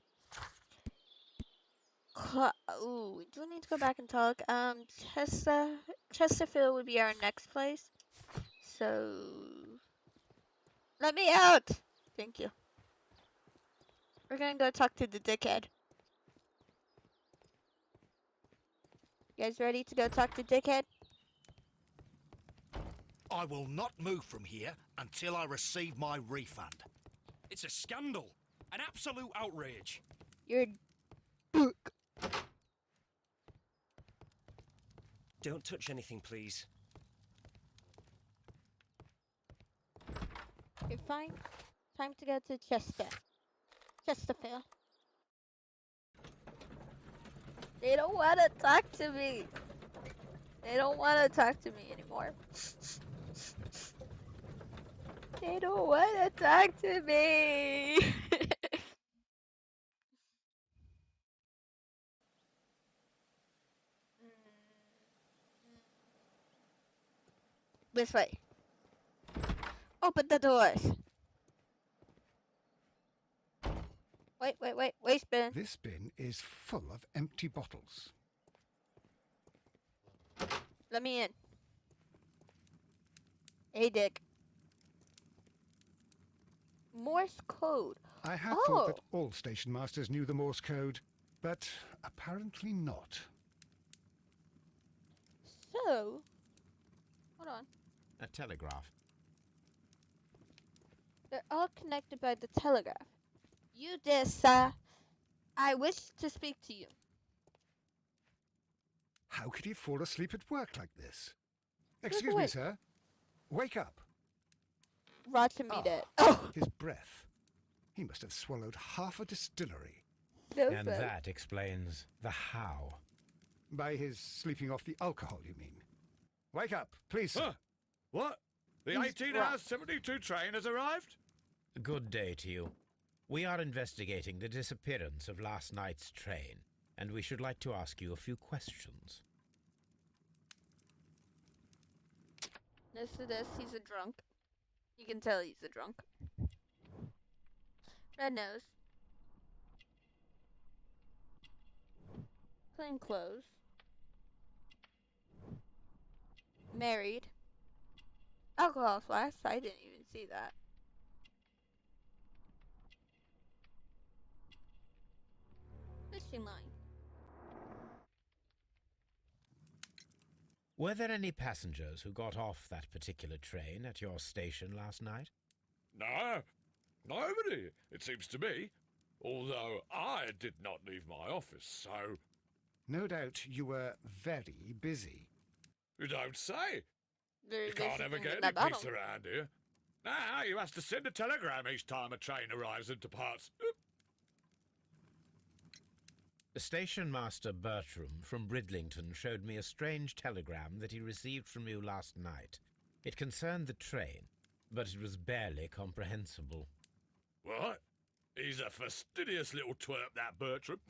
Ooh, do we need to go back and talk? Chesterfield would be our next place. So, let me out! Thank you. We're gonna go talk to the dickhead. You guys ready to go talk to dickhead? I will not move from here until I receive my refund. It's a scandal. An absolute outrage. You're... Don't touch anything, please. You're fine. Time to go to Chesterfield. They don't want to talk to me. They don't want to talk to me anymore. They don't want to talk to me. This way. Open the doors. Wait. Waste bin. This bin is full of empty bottles. Let me in. Hey, Dick. Morse code. I had thought that all station masters knew the Morse code, but apparently not. So, hold on. A telegraph. They're all connected by the telegraph. You dear sir. I wish to speak to you. How could he fall asleep at work like this? Excuse me, sir. Wake up. Roger me dead. His breath. He must have swallowed half a distillery. And that explains the how. By his sleeping off the alcohol, you mean? Wake up, please, sir. Huh? What? The 18-hour-72 train has arrived? Good day to you. We are investigating the disappearance of last night's train, and we should like to ask you a few questions. Listen to this, he's a drunk. You can tell he's a drunk. Red nose. Plain clothes. Married. Alcohol flask. I didn't even see that. Fishing line. Were there any passengers who got off that particular train at your station last night? No, nobody, it seems to me. Although I did not leave my office, so... No doubt you were very busy. You don't say. Very You can't ever get any peace around here. Now you have to send a telegram each time a train arrives and departs. Station Master Bertram from Bridlington showed me a strange telegram that he received from you last night. It concerned the train, but it was barely comprehensible. What? He's a fastidious little twerp, that Bertram.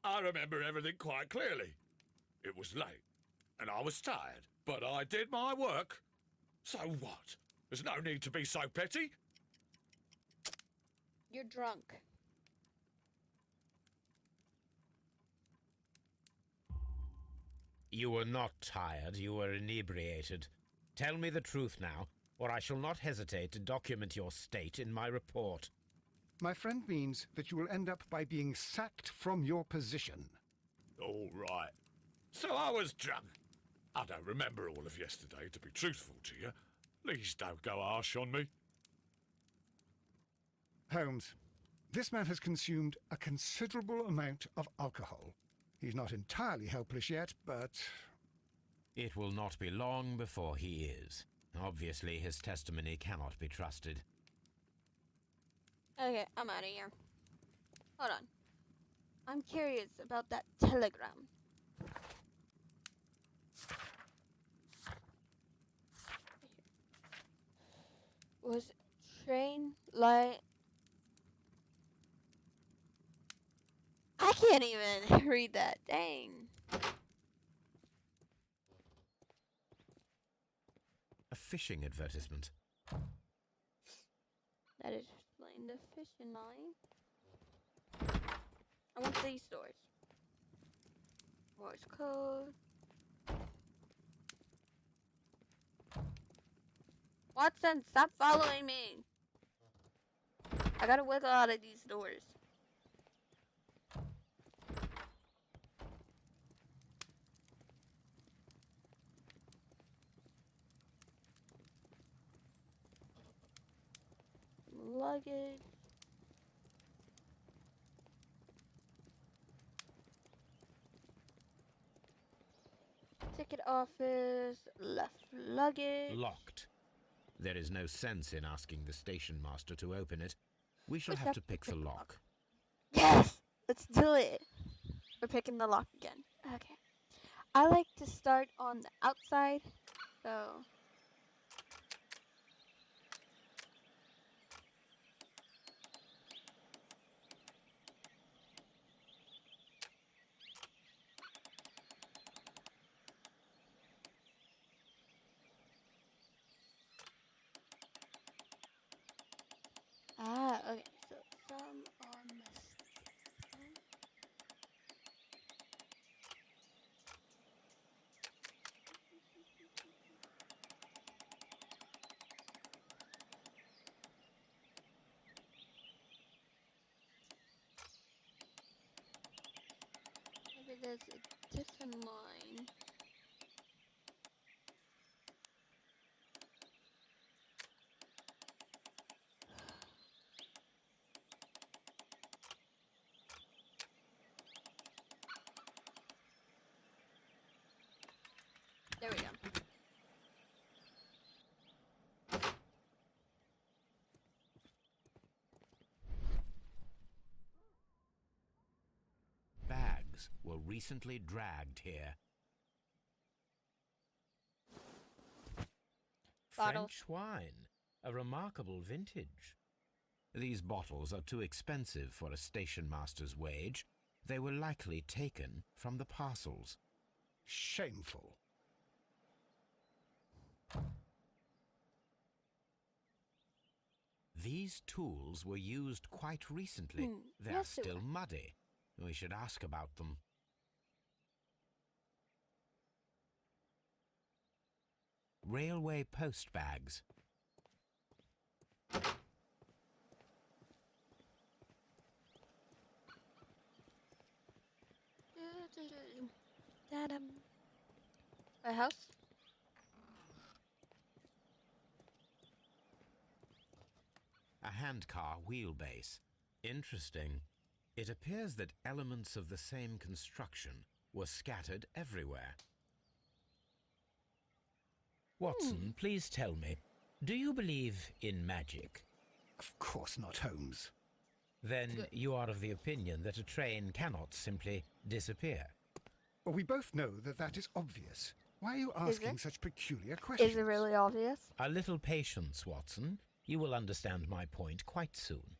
I remember everything quite clearly. It was late, and I was tired, but I did my work. So what? There's no need to be so petty. You're drunk. You were not tired, you were inebriated. Tell me the truth now, or I shall not hesitate to document your state in my report. My friend means that you will end up by being sacked from your position. All right. So I was drunk. I don't remember all of yesterday, to be truthful to you. Please don't go harsh on me. Holmes, this man has consumed a considerable amount of alcohol. He's not entirely helpless yet, but... It will not be long before he is. Obviously, his testimony cannot be trusted. Okay, I'm out of here. Hold on. I'm curious about that telegram. Was train light? I can't even read that. Dang. A fishing advertisement. That is explain the fishing line. I want these doors. Morse code. Watson, stop following me. I gotta wiggle out of these doors. Luggage. Ticket office. Left luggage. Locked. There is no sense in asking the station master to open it. We shall We have to pick the lock. Yes! Let's do it. We're picking the lock again. Okay. I like to start on the outside. So. Ah, okay. So some on the side. Maybe there's a different line. There we go. Bags were recently dragged here. Bottles. French wine, a remarkable vintage. These bottles are too expensive for a station master's wage. They were likely taken from the parcels. Shameful. These tools were used quite recently. They are yes, they still were. muddy. We should ask about them. Railway post bags. A house? A handcar wheelbase. Interesting. It appears that elements of the same construction were scattered everywhere. Watson, please tell me, do you believe in magic? Of course not, Holmes. Then you are of the opinion that a train cannot simply disappear. Well, we both know that that is obvious. Why are you Is asking it? such peculiar questions? Is it really obvious? A little patience, Watson. You will understand my point quite soon.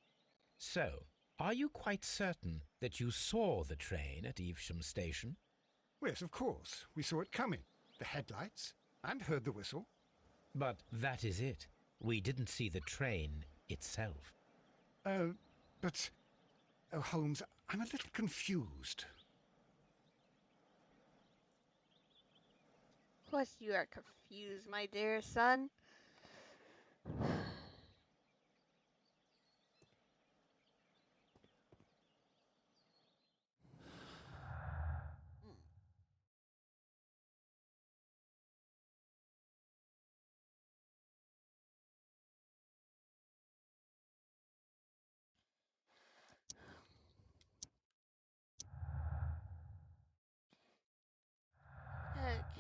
So, are you quite certain that you saw the train at Evesham Station? Yes, of course. We saw it coming. The headlights, and heard the whistle. But that is it. We didn't see the train itself. But... Oh, Holmes, I'm a little confused. Of course you are confused, my dear son.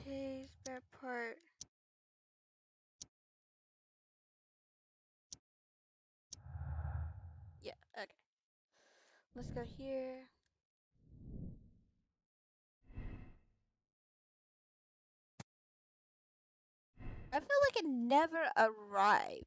Okay, spare part. Yeah, okay. Let's go here. I feel like it never arrived.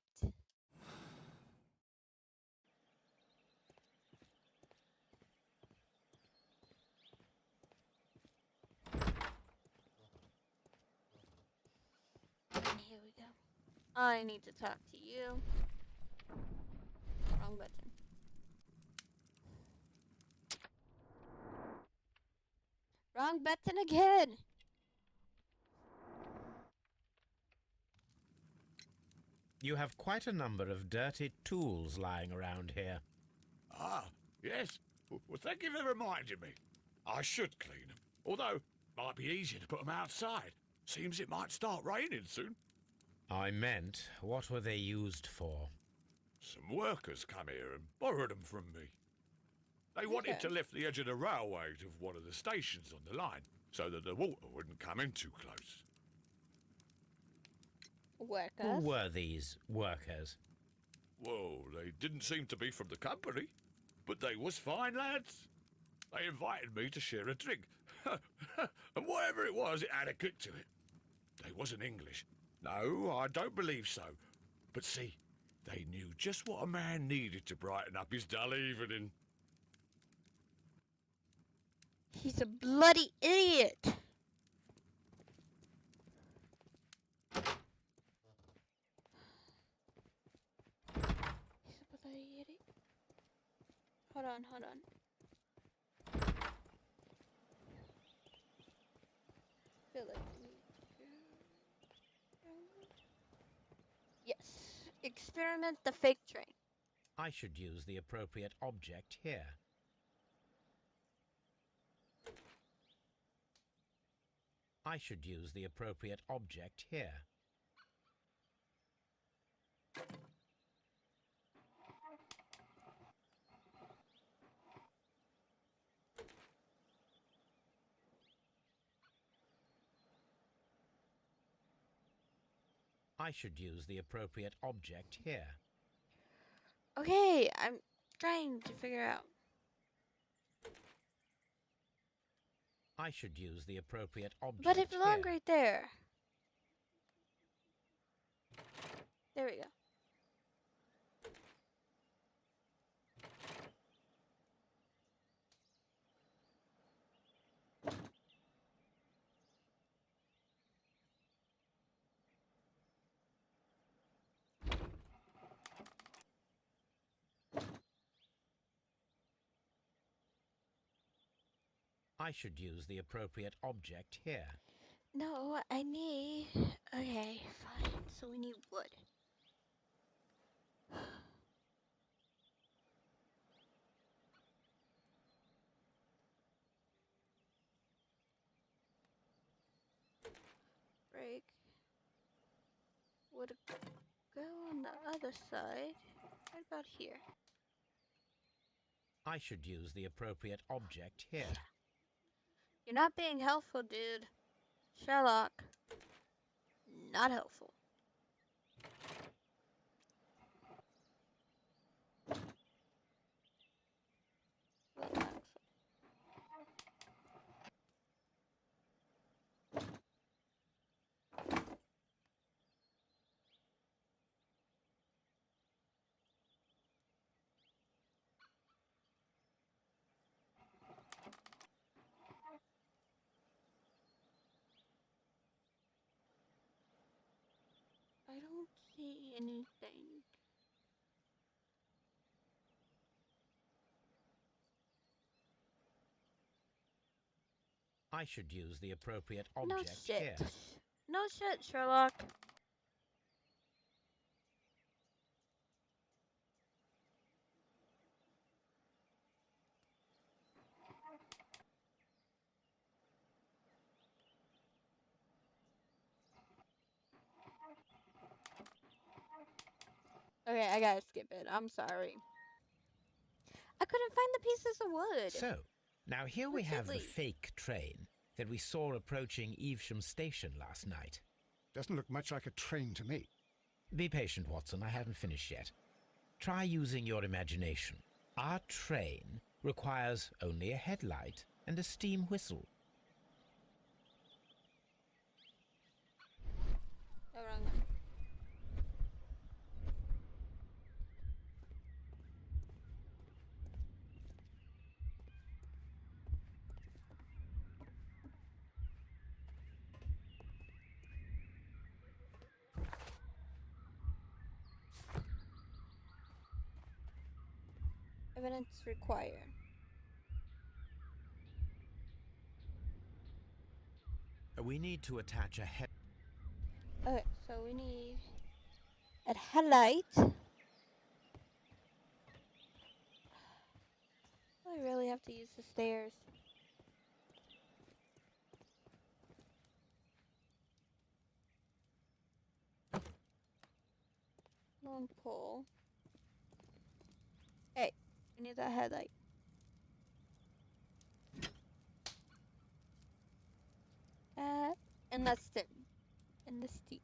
Here we go. I need to talk to you. Wrong button. Wrong button again. You have quite a number of dirty tools lying around here. Ah, yes. Well, thank you for reminding me. I should clean them. Although, might be easier to put them outside. Seems it might start raining soon. I meant, what were they used for? Some workers come here and borrowed them from me. They wanted to lift the edge of the railway to one of the stations on the line, so that the water wouldn't come in too close. Workers? Who were these workers? Well, they didn't seem to be from the company, but they was fine lads. They invited me to share a drink. And whatever it was, it had a kick to it. They wasn't English. No, I don't believe so. But see, they knew just what a man needed to brighten up his dull evening. He's a bloody idiot. He's a bloody idiot. Hold on, hold on. Feel like we need to... Yes. Experiment the fake train. I should use the appropriate object here. I should use the appropriate object here. I should use the appropriate object here. Okay, I'm trying to figure out. I should use the appropriate object But it belonged here. right there. There we go. I should use the appropriate object here. No, I need... Okay, fine. So we need wood. Break. Would go on the other side. Right about here. I should use the appropriate object here. You're not being helpful, dude. Sherlock. Not helpful. I don't see anything. I should use the appropriate No object shit. here. No shit, Sherlock. Okay, I gotta skip it. I'm sorry. I couldn't find the pieces of wood. So, now here we have the Silly. fake train that we saw approaching Evesham Station last night. Doesn't look much like a train to me. Be patient, Watson, I haven't finished yet. Try using your imagination. Our train requires only a headlight and a steam whistle. Oh, wrong one. Evidence required. We need to attach a head. Okay, so we need a headlight. I really have to use the stairs. Long pole. Hey, we need that headlight. And that's it. And the steep.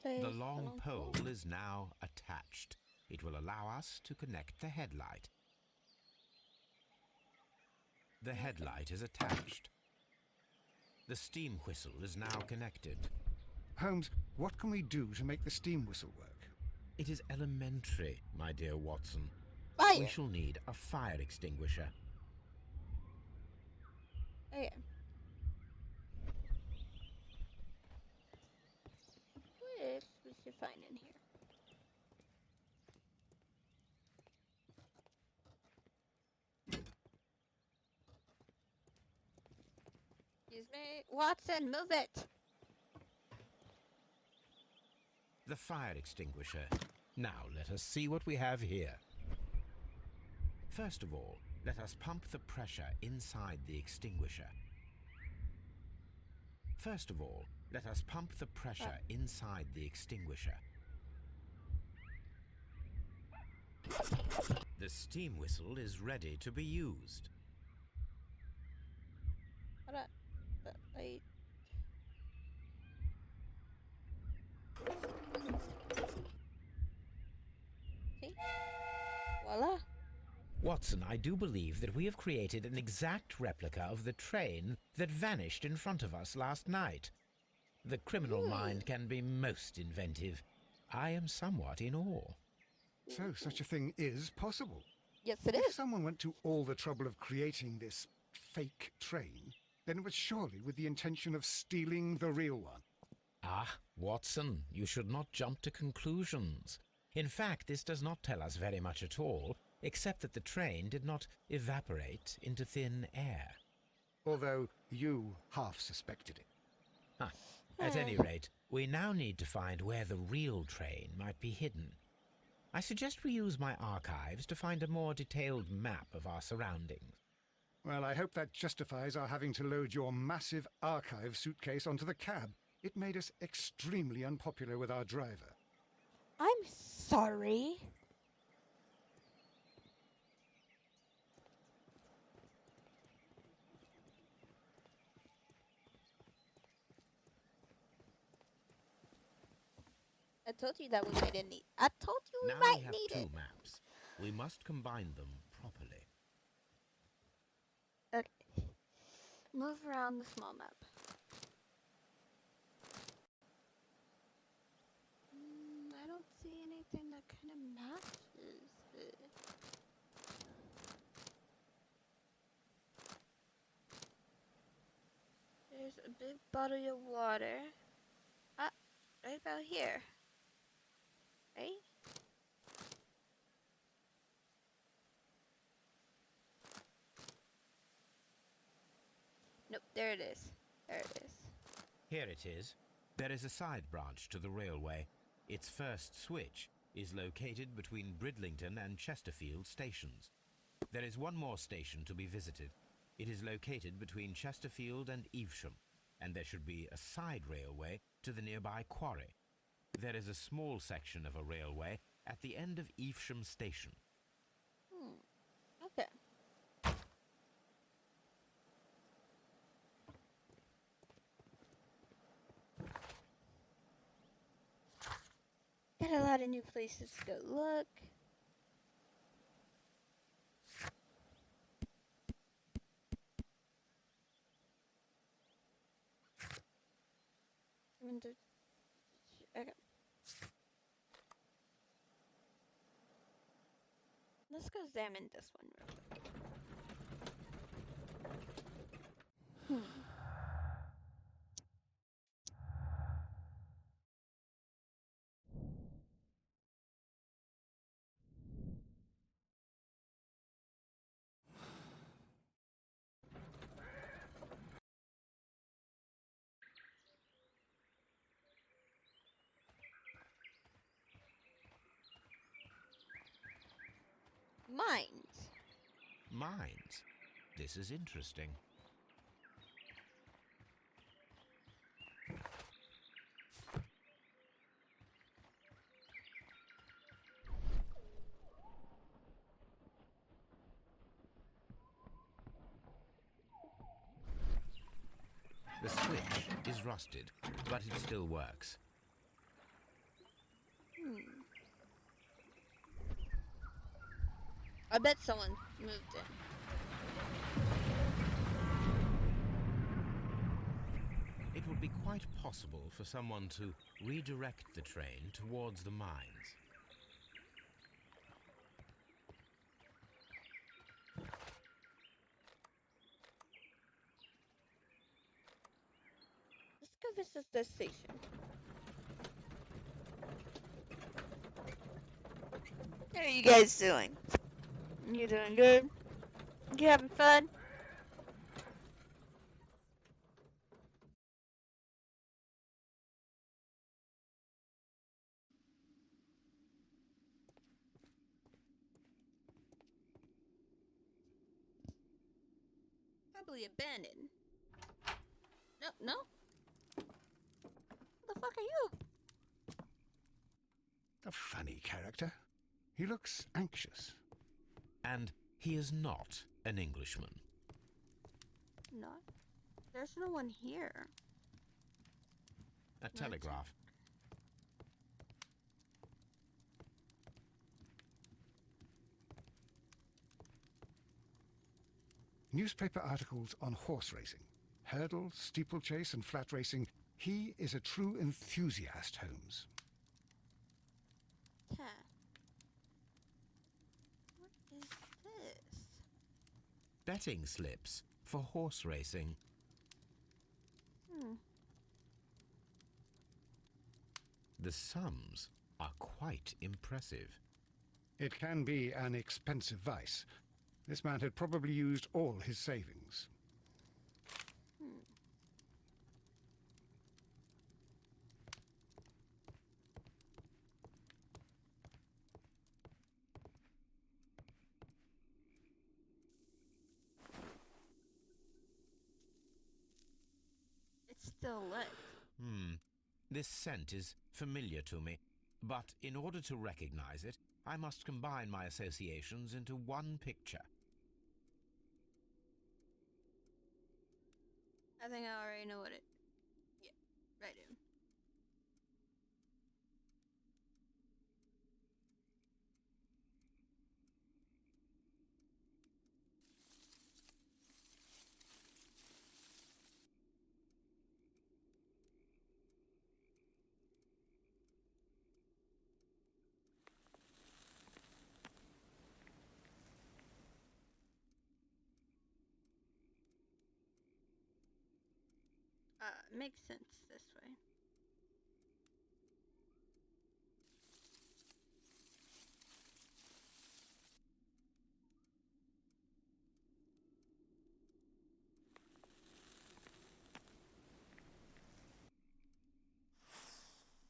The long pole is now attached. It will allow us to connect the headlight. The headlight is attached. The steam whistle is now connected. Holmes, what can we do to make the steam whistle work? It is elementary, my dear Watson. Fire. We shall need a fire extinguisher. Okay. Which we should find in here. Excuse me. Watson, move it! The fire extinguisher. Now let us see what we have here. First of all, let us pump the pressure inside the extinguisher. First of all, let us pump the pressure inside the extinguisher. The steam whistle is ready to be used. Hold on. The light. See? Voila. Watson, I do believe that we have created an exact replica of the train that vanished in front of us last night. The criminal mind can be most inventive. I am somewhat in awe. So such a thing is possible. Yes, it If is. someone went to all the trouble of creating this fake train, then it was surely with the intention of stealing the real one. Ah, Watson, you should not jump to conclusions. In fact, this does not tell us very much at all, except that the train did not evaporate into thin air. Although you half suspected it. At any rate, we now need to find where the real train might be hidden. I suggest we use my archives to find a more detailed map of our surroundings. Well, I hope that justifies our having to load your massive archive suitcase onto the cab. It made us extremely unpopular with our driver. I'm sorry. I told you that we might need. I told you we Now might we have need two it. maps. We must combine them properly. Okay. Move around the small map. I don't see anything that kind of matches it. There's a big bottle of water. Ah, right about here. Right? Nope, there it is. There it is. Here it is. There is a side branch to the railway. Its first switch is located between Bridlington and Chesterfield stations. There is one more station to be visited. It is located between Chesterfield and Evesham, and there should be a side railway to the nearby quarry. There is a small section of a railway at the end of Evesham station. Okay. Got a lot of new places to go look. Okay. Let's go examine this one real quick. mines. This is interesting. The switch is rusted, but it still works. I bet someone moved it. It would be quite possible for someone to redirect the train towards the mines. Let's go visit this station. How are you guys doing? You doing good? You having fun? Probably abandoned. No, no. Who the fuck are you? A funny character. He looks anxious. And he is not an Englishman. No. There's no one here. A telegraph. Newspaper articles on horse racing. Hurdle, steeplechase, and flat racing. He is a true enthusiast, Holmes. Huh. What is this? Betting slips for horse racing. The sums are quite impressive. It can be an expensive vice. This man had probably used all his savings. It's still lit. This scent is familiar to me, but in order to recognize it, I must combine my associations into one picture. I think I already know what it... Yeah, right in. Makes sense this way.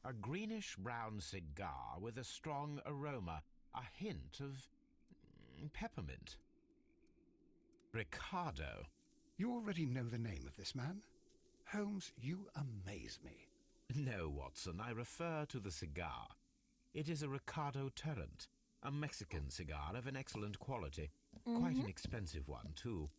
A greenish-brown cigar with a strong aroma, a hint of peppermint. Ricardo. You already know the name of this man? Holmes, you amaze me. No, Watson, I refer to the cigar. It is a Ricardo Tarrant, a Mexican cigar of an excellent quality. Quite an expensive one, too.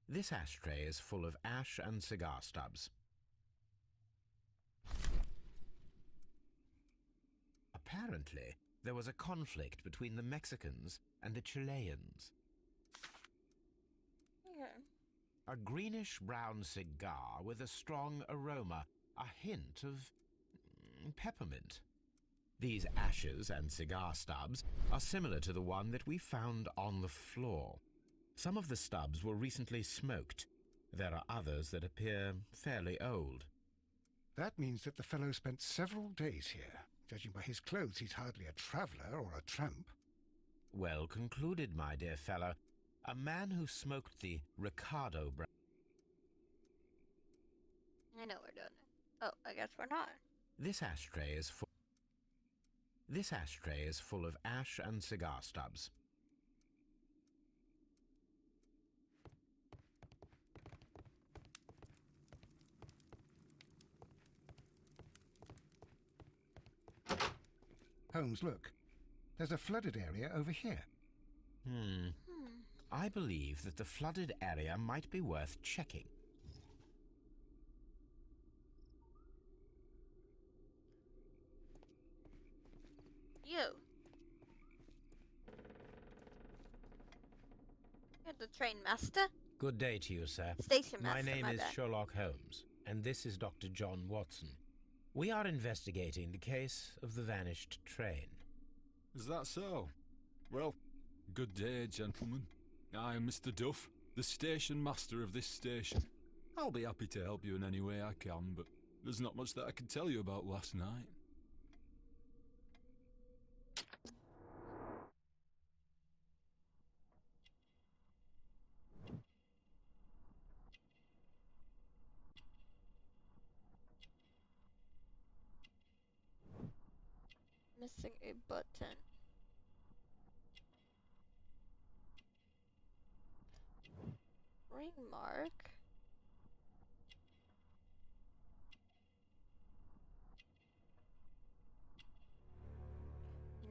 This ashtray is full of ash and cigar stubs. Apparently, there was a conflict between the Mexicans and the Chileans. Okay. A greenish-brown cigar with a strong aroma, a hint of peppermint. These ashes and cigar stubs are similar to the one that we found on the floor. Some of the stubs were recently smoked. There are others that appear fairly old. That means that the fellow spent several days here. Judging by his clothes, he's hardly a traveller or a tramp. Well concluded, my dear fellow. A man who smoked the Ricardo brand. I know we're doing it. Oh, I guess we're not. This ashtray is full of ash and cigar stubs. Holmes, look. There's a flooded area over here. I believe that the flooded area might be worth checking. You. You're the train master? Good day to you, sir. Station My master, name my is bad. Sherlock Holmes, and this is Dr. John Watson. We are investigating the case of the vanished train. Is that so? Well, good day, gentlemen. I am Mr. Duff, the station master of this station. I'll be happy to help you in any way I can, but there's not much that I can tell you about last night. Missing a button. Ring mark.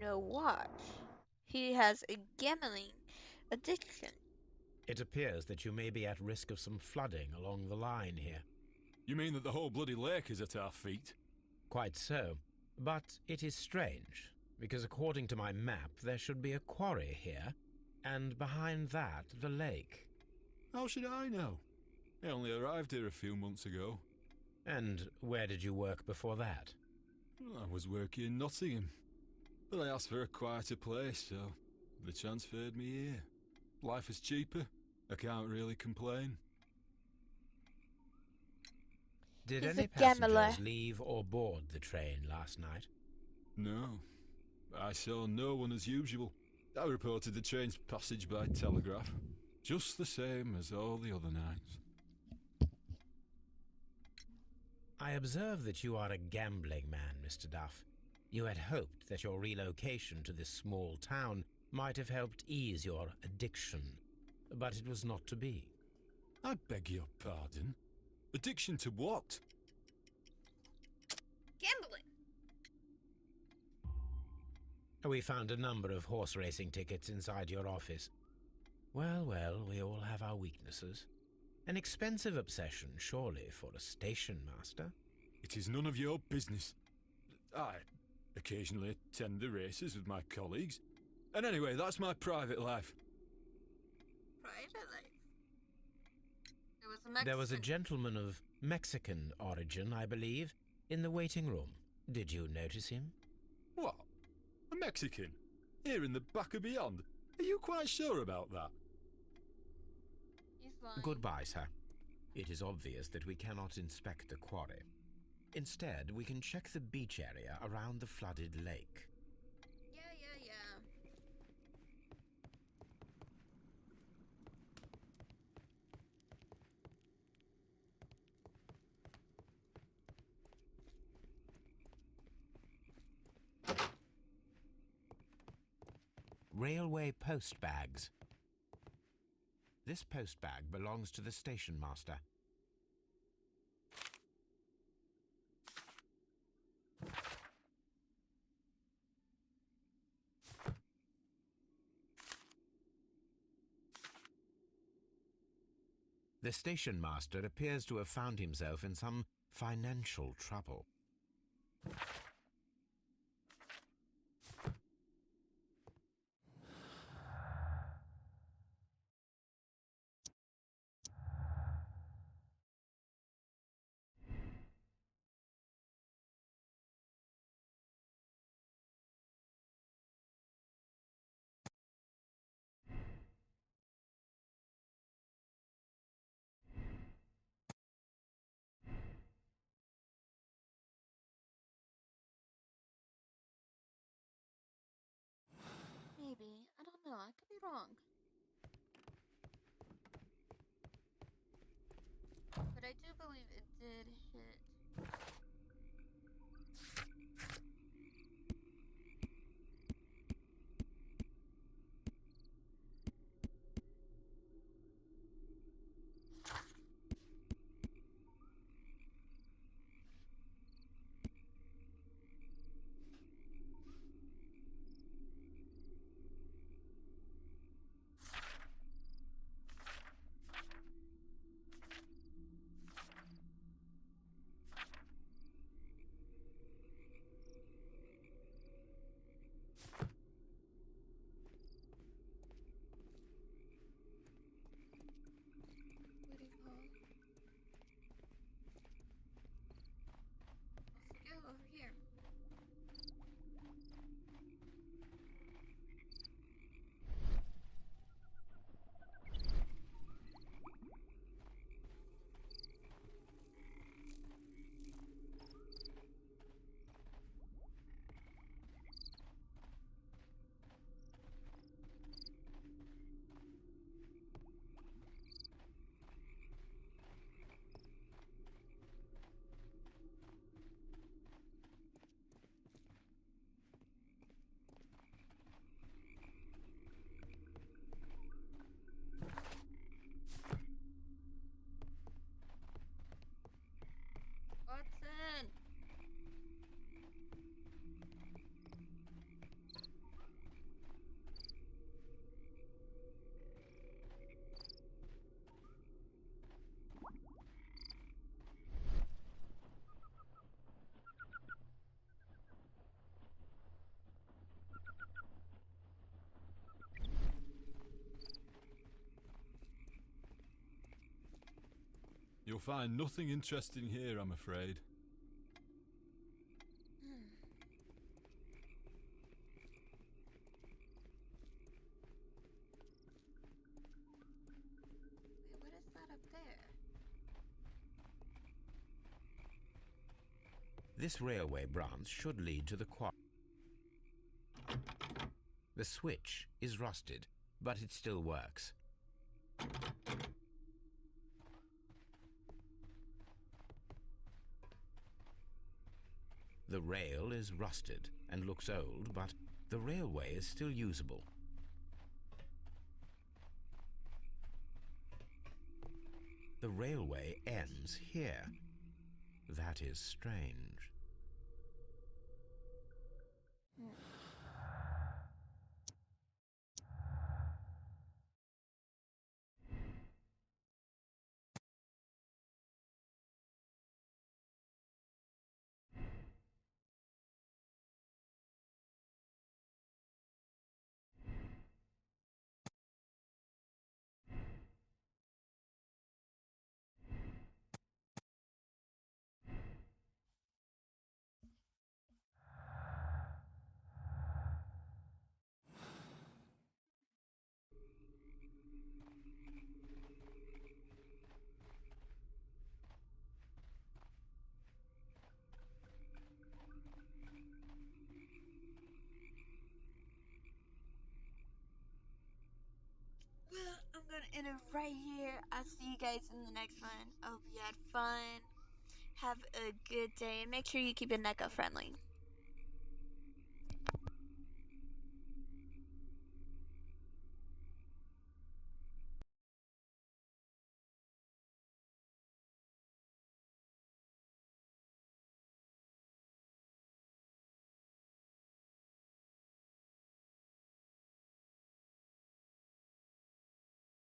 No watch. He has a gambling addiction. It appears that you may be at risk of some flooding along the line here. You mean that the whole bloody lake is at our feet? Quite so. But it is strange, because according to my map, there should be a quarry here, and behind that, the lake. How should I know? I only arrived here a few months ago. And where did you work before that? I was working in Nottingham, but I asked for a quieter place, so they transferred me here. Life is cheaper. I can't really complain. Did He's any a gambler. passengers leave or board the train last night? No. I saw no one as usual. I reported the train's passage by telegraph. Just the same as all the other nights. I observe that you are a gambling man, Mr. Duff. You had hoped that your relocation to this small town might have helped ease your addiction, but it was not to be. I beg your pardon? Addiction to what? Gambling. We found a number of horse racing tickets inside your office. Well, we all have our weaknesses. An expensive obsession, surely, for a station master. It is none of your business. I occasionally attend the races with my colleagues. And anyway, that's my private life. Private life. It was a Mexican. There was a gentleman of Mexican origin, I believe, in the waiting room. Did you notice him? What? A Mexican? Here in the back of beyond? Are you quite sure about that? He's lying. Goodbye, sir. It is obvious that we cannot inspect the quarry. Instead, we can check the beach area around the flooded lake. Yeah. Railway post bags. This post bag belongs to the station master. The station master appears to have found himself in some financial trouble. Maybe. I don't know. I could be wrong. But I do believe it did hit. Where'd it go? Off we go, over here. Watson! You'll find nothing interesting here, I'm afraid. Wait, what is that up there? This railway branch should lead to the quarry. The switch is rusted, but it still works. The rail is rusted and looks old, but the railway is still usable. The railway ends here. That is strange. Well, I'm gonna end it right here. I'll see you guys in the next one. I hope you had fun. Have a good day, and make sure you keep it NECA friendly.